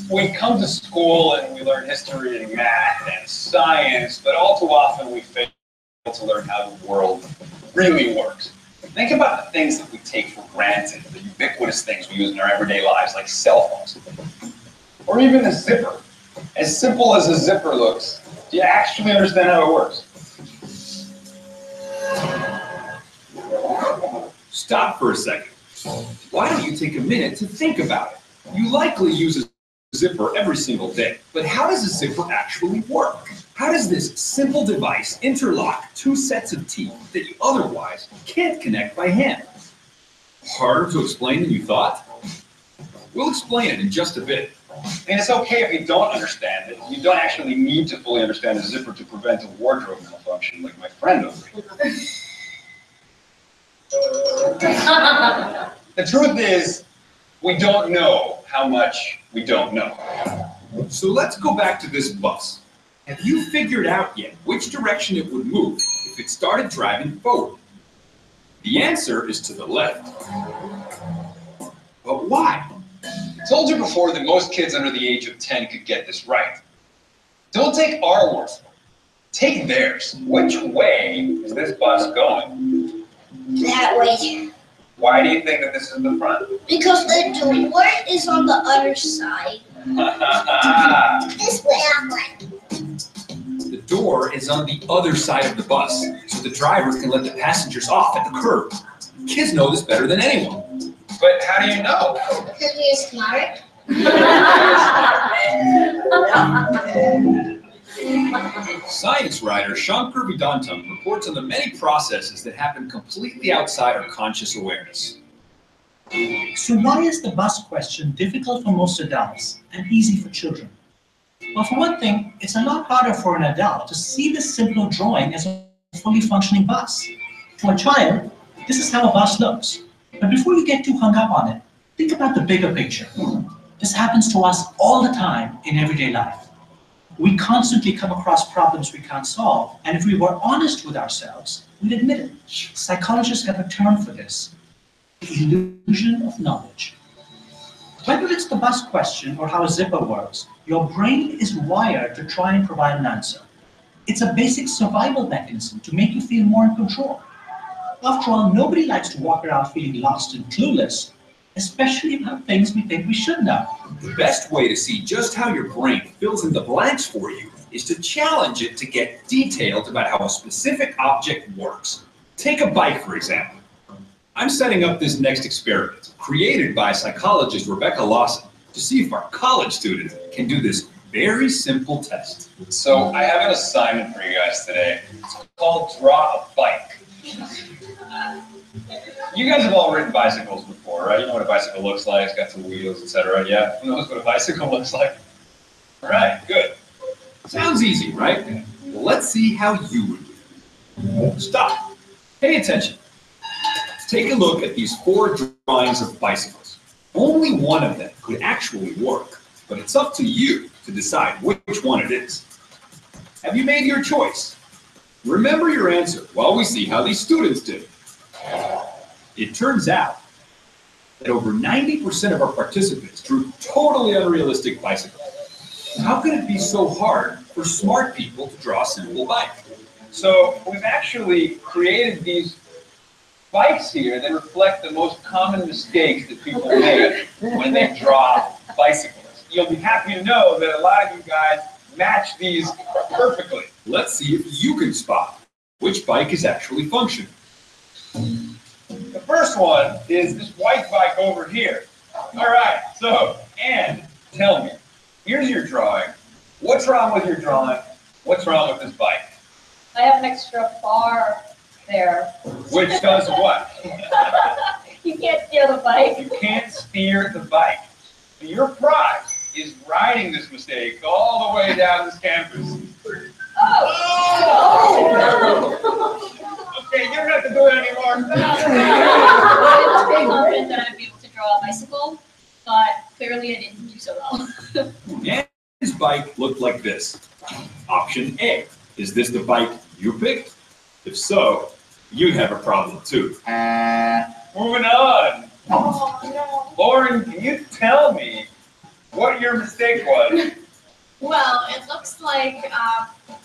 We come to school and we learn history and math and science, but all too often we fail to learn how the world really works. Think about the things that we take for granted, the ubiquitous things we use in our everyday lives, like cell phones, or even a zipper. As simple as a zipper looks, do you actually understand how it works? Stop for a second. Why don't you take a minute to think about it? You likely use a zipper every single day, but how does a zipper actually work? How does this simple device interlock two sets of teeth that you otherwise can't connect by hand? Harder to explain than you thought? We'll explain it in just a bit. And it's okay if you don't understand it. You don't actually need to fully understand a zipper to prevent a wardrobe malfunction like my friend over here. The truth is, we don't know how much we don't know. So let's go back to this bus. Have you figured out yet which direction it would move if it started driving forward? The answer is to the left. But why? I told you before that most kids under the age of 10 could get this right. Don't take our words for it. Take theirs. Which way is this bus going? That way. Why do you think that this is the front? Because the door is on the other side. This way I'm like. The door is on the other side of the bus, so the driver can let the passengers off at the curb. Kids know this better than anyone. But how do you know? Because we're smart. Science writer Shankar Vedantam reports on the many processes that happen completely outside our conscious awareness. So why is the bus question difficult for most adults and easy for children? Well, for one thing, it's a lot harder for an adult to see this simple drawing as a fully functioning bus. For a child, this is how a bus looks. But before you get too hung up on it, think about the bigger picture. This happens to us all the time in everyday life. We constantly come across problems we can't solve, and if we were honest with ourselves, we'd admit it. Psychologists have a term for this: the illusion of knowledge. Whether it's the bus question or how a zipper works, your brain is wired to try and provide an answer. It's a basic survival mechanism to make you feel more in control. After all, nobody likes to walk around feeling lost and clueless, especially about things we think we should know. The best way to see just how your brain fills in the blanks for you is to challenge it to get detailed about how a specific object works. Take a bike, for example. I'm setting up this next experiment, created by psychologist Rebecca Lawson, to see if our college students can do this very simple test. So I have an assignment for you guys today. It's called Draw a Bike. You guys have all ridden bicycles before, right? You know what a bicycle looks like. It's got some wheels, etc. Yeah? Who knows what a bicycle looks like? All right, good. Sounds easy, right? Well, let's see how you would do it. Stop. Pay attention. Take a look at these 4 drawings of bicycles. Only one of them could actually work, but it's up to you to decide which one it is. Have you made your choice? Remember your answer while we see how these students did. It turns out that over 90% of our participants drew totally unrealistic bicycles. How can it be so hard for smart people to draw a simple bike? So we've actually created these bikes here that reflect the most common mistakes that people make when they draw bicycles. You'll be happy to know that a lot of you guys match these perfectly. Let's see if you can spot which bike is actually functioning. The first one is this white bike over here. All right, so, Anne, tell me, here's your drawing. What's wrong with your drawing? What's wrong with this bike? I have an extra bar there. Which does what? You can't steer the bike. You can't steer the bike. Your prize is riding this mistake all the way down this campus. Okay, you don't have to do it anymore. I was very confident that I'd be able to draw a bicycle, but clearly I didn't do so well. Anne's bike looked like this. Option A. Is this the bike you picked? If so, you'd have a problem too. Moving on. Oh, no. Lauren, can you tell me what your mistake was. Well, it looks like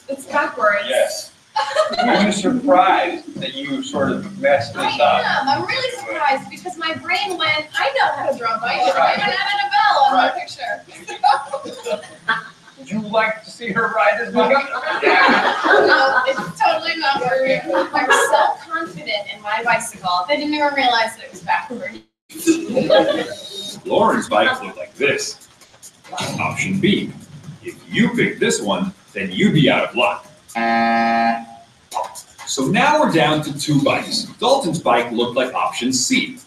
it's backwards. Yes. Are you surprised that you sort of messed this up? I'm really surprised because my brain went, I know how to draw a bike. I even added a bell on my picture. Would you like to see her ride this bike? No, it's totally not working. I was so confident in my bicycle, I didn't even realize that it was backwards. Lauren's bike looked like this. Option B. If you pick this one, then you'd be out of luck. So now we're down to 2 bikes. Dalton's bike looked like option C.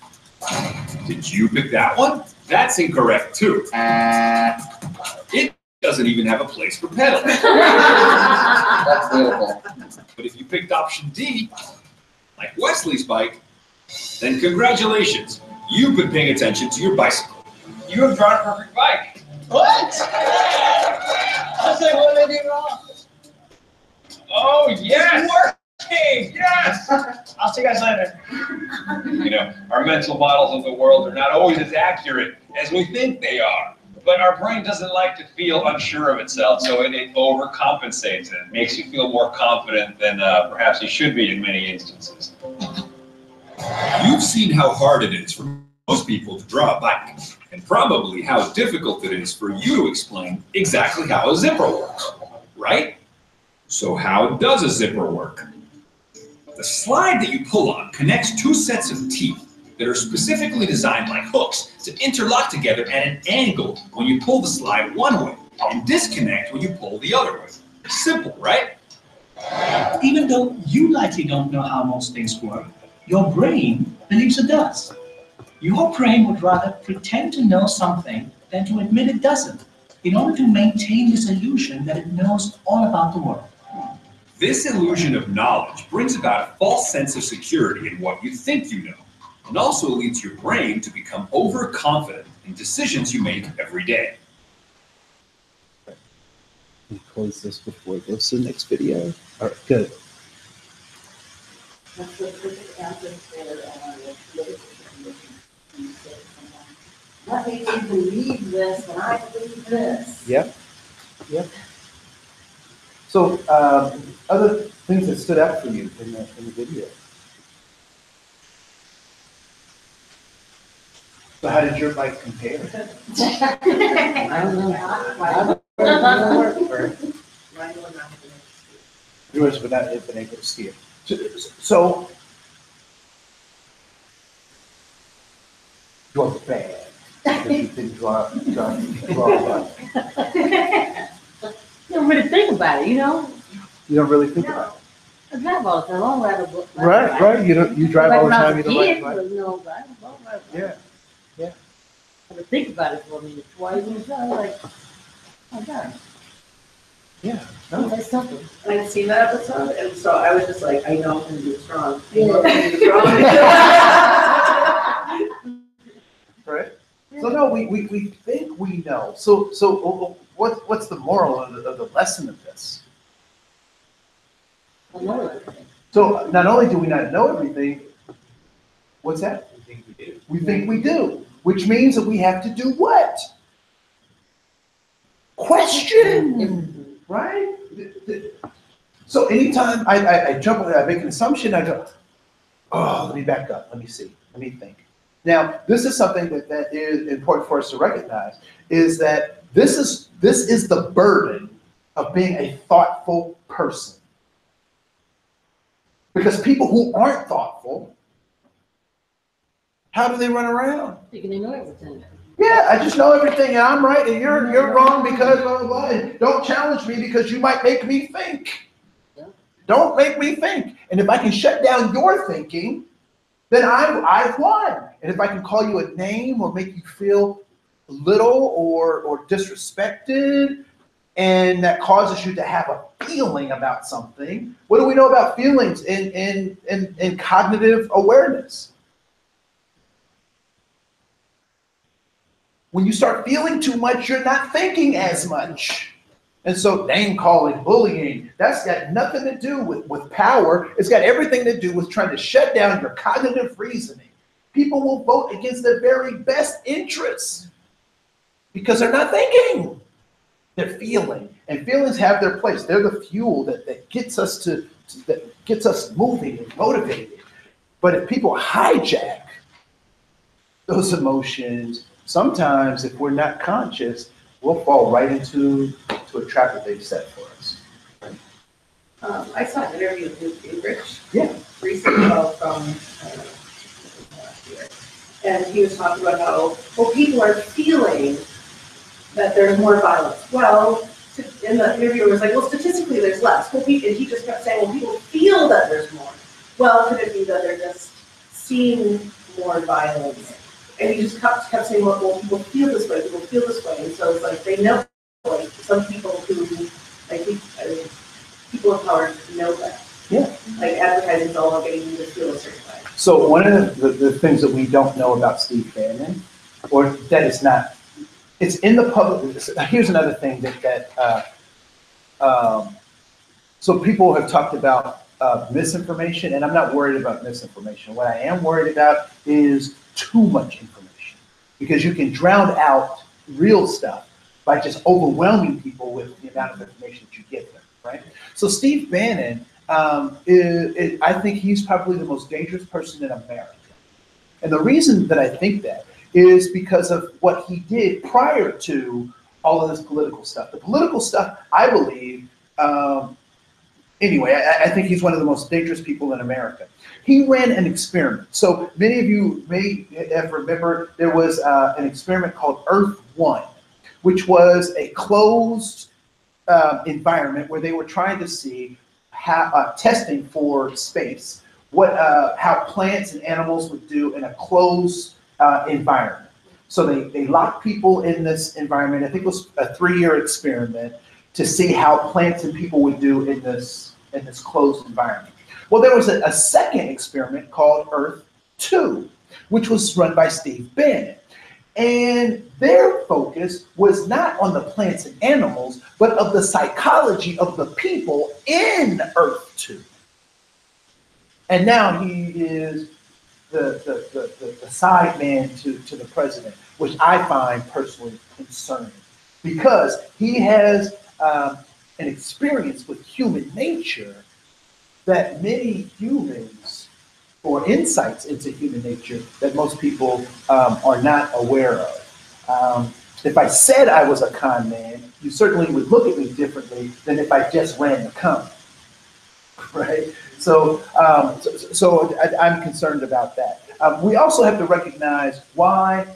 Did you pick that one? That's incorrect too. It doesn't even have a place for pedals. That's beautiful. But if you picked option D, like Wesley's bike, then congratulations. You've been paying attention to your bicycle. You have drawn a perfect bike. What? I said, what did I do wrong? Oh, yes! Working! Yes! I'll see you guys later. You know, our mental models of the world are not always as accurate as we think they are. But our brain doesn't like to feel unsure of itself, so it overcompensates and it makes you feel more confident than perhaps you should be in many instances. You've seen how hard it is for most people to draw a bike, and probably how difficult it is for you to explain exactly how a zipper works, right? So how does a zipper work? The slide that you pull on connects 2 sets of teeth that are specifically designed like hooks to interlock together at an angle when you pull the slide one way and disconnect when you pull the other way. Simple, right? Even though you likely don't know how most things work, your brain believes it does. Your brain would rather pretend to know something than to admit it doesn't, in order to maintain this illusion that it knows all about the world. This illusion of knowledge brings about a false sense of security in what you think you know, and also leads your brain to become overconfident in decisions you make every day. We close this before it goes to the next video. All right, good. That's the perfect answer for, look at the situation. And say to someone, let me believe this, and I believe this. Yep. Yep. So, other things that stood out for you in the video. So how did your bike compare? I don't know. Yours would not have been able to steer. So drove bad. Because you didn't draw a bike. You don't really think about it, you know? You don't really think about I drive all the time, I don't ride a book. it. Right. You drive all the time, you don't ride a bike. Like when I was a kid, I don't ride a bike. Yeah. I had to think about it for a minute, twice, and I was like, oh God, Yeah. oh, that's something. I'd seen that episode, and so I was just like, I know I'm gonna do it wrong. I Yeah. know I'm gonna do it wrong. Right? So no, we think we know. So what's the moral of the lesson of this? I know everything. So not only do we not know everything, what's that? I think we do. We think we do, which means that we have to do what? Question, right? So anytime I jump, I make an assumption, I go, oh, let me back up, let me see, let me think. Now, this is something that is important for us to recognize, is that this is the burden of being a thoughtful person. Because people who aren't thoughtful, how do they run around? Thinking they know everything. Yeah, I just know everything, and I'm right, and you're wrong because blah, blah, blah. And don't challenge me because you might make me think. Yeah. Don't make me think. And if I can shut down your thinking, then I've won. And if I can call you a name or make you feel little or disrespected, and that causes you to have a feeling about something, what do we know about feelings in cognitive awareness? When you start feeling too much, you're not thinking as much. And so name calling, bullying, that's got nothing to do with power. It's got everything to do with trying to shut down your cognitive reasoning. People will vote against their very best interests. because they're not thinking. They're feeling, and feelings have their place. They're the fuel that gets us that gets us moving and motivated. But if people hijack those emotions, sometimes if we're not conscious, we'll fall right into a trap that they've set for us. I saw an interview with Gingrich. Yeah. Recently, from last year. And he was talking about how, well, people are feeling that there's more violence. Well, in the interview, it was like, well, statistically, there's less. Well, and he just kept saying, well, people feel that there's more. Well, could it be that they're just seeing more violence? And he just kept saying, well, people feel this way, people feel this way. And so it's like, they know, like, some people who, I think, people of power know that. Yeah. Like, advertising is all about getting you to feel a certain way. So one of the things that we don't know about Steve Bannon, or that is not, it's in the public. Here's another thing so people have talked about misinformation, and I'm not worried about misinformation. What I am worried about is too much information, because you can drown out real stuff by just overwhelming people with the amount of information that you give them, right? So Steve Bannon, I think he's probably the most dangerous person in America. And the reason that I think that is because of what he did prior to all of this political stuff. The political stuff, I believe, anyway, I think he's one of the most dangerous people in America. He ran an experiment. So many of you may have remembered there was an experiment called Earth One, which was a closed environment where they were trying to see how, testing for space, how plants and animals would do in a closed environment. So they locked people in this environment. I think it was a 3-year experiment to see how plants and people would do in this closed environment. Well, there was a second experiment called Earth 2, which was run by Steve Bannon. And their focus was not on the plants and animals, but of the psychology of the people in Earth 2. And now he is the side man to the president, which I find personally concerning, because he has an experience with human nature that many humans, or insights into human nature that most people are not aware of. If I said I was a con man, you certainly would look at me differently than if I just ran the con, right? So I'm concerned about that. We also have to recognize what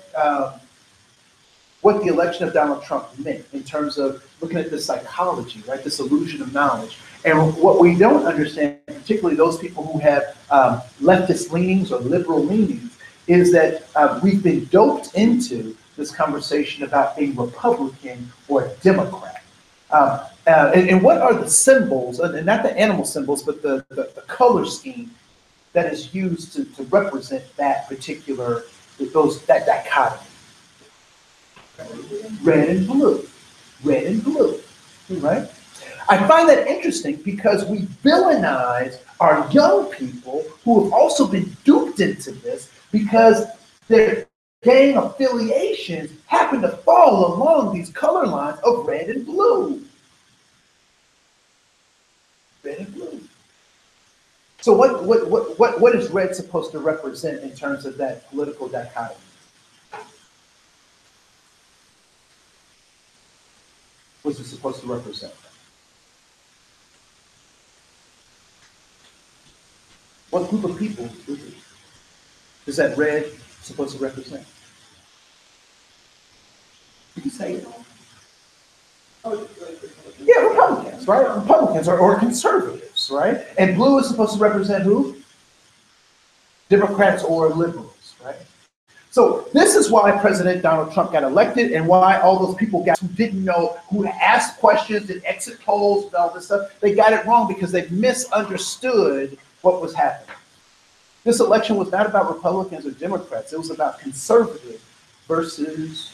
the election of Donald Trump meant in terms of looking at the psychology, right? This illusion of knowledge. And what we don't understand, particularly those people who have leftist leanings or liberal leanings, is that we've been doped into this conversation about being Republican or Democrat. And what are the symbols, and not the animal symbols, but the color scheme that is used to represent that particular, that dichotomy? Red and blue, right? I find that interesting because we villainize our young people who have also been duped into this because their gang affiliations happen to fall along these color lines of red and blue. Red and blue. So what is red supposed to represent in terms of that political dichotomy? What's it supposed to represent? What group of people is that red supposed to represent? You can say it. Yeah, Republicans, right? Republicans or conservatives, right? And blue is supposed to represent who? Democrats or liberals, right? So this is why President Donald Trump got elected and why all those people who didn't know, who asked questions and exit polls and all this stuff, they got it wrong because they misunderstood what was happening. This election was not about Republicans or Democrats. It was about conservative versus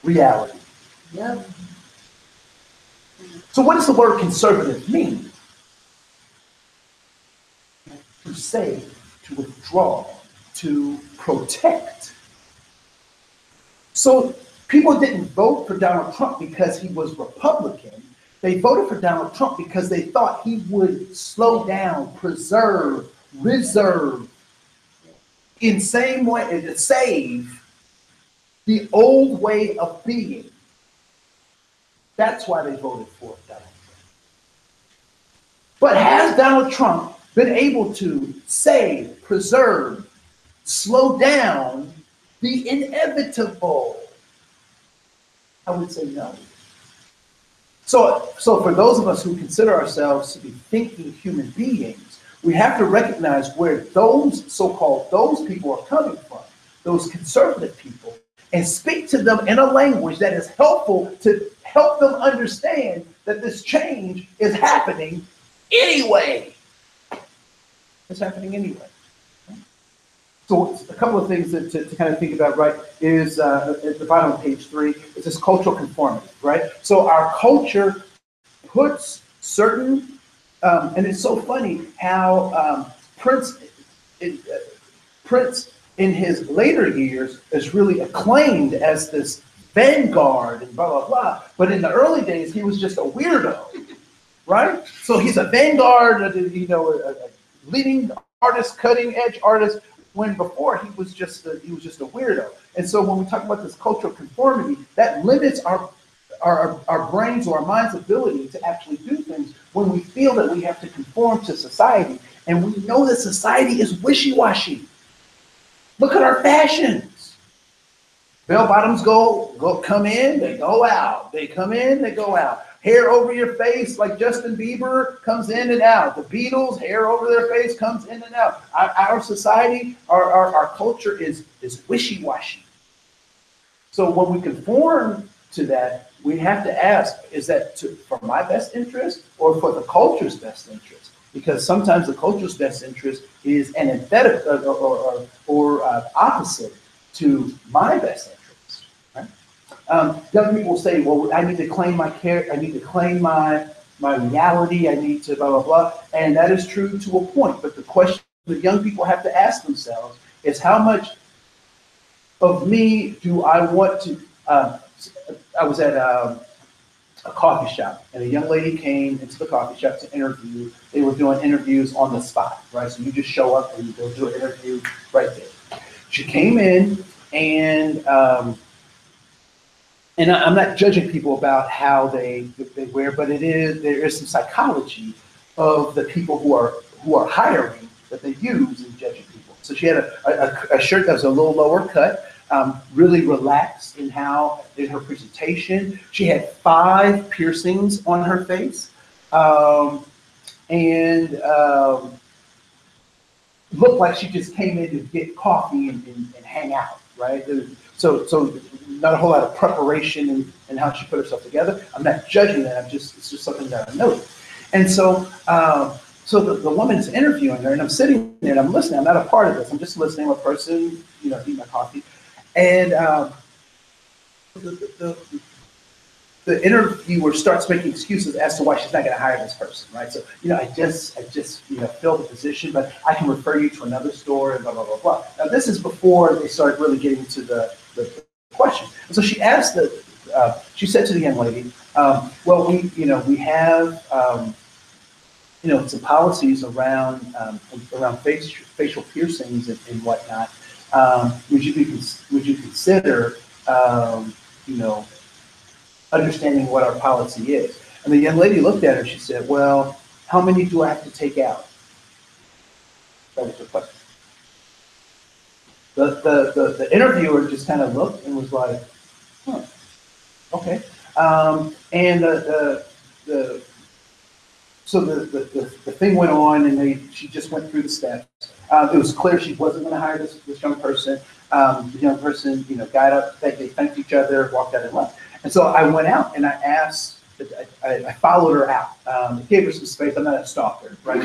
reality. Yeah. So what does the word conservative mean? To save, to withdraw, to protect. So people didn't vote for Donald Trump because he was Republican. They voted for Donald Trump because they thought he would slow down, preserve, reserve, in same way, and save the old way of being. That's why they voted for Donald Trump. But has Donald Trump been able to save, preserve, slow down the inevitable? I would say no. So for those of us who consider ourselves to be thinking human beings, we have to recognize where those so-called those people are coming from, those conservative people, and speak to them in a language that is helpful to help them understand that this change is happening anyway. It's happening anyway. So a couple of things to kind of think about, right, is at the bottom of page 3, is this cultural conformity, right? So our culture puts certain, and it's so funny how Prince in his later years is really acclaimed as this vanguard and blah, blah, blah. But in the early days, he was just a weirdo, right? So he's a vanguard, a leading artist, cutting edge artist, when before he was just a weirdo. And so when we talk about this cultural conformity, that limits our brains or our mind's ability to actually do things when we feel that we have to conform to society. And we know that society is wishy-washy. Look at our fashions. Bell bottoms come in, they go out. They come in, they go out. Hair over your face, like Justin Bieber, comes in and out. The Beatles, hair over their face, comes in and out. Our society, our culture is wishy-washy. So when we conform to that, we have to ask, is that for my best interest or for the culture's best interest? Because sometimes the culture's best interest is an antithetical or opposite to my best interest. Right? Young people say, "Well, I need to claim my care. I need to claim my reality. I need to blah blah blah," and that is true to a point. But the question that young people have to ask themselves is, how much of me do I want to? I was at a coffee shop, and a young lady came into the coffee shop to interview. They were doing interviews on the spot, right? So you just show up and they'll do an interview right there. She came in, and I'm not judging people about how they wear, but there is some psychology of the people who are hiring that they use in judging people. So she had a shirt that was a little lower cut. Really relaxed in her presentation. She had 5 piercings on her face, and looked like she just came in to get coffee and hang out, right? So not a whole lot of preparation in how she put herself together. I'm not judging that. It's just something that I noticed. And so the woman's interviewing her, and I'm sitting there and I'm listening. I'm not a part of this. I'm just listening. I'm a person, eating my coffee. And the interviewer starts making excuses as to why she's not going to hire this person, right? So, I just filled the position, but I can refer you to another store and blah, blah, blah, blah. Now, this is before they started really getting to the question. And so she asked she said to the young lady, well, we have, some policies around facial piercings and whatnot. Would you consider, understanding what our policy is? And the young lady looked at her. She said, "Well, how many do I have to take out?" That was her question. The interviewer just kind of looked and was like, "Huh, okay." And so the thing went on, and she just went through the steps. It was clear she wasn't going to hire this young person. The young person, got up, they thanked each other, walked out and left. And so I went out and I asked, I followed her out, gave her some space. I'm not a stalker, right?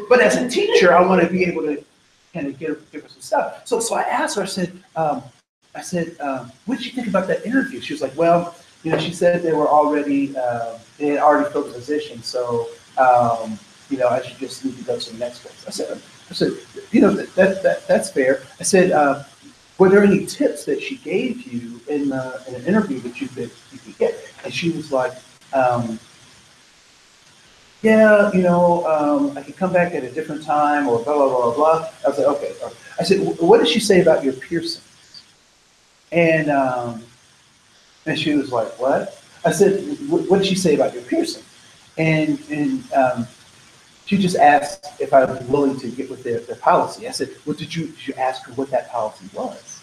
but as a teacher, I want to be able to kind of give her some stuff. So I asked her, I said, what did you think about that interview? She was like, well, she said they had already filled the position, so I should just need to go to the next place. I said, that's fair. I said, were there any tips that she gave you in an interview that you could get? And she was like, yeah, I could come back at a different time or blah, blah, blah, blah. I was like, okay. I said, what did she say about your piercings? And she was like, what? I said, what did she say about your piercing? And she just asked if I was willing to get with their policy. I said, well, did you ask her what that policy was?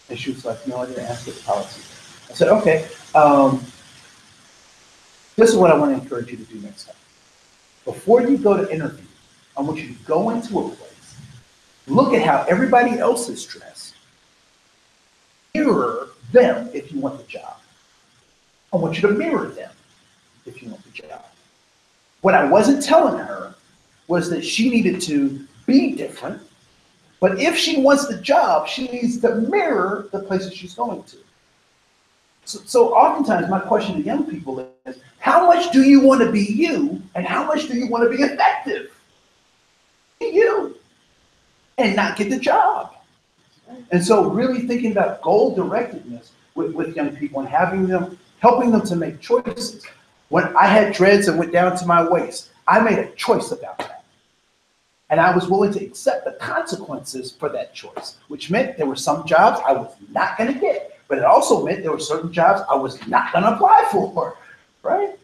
And she was like, no, I didn't ask her the policy. I said, okay, this is what I want to encourage you to do next time. Before you go to interview, I want you to go into a place, look at how everybody else is dressed, mirror them if you want the job. I want you to mirror them if you want the job. What I wasn't telling her was that she needed to be different, but if she wants the job, she needs to mirror the places she's going to. So oftentimes my question to young people is, how much do you want to be you, and how much do you want to be effective? Be you, and not get the job. And so really thinking about goal-directedness with young people and helping them to make choices. When I had dreads that went down to my waist, I made a choice about that. And I was willing to accept the consequences for that choice, which meant there were some jobs I was not going to get. But it also meant there were certain jobs I was not going to apply for, right?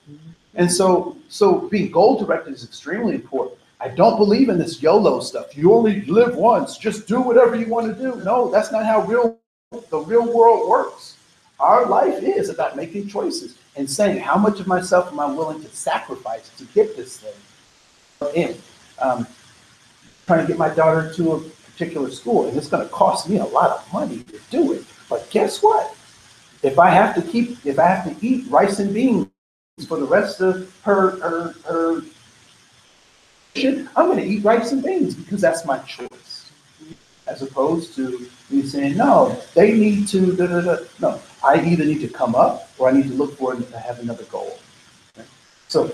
And so being goal-directed is extremely important. I don't believe in this YOLO stuff. You only live once. Just do whatever you want to do. No, that's not how the real world works. Our life is about making choices and saying, how much of myself am I willing to sacrifice to get this thing in? Trying to get my daughter to a particular school, and it's going to cost me a lot of money to do it. But guess what? If I have to eat rice and beans for the rest of her I'm going to eat rice and beans because that's my choice. As opposed to me saying, no, they need to, da, da, da. No, I either need to come up or I need to look for it to have another goal. Okay? So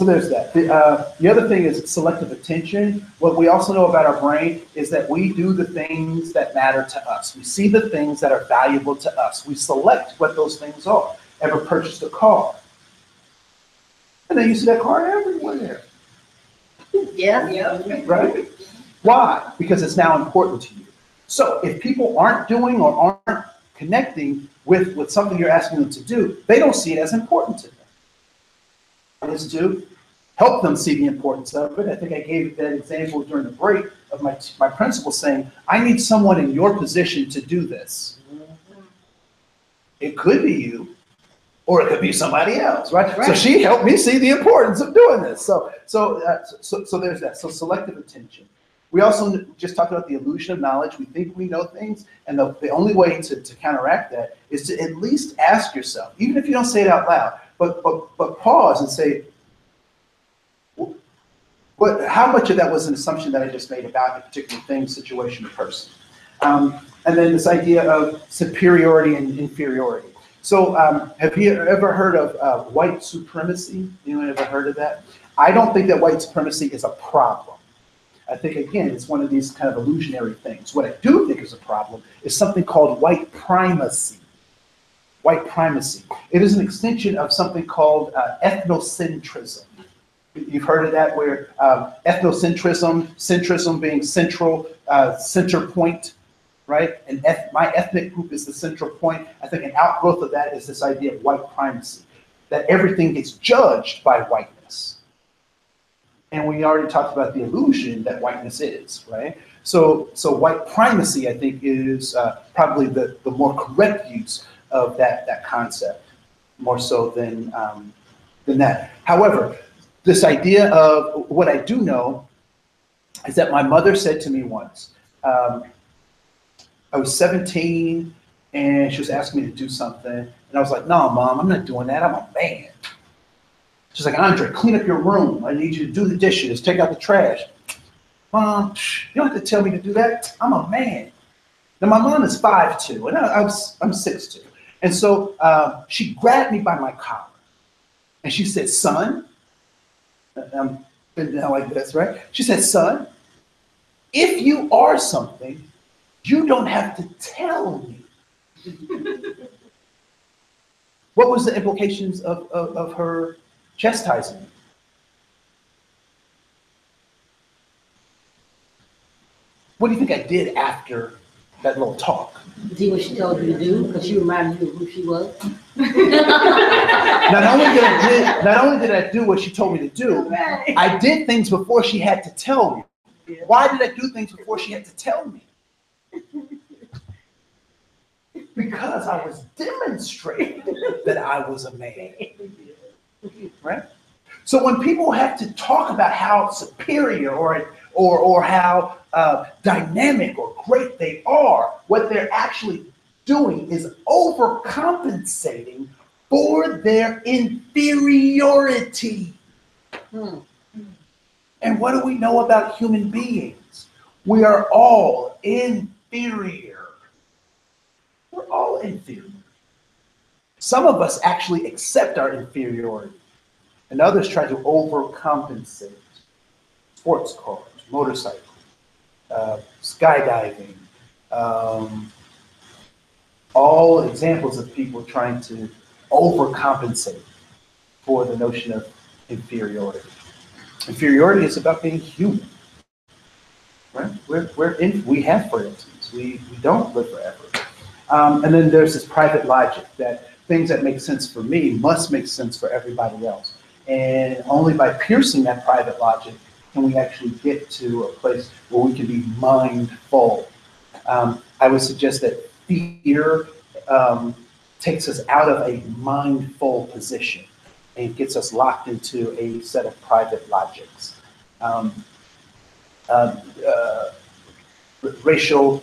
there's that. The other thing is selective attention. What we also know about our brain is that we do the things that matter to us. We see the things that are valuable to us. We select what those things are. Ever purchased a car? And then you see that car everywhere. Yeah. Right? Why? Because it's now important to you. So if people aren't doing or aren't connecting with something you're asking them to do, they don't see it as important to them. It is to help them see the importance of it. I think I gave that example during the break of my principal saying, I need someone in your position to do this. It could be you, or it could be somebody else, right? So she helped me see the importance of doing this. So there's that. So selective attention. We also just talked about the illusion of knowledge. We think we know things, and the only way to counteract that is to at least ask yourself, even if you don't say it out loud, but pause and say, how much of that was an assumption that I just made about a particular thing, situation, or person? And then this idea of superiority and inferiority. So have you ever heard of white supremacy? Anyone ever heard of that? I don't think that white supremacy is a problem. I think, again, it's one of these kind of illusionary things. What I do think is a problem is something called white primacy. White primacy. It is an extension of something called ethnocentrism. You've heard of that, where ethnocentrism, centrism being central, center point, right? And my ethnic group is the central point. I think an outgrowth of that is this idea of white primacy, that everything gets judged by whiteness. And we already talked about the illusion that whiteness is, right? So white primacy, I think, is probably the more correct use of that concept, more so than that. However, this idea of what I do know is that my mother said to me once, I was 17 and she was asking me to do something. And I was like, no, Mom, I'm not doing that. I'm a man. She's like, Andre, clean up your room. I need you to do the dishes, take out the trash. Mom, you don't have to tell me to do that. I'm a man. Now, my mom is 5'2", and I'm 6'2". And so she grabbed me by my collar. And she said, son, I'm been down like this, right? She said, son, if you are something, You don't have to tell me. What was the implications of her chastising me? What do you think I did after that little talk? Do what she told you to do, because she reminded you of who she was. Not only did I do what she told me to do, I did things before she had to tell me. Why did I do things before she had to tell me? Because I was demonstrating that I was a man. Right? So when people have to talk about how superior or how dynamic or great they are, what they're actually doing is overcompensating for their inferiority. And what do we know about human beings? We are all inferior. We're all inferior. Some of us actually accept our inferiority, and others try to overcompensate. Sports cars, motorcycles, skydiving, all examples of people trying to overcompensate for the notion of inferiority. Inferiority is about being human. Right? We have frailties. We don't live forever. And then there's this private logic that things that make sense for me must make sense for everybody else. And only by piercing that private logic can we actually get to a place where we can be mindful. I would suggest that fear takes us out of a mindful position and gets us locked into a set of private logics. Racial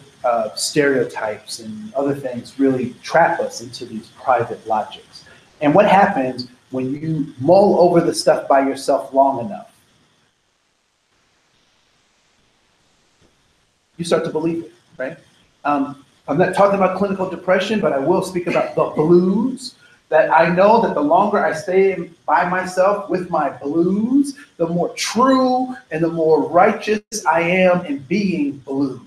stereotypes and other things really trap us into these private logics. And what happens when you mull over the stuff by yourself long enough? You start to believe it, right? I'm not talking about clinical depression, but I will speak about the blues. That I know that the longer I stay by myself with my blues, the more true and the more righteous I am in being blue.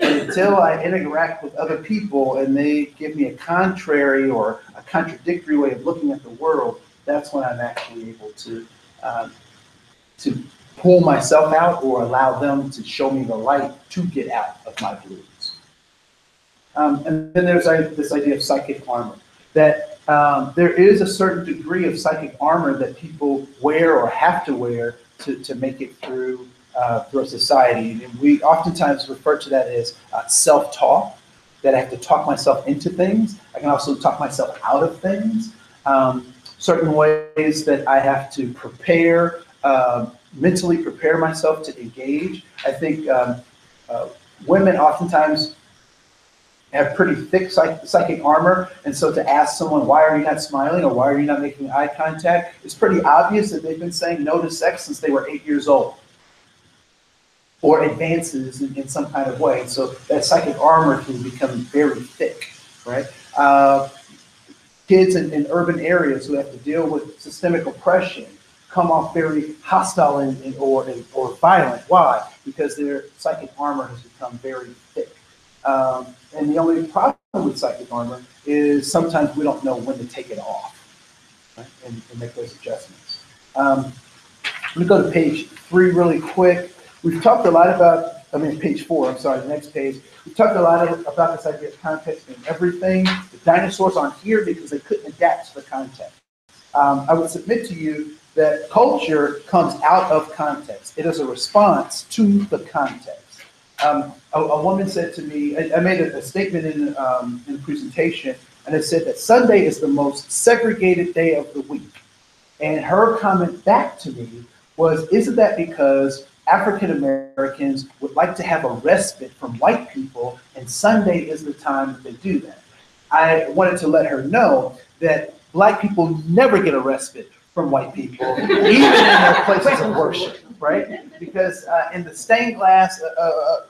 And until I interact with other people and they give me a contrary or a contradictory way of looking at the world, that's when I'm actually able to pull myself out or allow them to show me the light to get out of my blues. And then there's this idea of psychic armor, that there is a certain degree of psychic armor that people wear or have to wear to make it through a society. And we oftentimes refer to that as self-talk, that I have to talk myself into things. I can also talk myself out of things. Certain ways that I have to prepare, mentally prepare myself to engage. I think women oftentimes have pretty thick psychic armor, and so to ask someone, why are you not smiling or why are you not making eye contact, it's pretty obvious that they've been saying no to sex since they were 8 years old, or advances in some kind of way. So that psychic armor can become very thick, right? Kids in urban areas who have to deal with systemic oppression come off very hostile or violent. Why? Because their psychic armor has become very thick. And the only problem with psychic armor is sometimes we don't know when to take it off, right? and make those adjustments. Let me go to page 3 really quick. We've talked a lot about, page 4, I'm sorry, the next page. We've talked a lot about this idea of context and everything. The dinosaurs aren't here because they couldn't adapt to the context. I would submit to you that culture comes out of context. It is a response to the context. A woman said to me, I made a statement in the presentation, and it said that Sunday is the most segregated day of the week. And her comment back to me was, isn't that because African Americans would like to have a respite from white people, and Sunday is the time that they do that? I wanted to let her know that Black people never get a respite from white people, even in their places of worship, right? Because in the stained glass of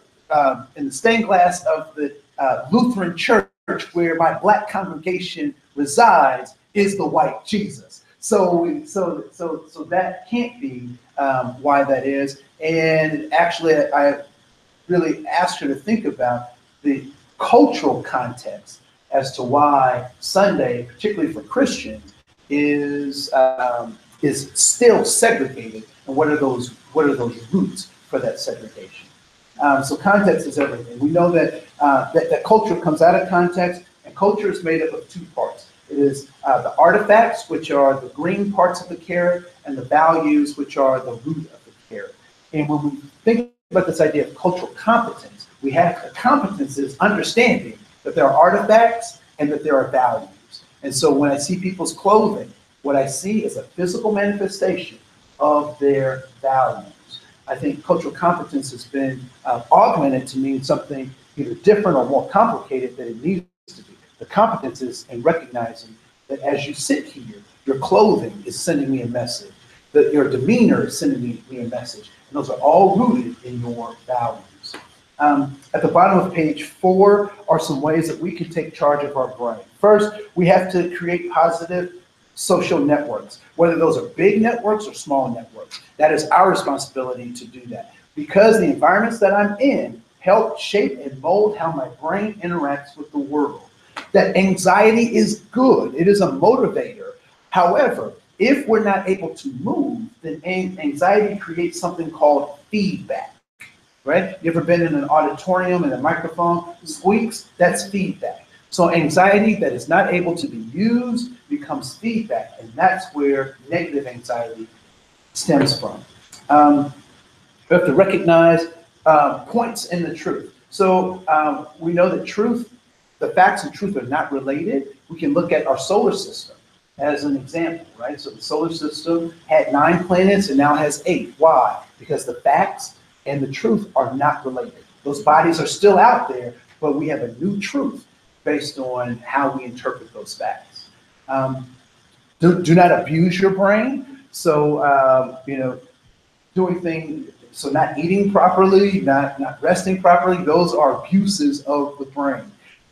the Lutheran Church, where my Black congregation resides, is the white Jesus. So that can't be why that is. And actually, I really asked her to think about the cultural context as to why Sunday, particularly for Christians, is still segregated, and what are those roots for that segregation? So context is everything. We know that, that culture comes out of context, and culture is made up of two parts. It is the artifacts, which are the green parts of the carrot, and the values, which are the root of the carrot. And when we think about this idea of cultural competence, we have the competence is understanding that there are artifacts and that there are values. And so when I see people's clothing, what I see is a physical manifestation of their values. I think cultural competence has been augmented to mean something either different or more complicated than it needs to be. The competence is in recognizing that as you sit here, your clothing is sending me a message, that your demeanor is sending me a message. And those are all rooted in your values. At the bottom of page 4 are some ways that we can take charge of our brain. First, we have to create positive social networks, whether those are big networks or small networks. That is our responsibility to do that, because the environments that I'm in help shape and mold how my brain interacts with the world. That anxiety is good. It is a motivator. However, if we're not able to move, then anxiety creates something called feedback, right? You ever been in an auditorium and a microphone squeaks? That's feedback. So anxiety that is not able to be used becomes feedback, and that's where negative anxiety stems from. We have to recognize points in the truth. So we know that truth, the facts and truth are not related. We can look at our solar system as an example, right? So the solar system had 9 planets and now has 8. Why? Because the facts and the truth are not related. Those bodies are still out there, but we have a new truth based on how we interpret those facts. Do not abuse your brain. So, doing things, so not eating properly, not resting properly, those are abuses of the brain.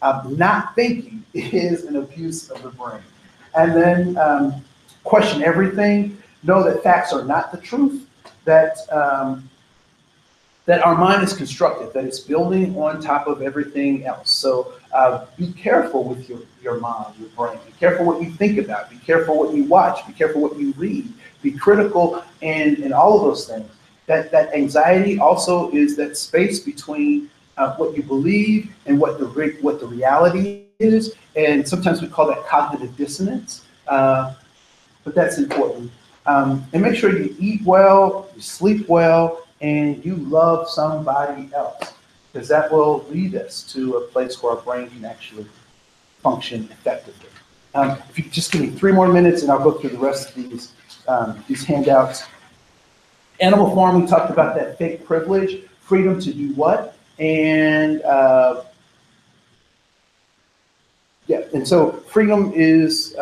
Not thinking is an abuse of the brain. And then question everything. Know that facts are not the truth. That our mind is constructed, that it's building on top of everything else. So be careful with your mind, your brain. Be careful what you think about. Be careful what you watch. Be careful what you read. Be critical and all of those things. That anxiety also is that space between what you believe and what the reality is. And sometimes we call that cognitive dissonance, but that's important. And make sure you eat well, you sleep well, and you love somebody else, because that will lead us to a place where our brain can actually function effectively. If you could just give me 3 more minutes, and I'll go through the rest of these handouts. Animal farm, we talked about that fake privilege, freedom to do what, and and so freedom is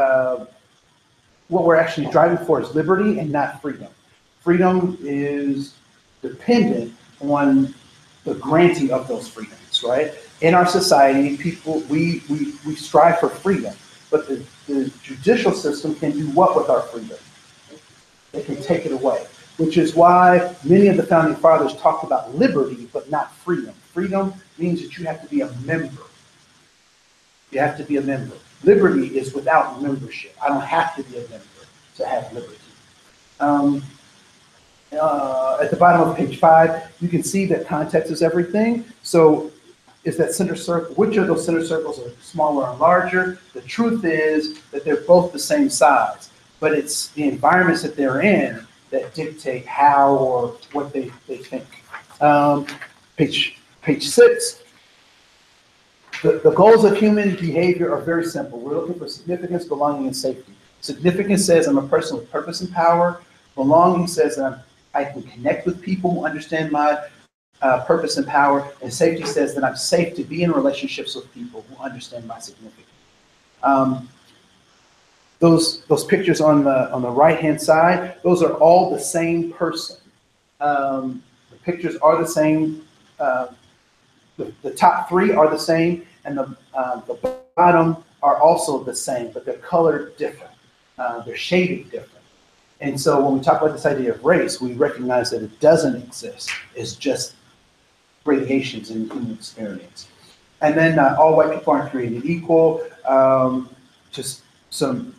what we're actually driving for is liberty and not freedom. Freedom is dependent on the granting of those freedoms, right? In our society, people, we strive for freedom, but the judicial system can do what with our freedom? It can take it away, which is why many of the founding fathers talked about liberty, but not freedom. Freedom means that you have to be a member. You have to be a member. Liberty is without membership. I don't have to be a member to have liberty. At the bottom of page 5, you can see that context is everything. So is that center circle, which of those center circles are smaller and larger? The truth is that they're both the same size, but it's the environments that they're in that dictate how or what they think. Page 6, the goals of human behavior are very simple. We're looking for significance, belonging, and safety. Significance says I'm a person with purpose and power. Belonging says that I can connect with people who understand my purpose and power. And safety says that I'm safe to be in relationships with people who understand my significance. Those pictures on the right-hand side, those are all the same person. The pictures are the same. The top 3 are the same, and the bottom are also the same, but they're colored different. They're shaded different. And so when we talk about this idea of race, we recognize that it doesn't exist. It's just gradations in human experience. And then all white people aren't created equal. Just some,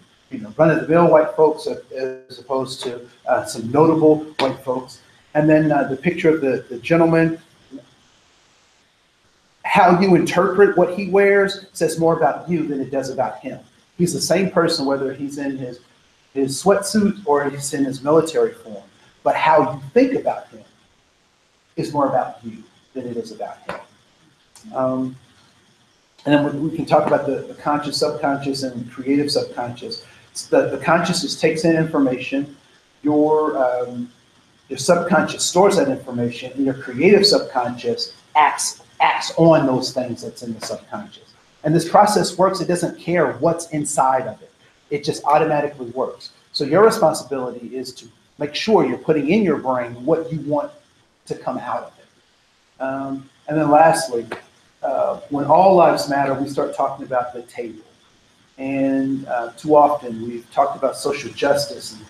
run-of-the-mill white folks as opposed to some notable white folks. And then the picture of the gentleman. How you interpret what he wears says more about you than it does about him. He's the same person whether he's in his sweatsuit or he's in his military form. But how you think about him is more about you than it is about him. And then we can talk about the conscious, subconscious, and creative subconscious. The conscious just takes in information. Your subconscious stores that information, and your creative subconscious acts on those things that's in the subconscious. And this process works. It doesn't care what's inside of it. It just automatically works. So your responsibility is to make sure you're putting in your brain what you want to come out of it. And then lastly, when all lives matter, we start talking about the table. And too often we've talked about social justice and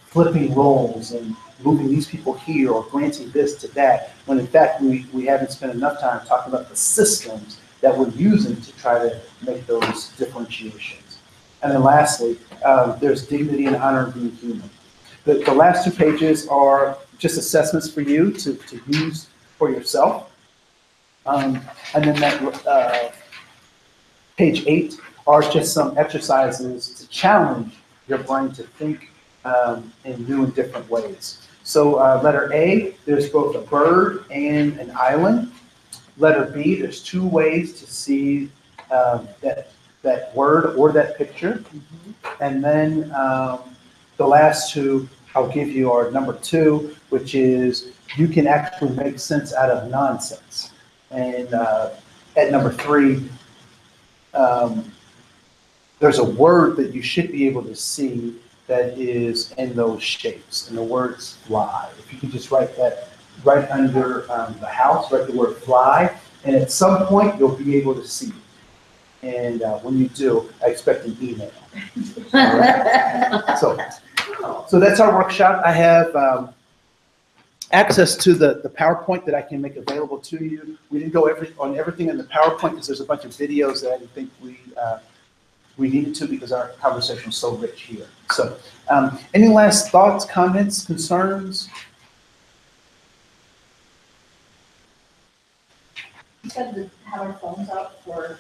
flipping roles and moving these people here or granting this to that, when in fact we haven't spent enough time talking about the systems that we're using to try to make those differentiations. And then lastly, there's dignity and honor of being human. The last 2 pages are just assessments for you to use for yourself. And then that page 8 are just some exercises to challenge your brain to think in new and different ways. So letter A, there's both a bird and an island. Letter B, there's 2 ways to see that word or that picture. And then the last 2 I'll give you are number 2, which is you can actually make sense out of nonsense. And at number 3, there's a word that you should be able to see that is in those shapes, and the word's fly. If you could just write that right under the house, write the word fly, and at some point you'll be able to see it. And when you do, I expect an email. All right? So that's our workshop. I have access to the PowerPoint that I can make available to you. We didn't go on everything in the PowerPoint because there's a bunch of videos that I didn't think we needed to because our conversation is so rich here. So any last thoughts, comments, concerns? You said to have our phones up for.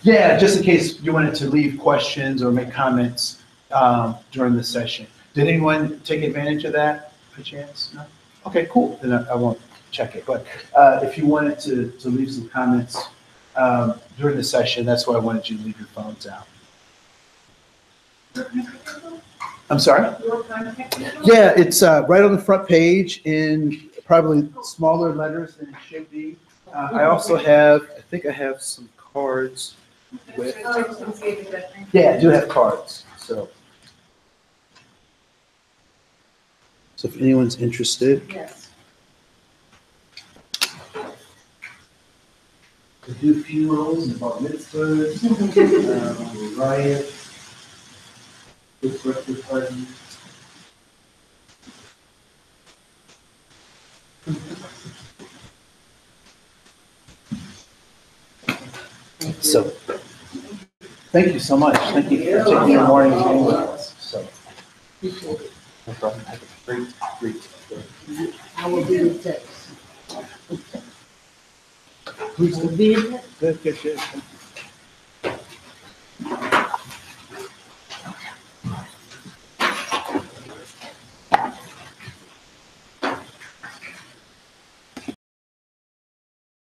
Yeah, just in case you wanted to leave questions or make comments during the session. Did anyone take advantage of that by chance? No? Okay, cool. Then I won't check it. But if you wanted to leave some comments during the session, that's why I wanted you to leave your phones out. I'm sorry? Yeah, it's right on the front page in probably smaller letters than it should be. I also have, I think I have some cards with. Yeah, I do have cards. So if anyone's interested. Yes. To do funerals and bar mitzvahs, riots, big birthday parties. So, thank you so much. Thank you for taking your morning meeting with us. So, no problem. Have a great. I will be in text. Who's Will be in good?